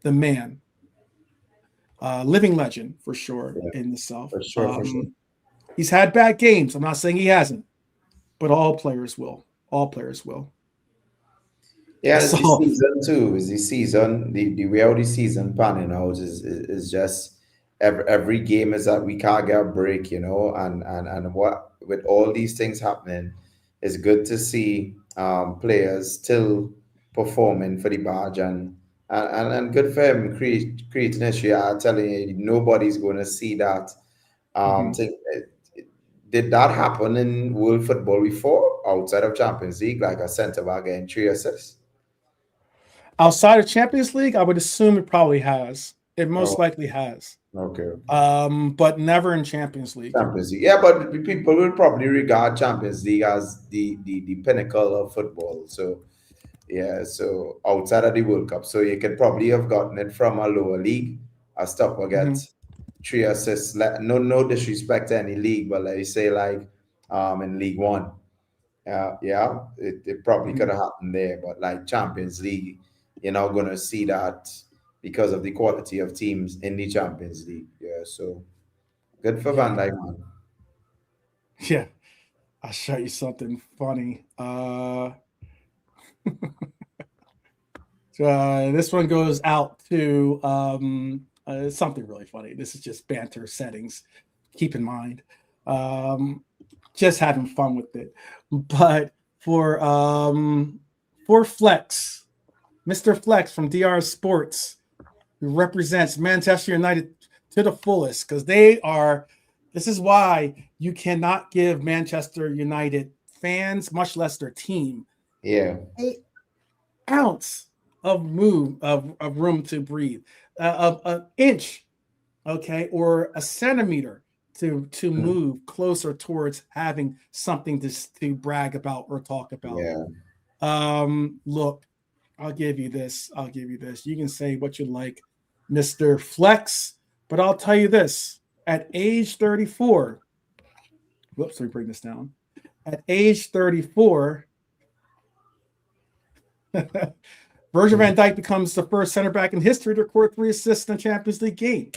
man, living legend for sure in the South. For sure. He's had bad games. I'm not saying he hasn't, but all players will. All players will. Yeah, So- it's the season too. Is the season the way how the season panning out is just every game is that we can't get a break, you know, and what with all these things happening, it's good to see players still performing for the badge and good for him creating history. I'm telling you, nobody's going to see that thing. Did that happen in world football before outside of Champions League, like a centre back getting 3 assists? Outside of Champions League, I would assume it probably has. It most likely has. Okay. But never in Champions League. Champions League. Yeah, but people will probably regard Champions League as the pinnacle of football. So yeah, so outside of the World Cup. So you could probably have gotten it from a lower league. A stopper gets 3 assists. No disrespect to any league, but like you say, like in League One. It probably could have happened there, but like Champions League, you're not gonna see that because of the quality of teams in the Champions League. Yeah, so good for Van Dijk, man. Yeah. I'll show you something funny. This one goes out to something really funny. This is just banter settings. Keep in mind. Just having fun with it. But for Flex, Mr. Flex from DR Sports, who represents Manchester United to the fullest, because this is why you cannot give Manchester United fans, much less their team, an ounce of room to breathe, of an inch, okay, or a centimeter to move closer towards having something to brag about or talk about. Look, I'll give you this. You can say what you like, Mr. Flex, but I'll tell you this. At age 34, whoops, let me bring this down. At age 34, Virgil van Dijk becomes the first center back in history to record 3 assists in a Champions League game.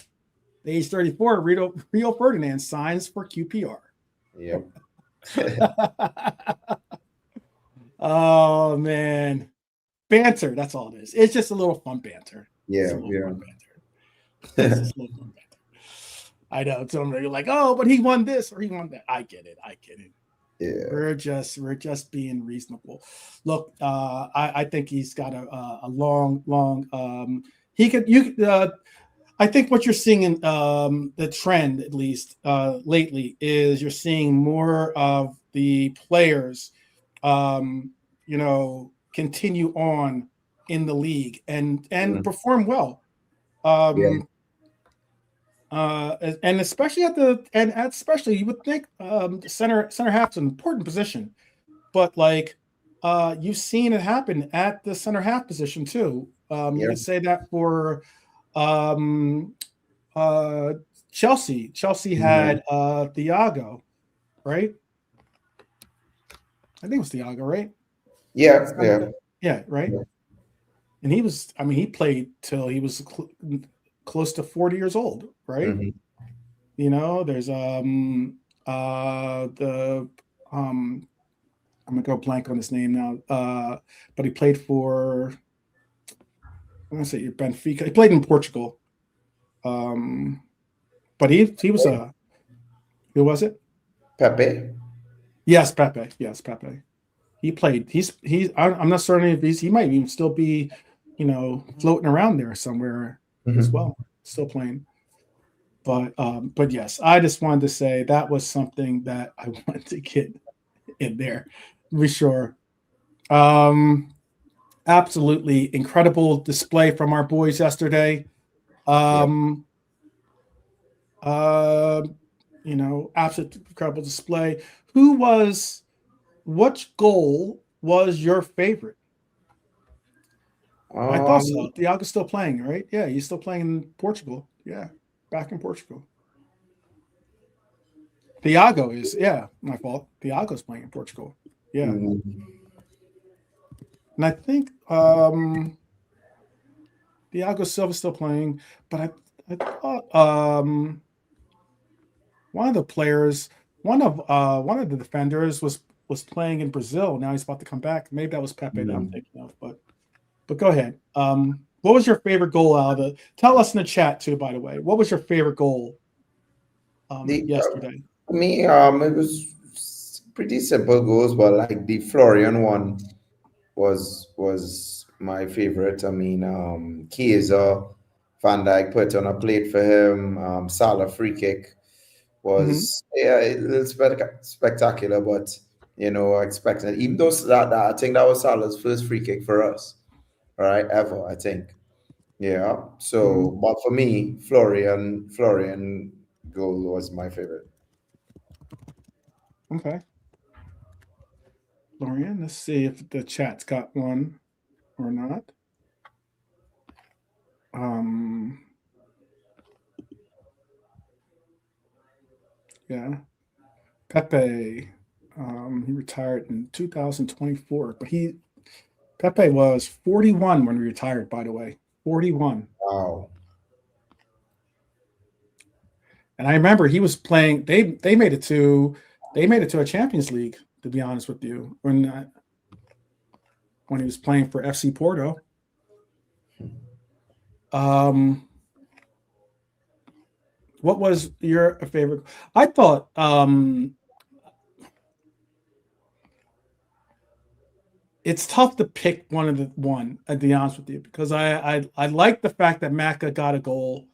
At age 34, Rio Ferdinand signs for QPR. Yep. Oh, man. Banter, that's all it is. It's just a little fun banter. Yeah. It's just a little fun banter. I know somebody like, oh, but he won this or he won that. I get it. Yeah. We're just being reasonable. Look, I think he's got a long. I think what you're seeing in the trend, at least lately, is you're seeing more of the players, continue on in the league and perform well. And especially especially you would think center half's an important position, but like you've seen it happen at the center half position too. You can say that for Chelsea. Chelsea had Thiago, right? I think it was Thiago, right? Yeah, right. Yeah. And he played till he was close to 40 years old, right? There's I'm gonna go blank on his name now. But he played for, I want to say Benfica. He played in Portugal. But he was a, who was it? Pepe. Yes, Pepe. Yes, Pepe. He played. I'm not certain if he might even still be, floating around there somewhere as well, still playing. But yes, I just wanted to say that was something that I wanted to get in there, to be sure. Absolutely incredible display from our boys yesterday. Absolutely incredible display. Which goal was your favorite? I thought so. Thiago's still playing, right? Yeah, he's still playing in Portugal. Yeah, back in Portugal. Thiago is, my fault. Thiago's playing in Portugal. Yeah. And I think Thiago Silva's still playing, but I thought one of the players, one of the defenders was playing in Brazil. Now he's about to come back. Maybe that was Pepe that I'm thinking of, but go ahead. What was your favorite goal out of it? Tell us in the chat too, by the way. What was your favorite goal yesterday? Me, it was pretty simple goals, but like the Florian one was my favorite. I mean, Chiesa, Van Dijk put on a plate for him. Salah free kick was a little spectacular, but expected. Even though that I think that was Salah's first free kick for us, right? Ever, I think. Yeah. So, but for me, Florian goal was my favorite. Okay. Florian, let's see if the chat's got one or not. Yeah. Pepe, he retired in 2024, but Pepe was 41 when he retired, by the way. 41. Wow. And I remember he was playing, they made it to a Champions League, to be honest with you, when he was playing for FC Porto. What was your favorite? I thought it's tough to pick one, to be honest with you, because I like the fact that Maka got a goal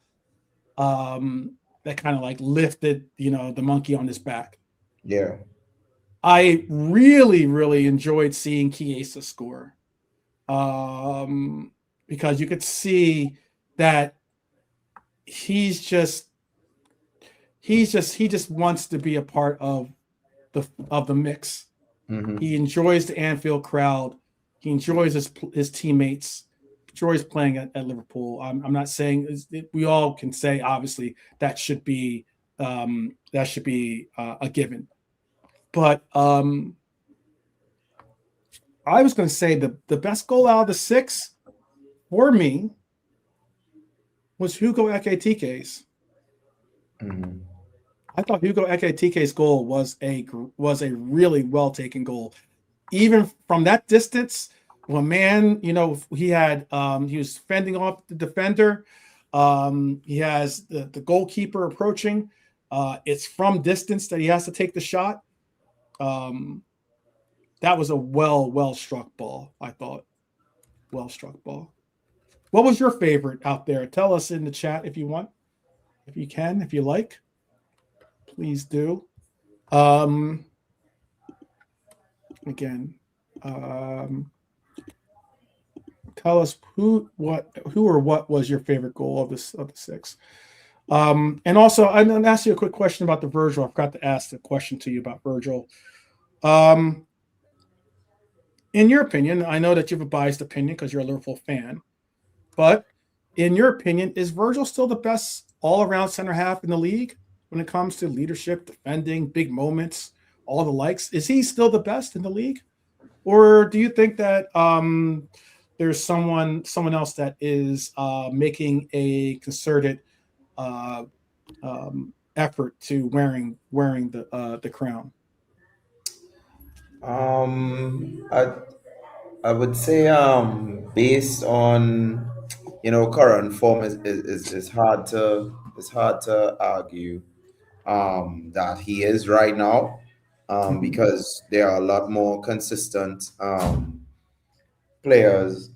that kind of like lifted, the monkey on his back. Yeah. I really, really enjoyed seeing Chiesa score because you could see that he just wants to be a part of the mix. He enjoys the Anfield crowd. He enjoys his teammates. Enjoys playing at Liverpool. I'm not saying we all can say obviously that should be a given, but I was going to say the best goal out of the six for me was Hugo Ekitike's. I thought Hugo Ekitike's goal was a really well taken goal, even from that distance. When he was fending off the defender. He has the goalkeeper approaching. It's from distance that he has to take the shot. That was a well struck ball, I thought. Well struck ball. What was your favorite out there? Tell us in the chat if you want, if you can, if you like. Please do. Again, tell us who or what was your favorite goal of the six. And also, I'm going to ask you a quick question about the Virgil. I forgot to ask the question to you about Virgil. In your opinion, I know that you have a biased opinion because you're a Liverpool fan, but in your opinion, is Virgil still the best all-around center half in the league when it comes to leadership, defending, big moments, all the likes? Is he still the best in the league? Or do you think that there's someone else that is making a concerted effort to wearing the crown? I would say based on current form is hard to argue that he is right now because there are a lot more consistent players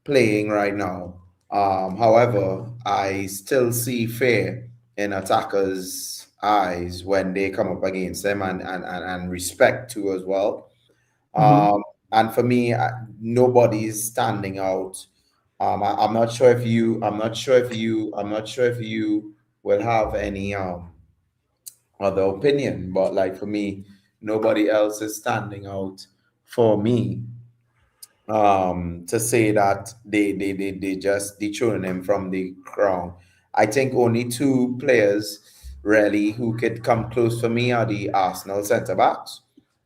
playing right now. However, I still see fear in attackers' eyes when they come up against them, and respect too as well. Mhm. And for me, nobody's standing out. I'm not sure if you. I'm not sure if you. I'm not sure if you will have any other opinion. But like for me, nobody else is standing out for me to say that they just dethrone him from the crown. I think only two players really who could come close for me are the Arsenal centre backs.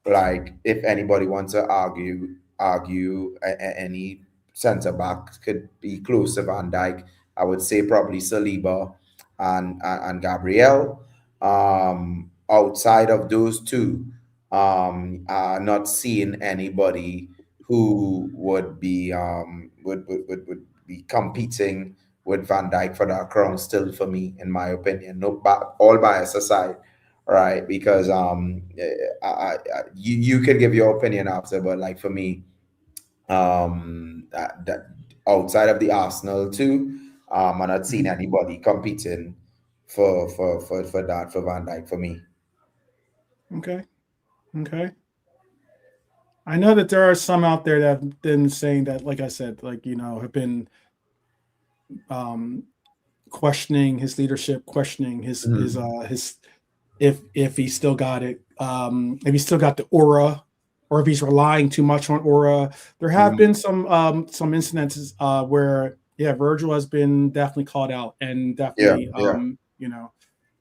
Like if anybody wants to argue any centre back could be close to Van Dijk, I would say probably Saliba and Gabriel. Outside of those two, not seeing anybody who would be competing with Van Dijk for that crown still for me, in my opinion. No, all bias aside, right? Because you can give your opinion after, but like for me, that outside of the Arsenal too, I'm not seeing anybody competing for that for Van Dijk for me. Okay. Okay. I know that there are some out there that have been saying that, like I said, like, have been um, questioning his leadership, questioning his if he still got it, if he still got the aura, or if he's relying too much on aura. There have been some incidences where Virgil has been definitely called out, and Yeah, definitely yeah.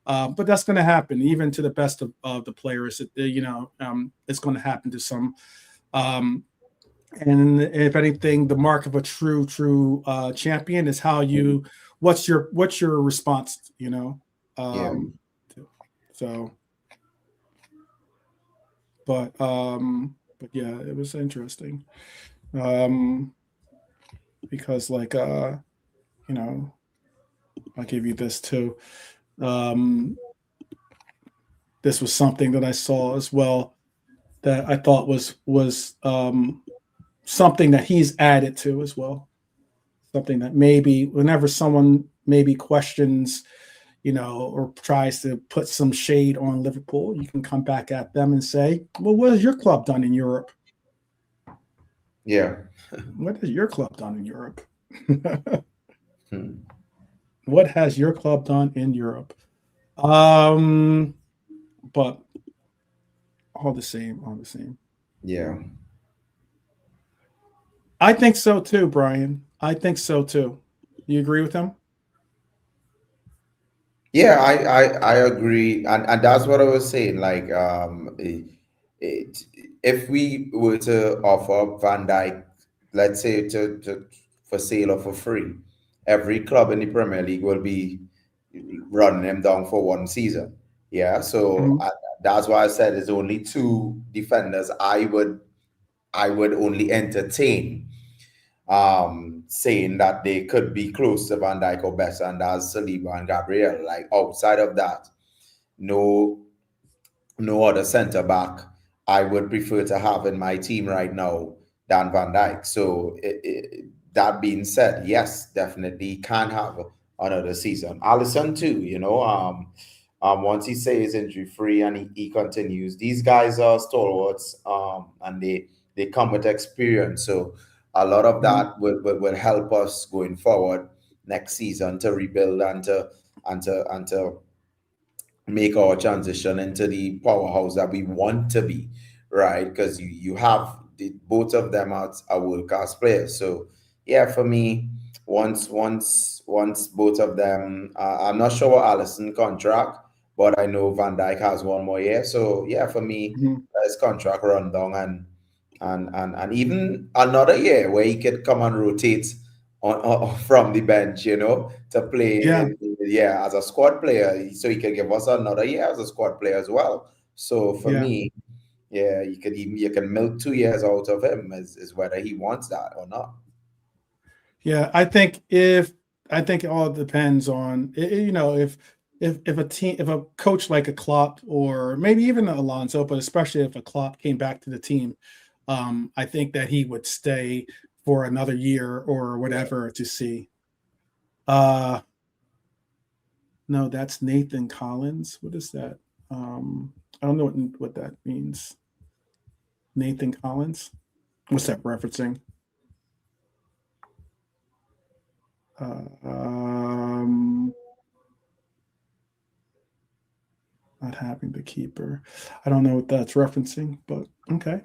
but that's going to happen even to the best of the players. It's going to happen to some. And if anything, the mark of a true champion is how you what's your response, Yeah. um, so but yeah, it was interesting, um, because like I'll give you this too. Um, this was something that I saw as well that I thought was something that he's added to as well. Something that maybe whenever someone maybe questions, or tries to put some shade on Liverpool, you can come back at them and say, "Well, what has your club done in Europe? Yeah. What has your club done in Europe? Hmm. What has your club done in Europe?" Um, but all the same, all the same. Yeah. I think so too, Brian. I think so too. You agree with him? Yeah, I agree, and that's what I was saying. Like, it, if we were to offer Van Dijk, let's say to for sale or for free, every club in the Premier League will be running him down for one season. Yeah, so Mhm. that's why I said there's only two defenders I would only entertain saying that they could be close to Van Dijk or better, and that's Saliba and Gabriel. Like outside of that, no, no other centre back I would prefer to have in my team right now than Van Dijk. So that being said, yes, definitely can have another season. Allison too, once he stays injury free and he continues, these guys are stalwarts, and they come with experience. So a lot of Mhm. that will help us going forward next season to rebuild and to make our transition into the powerhouse that we want to be, right? Because you have both of them are world class players. So yeah, for me, once both of them, I'm not sure what Allison contract, but I know Van Dijk has one more year. So yeah, for me, Mhm. his contract run down, and even another year where he could come and rotate from the bench, to play Yeah, yeah, as a squad player, so he can give us another year as a squad player as well. So for yeah. me, Yeah, you can milk 2 years out of him is whether he wants that or not. Yeah, I think it all depends on if a coach like a Klopp or maybe even Alonso, but especially if a Klopp came back to the team, I think that he would stay for another year or whatever to see. No, that's Nathan Collins. What is that? I don't know what that means. Nathan Collins. What's that referencing? Not having the keeper. I don't know what that's referencing, but okay.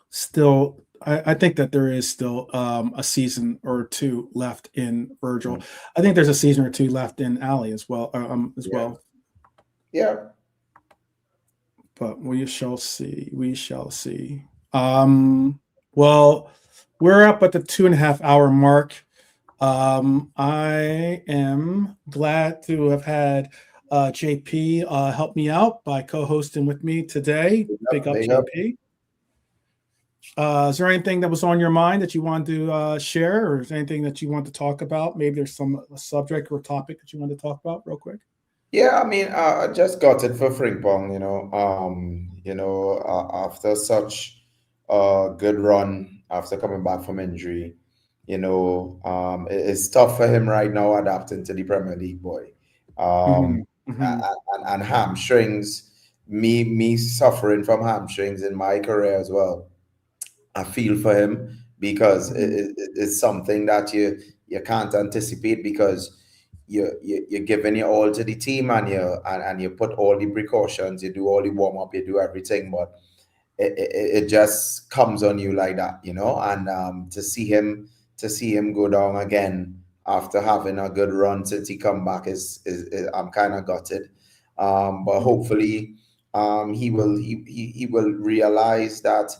Still, I think that there is still a season or two left in Virgil. I think there's a season or two left in Ali as well. Well. Yeah. But we shall see. We shall see. Well, we're up at the 2.5 hour mark. I am glad to have had JP help me out by co-hosting with me today. Big up, JP. Is there anything that was on your mind that you want to share, or is there anything that you want to talk about? Maybe there's some subject or topic that you want to talk about real quick. Yeah, I mean, I just got it for Frimpong, after such a good run after coming back from injury, it's tough for him right now adapting to the Premier League, boy. And hamstrings, me suffering from hamstrings in my career as well. I feel for him because it's something that you can't anticipate because you're giving your all to the team and you put all the precautions, you do all the warm up, you do everything, but it just comes on you like that, and to see him go down again after having a good run since he come back is I'm kind of gutted, but hopefully he will realize that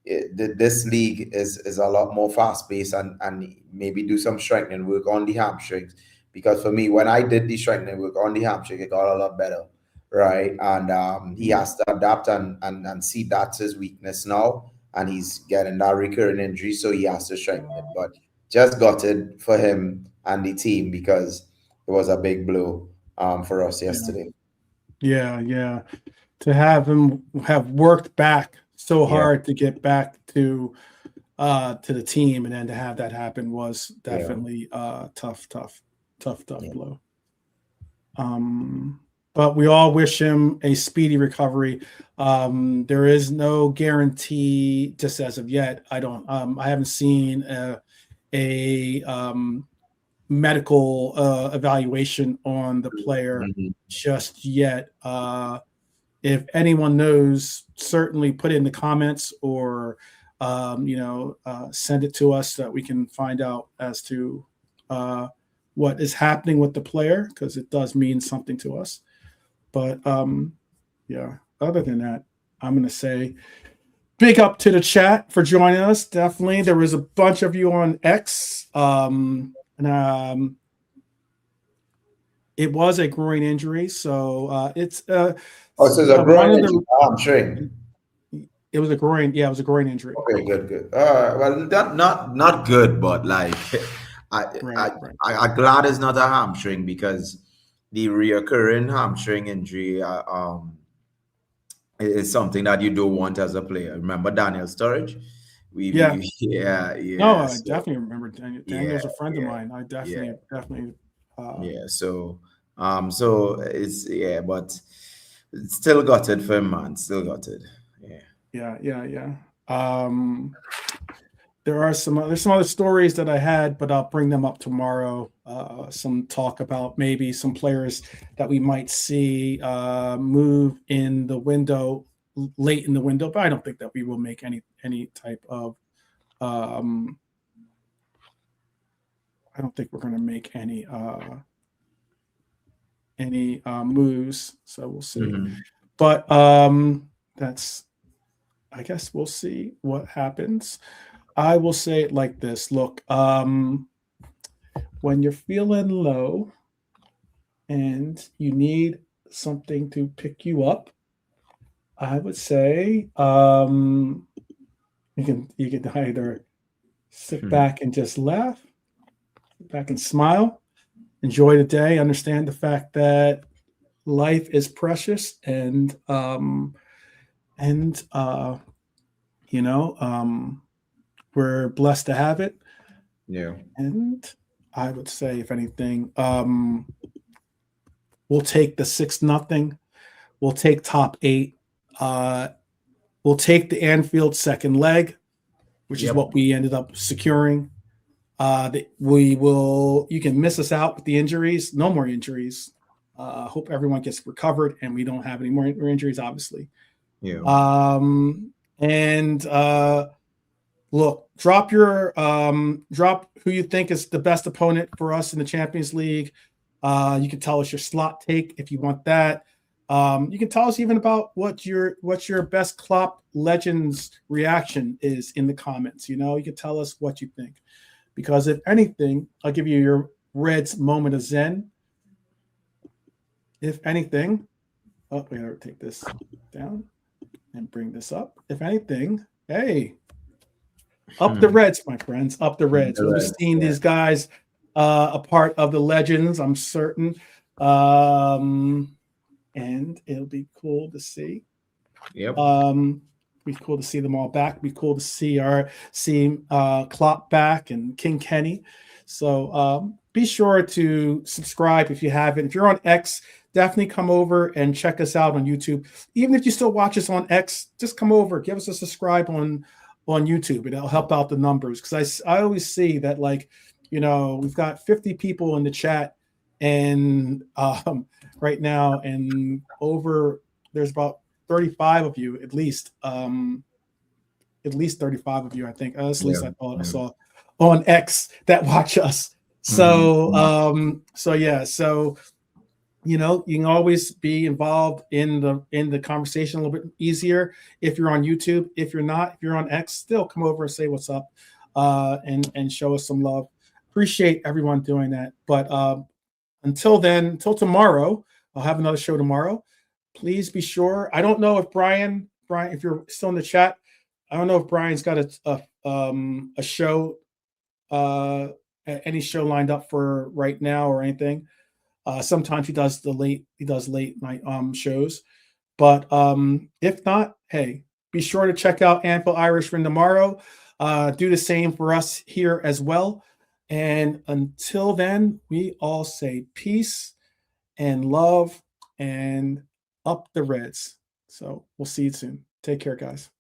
this league is a lot more fast paced and maybe do some strengthening work on the hamstrings. Because for me, when I did the strengthening work on the hamstring, it got a lot better, right? And he has to adapt and see that's his weakness now. And he's getting that recurring injury, so he has to strengthen it. But just got it for him and the team because it was a big blow for us yesterday. Yeah. To have him have worked back so hard to get back to the team and then to have that happen was definitely tough blow. But we all wish him a speedy recovery. There is no guarantee just as of yet. I haven't seen a medical evaluation on the player just yet. If anyone knows, certainly put it in the comments or send it to us so that we can find out as to what is happening with the player, because it does mean something to us. But other than that, I'm going to say big up to the chat for joining us. Definitely. There was a bunch of you on X. It was a groin injury. So it's so it's a groin injury. hamstring. It was a groin. Yeah, it was a groin injury. Okay, good. Well, not good, but like I'm glad it's not a hamstring because the reoccurring hamstring injury is something that you don't want as a player. Remember Daniel Sturridge? No, I definitely remember Daniel. Daniel's a friend of mine. I definitely. So it's but still got it for him, man. Still got it. Yeah. There's some other stories that I had, but I'll bring them up tomorrow. Some talk about maybe some players that we might see move in the window, late in the window, but I don't think that we will make any type of. I don't think we're going to make any moves, so we'll see. But that's. I guess we'll see what happens. I will say it like this. Look, when you're feeling low and you need something to pick you up, I would say you can either sit back and just laugh, sit back and smile, enjoy the day, understand the fact that life is precious, and we're blessed to have it. Yeah. And I would say, if anything, we'll take the 6-0. We'll take top 8. We'll take the Anfield second leg, which is what we ended up securing. We will. You can miss us out with the injuries. No more injuries. Hope everyone gets recovered and we don't have any more injuries, obviously. Yeah. Look, drop who you think is the best opponent for us in the Champions League. You can tell us your slot take if you want that. You can tell us even about what's your best Klopp Legends reaction is in the comments. You can tell us what you think, because if anything, I'll give you your Reds moment of Zen. If anything, we gotta take this down and bring this up. If anything, hey, up the Reds, my friends, up the Reds. We'll be seeing these guys a part of the Legends, I'm certain. And it'll be cool to see. Yep. Be cool to see them all back. Be cool to see Klopp back and King Kenny. So be sure to subscribe if you haven't. If you're on X, definitely come over and check us out on YouTube. Even if you still watch us on X, just come over, give us a subscribe on YouTube. It'll help out the numbers, because I always see that, like, we've got 50 people in the chat and right now, and there's about 35 of you at least 35 of you, I think. At least I saw on X that watch us. So you can always be involved in the conversation a little bit easier if you're on YouTube. If you're not, if you're on X, still come over and say what's up and show us some love. Appreciate everyone doing that. But until tomorrow, I'll have another show tomorrow. Please be sure. I don't know if Brian, if you're still in the chat, I don't know if Brian's got a show, any show lined up for right now or anything. Sometimes he does late night shows, but if not, hey, be sure to check out Anfield Irishman tomorrow. Do the same for us here as well. And until then, we all say peace and love and up the Reds. So we'll see you soon. Take care, guys.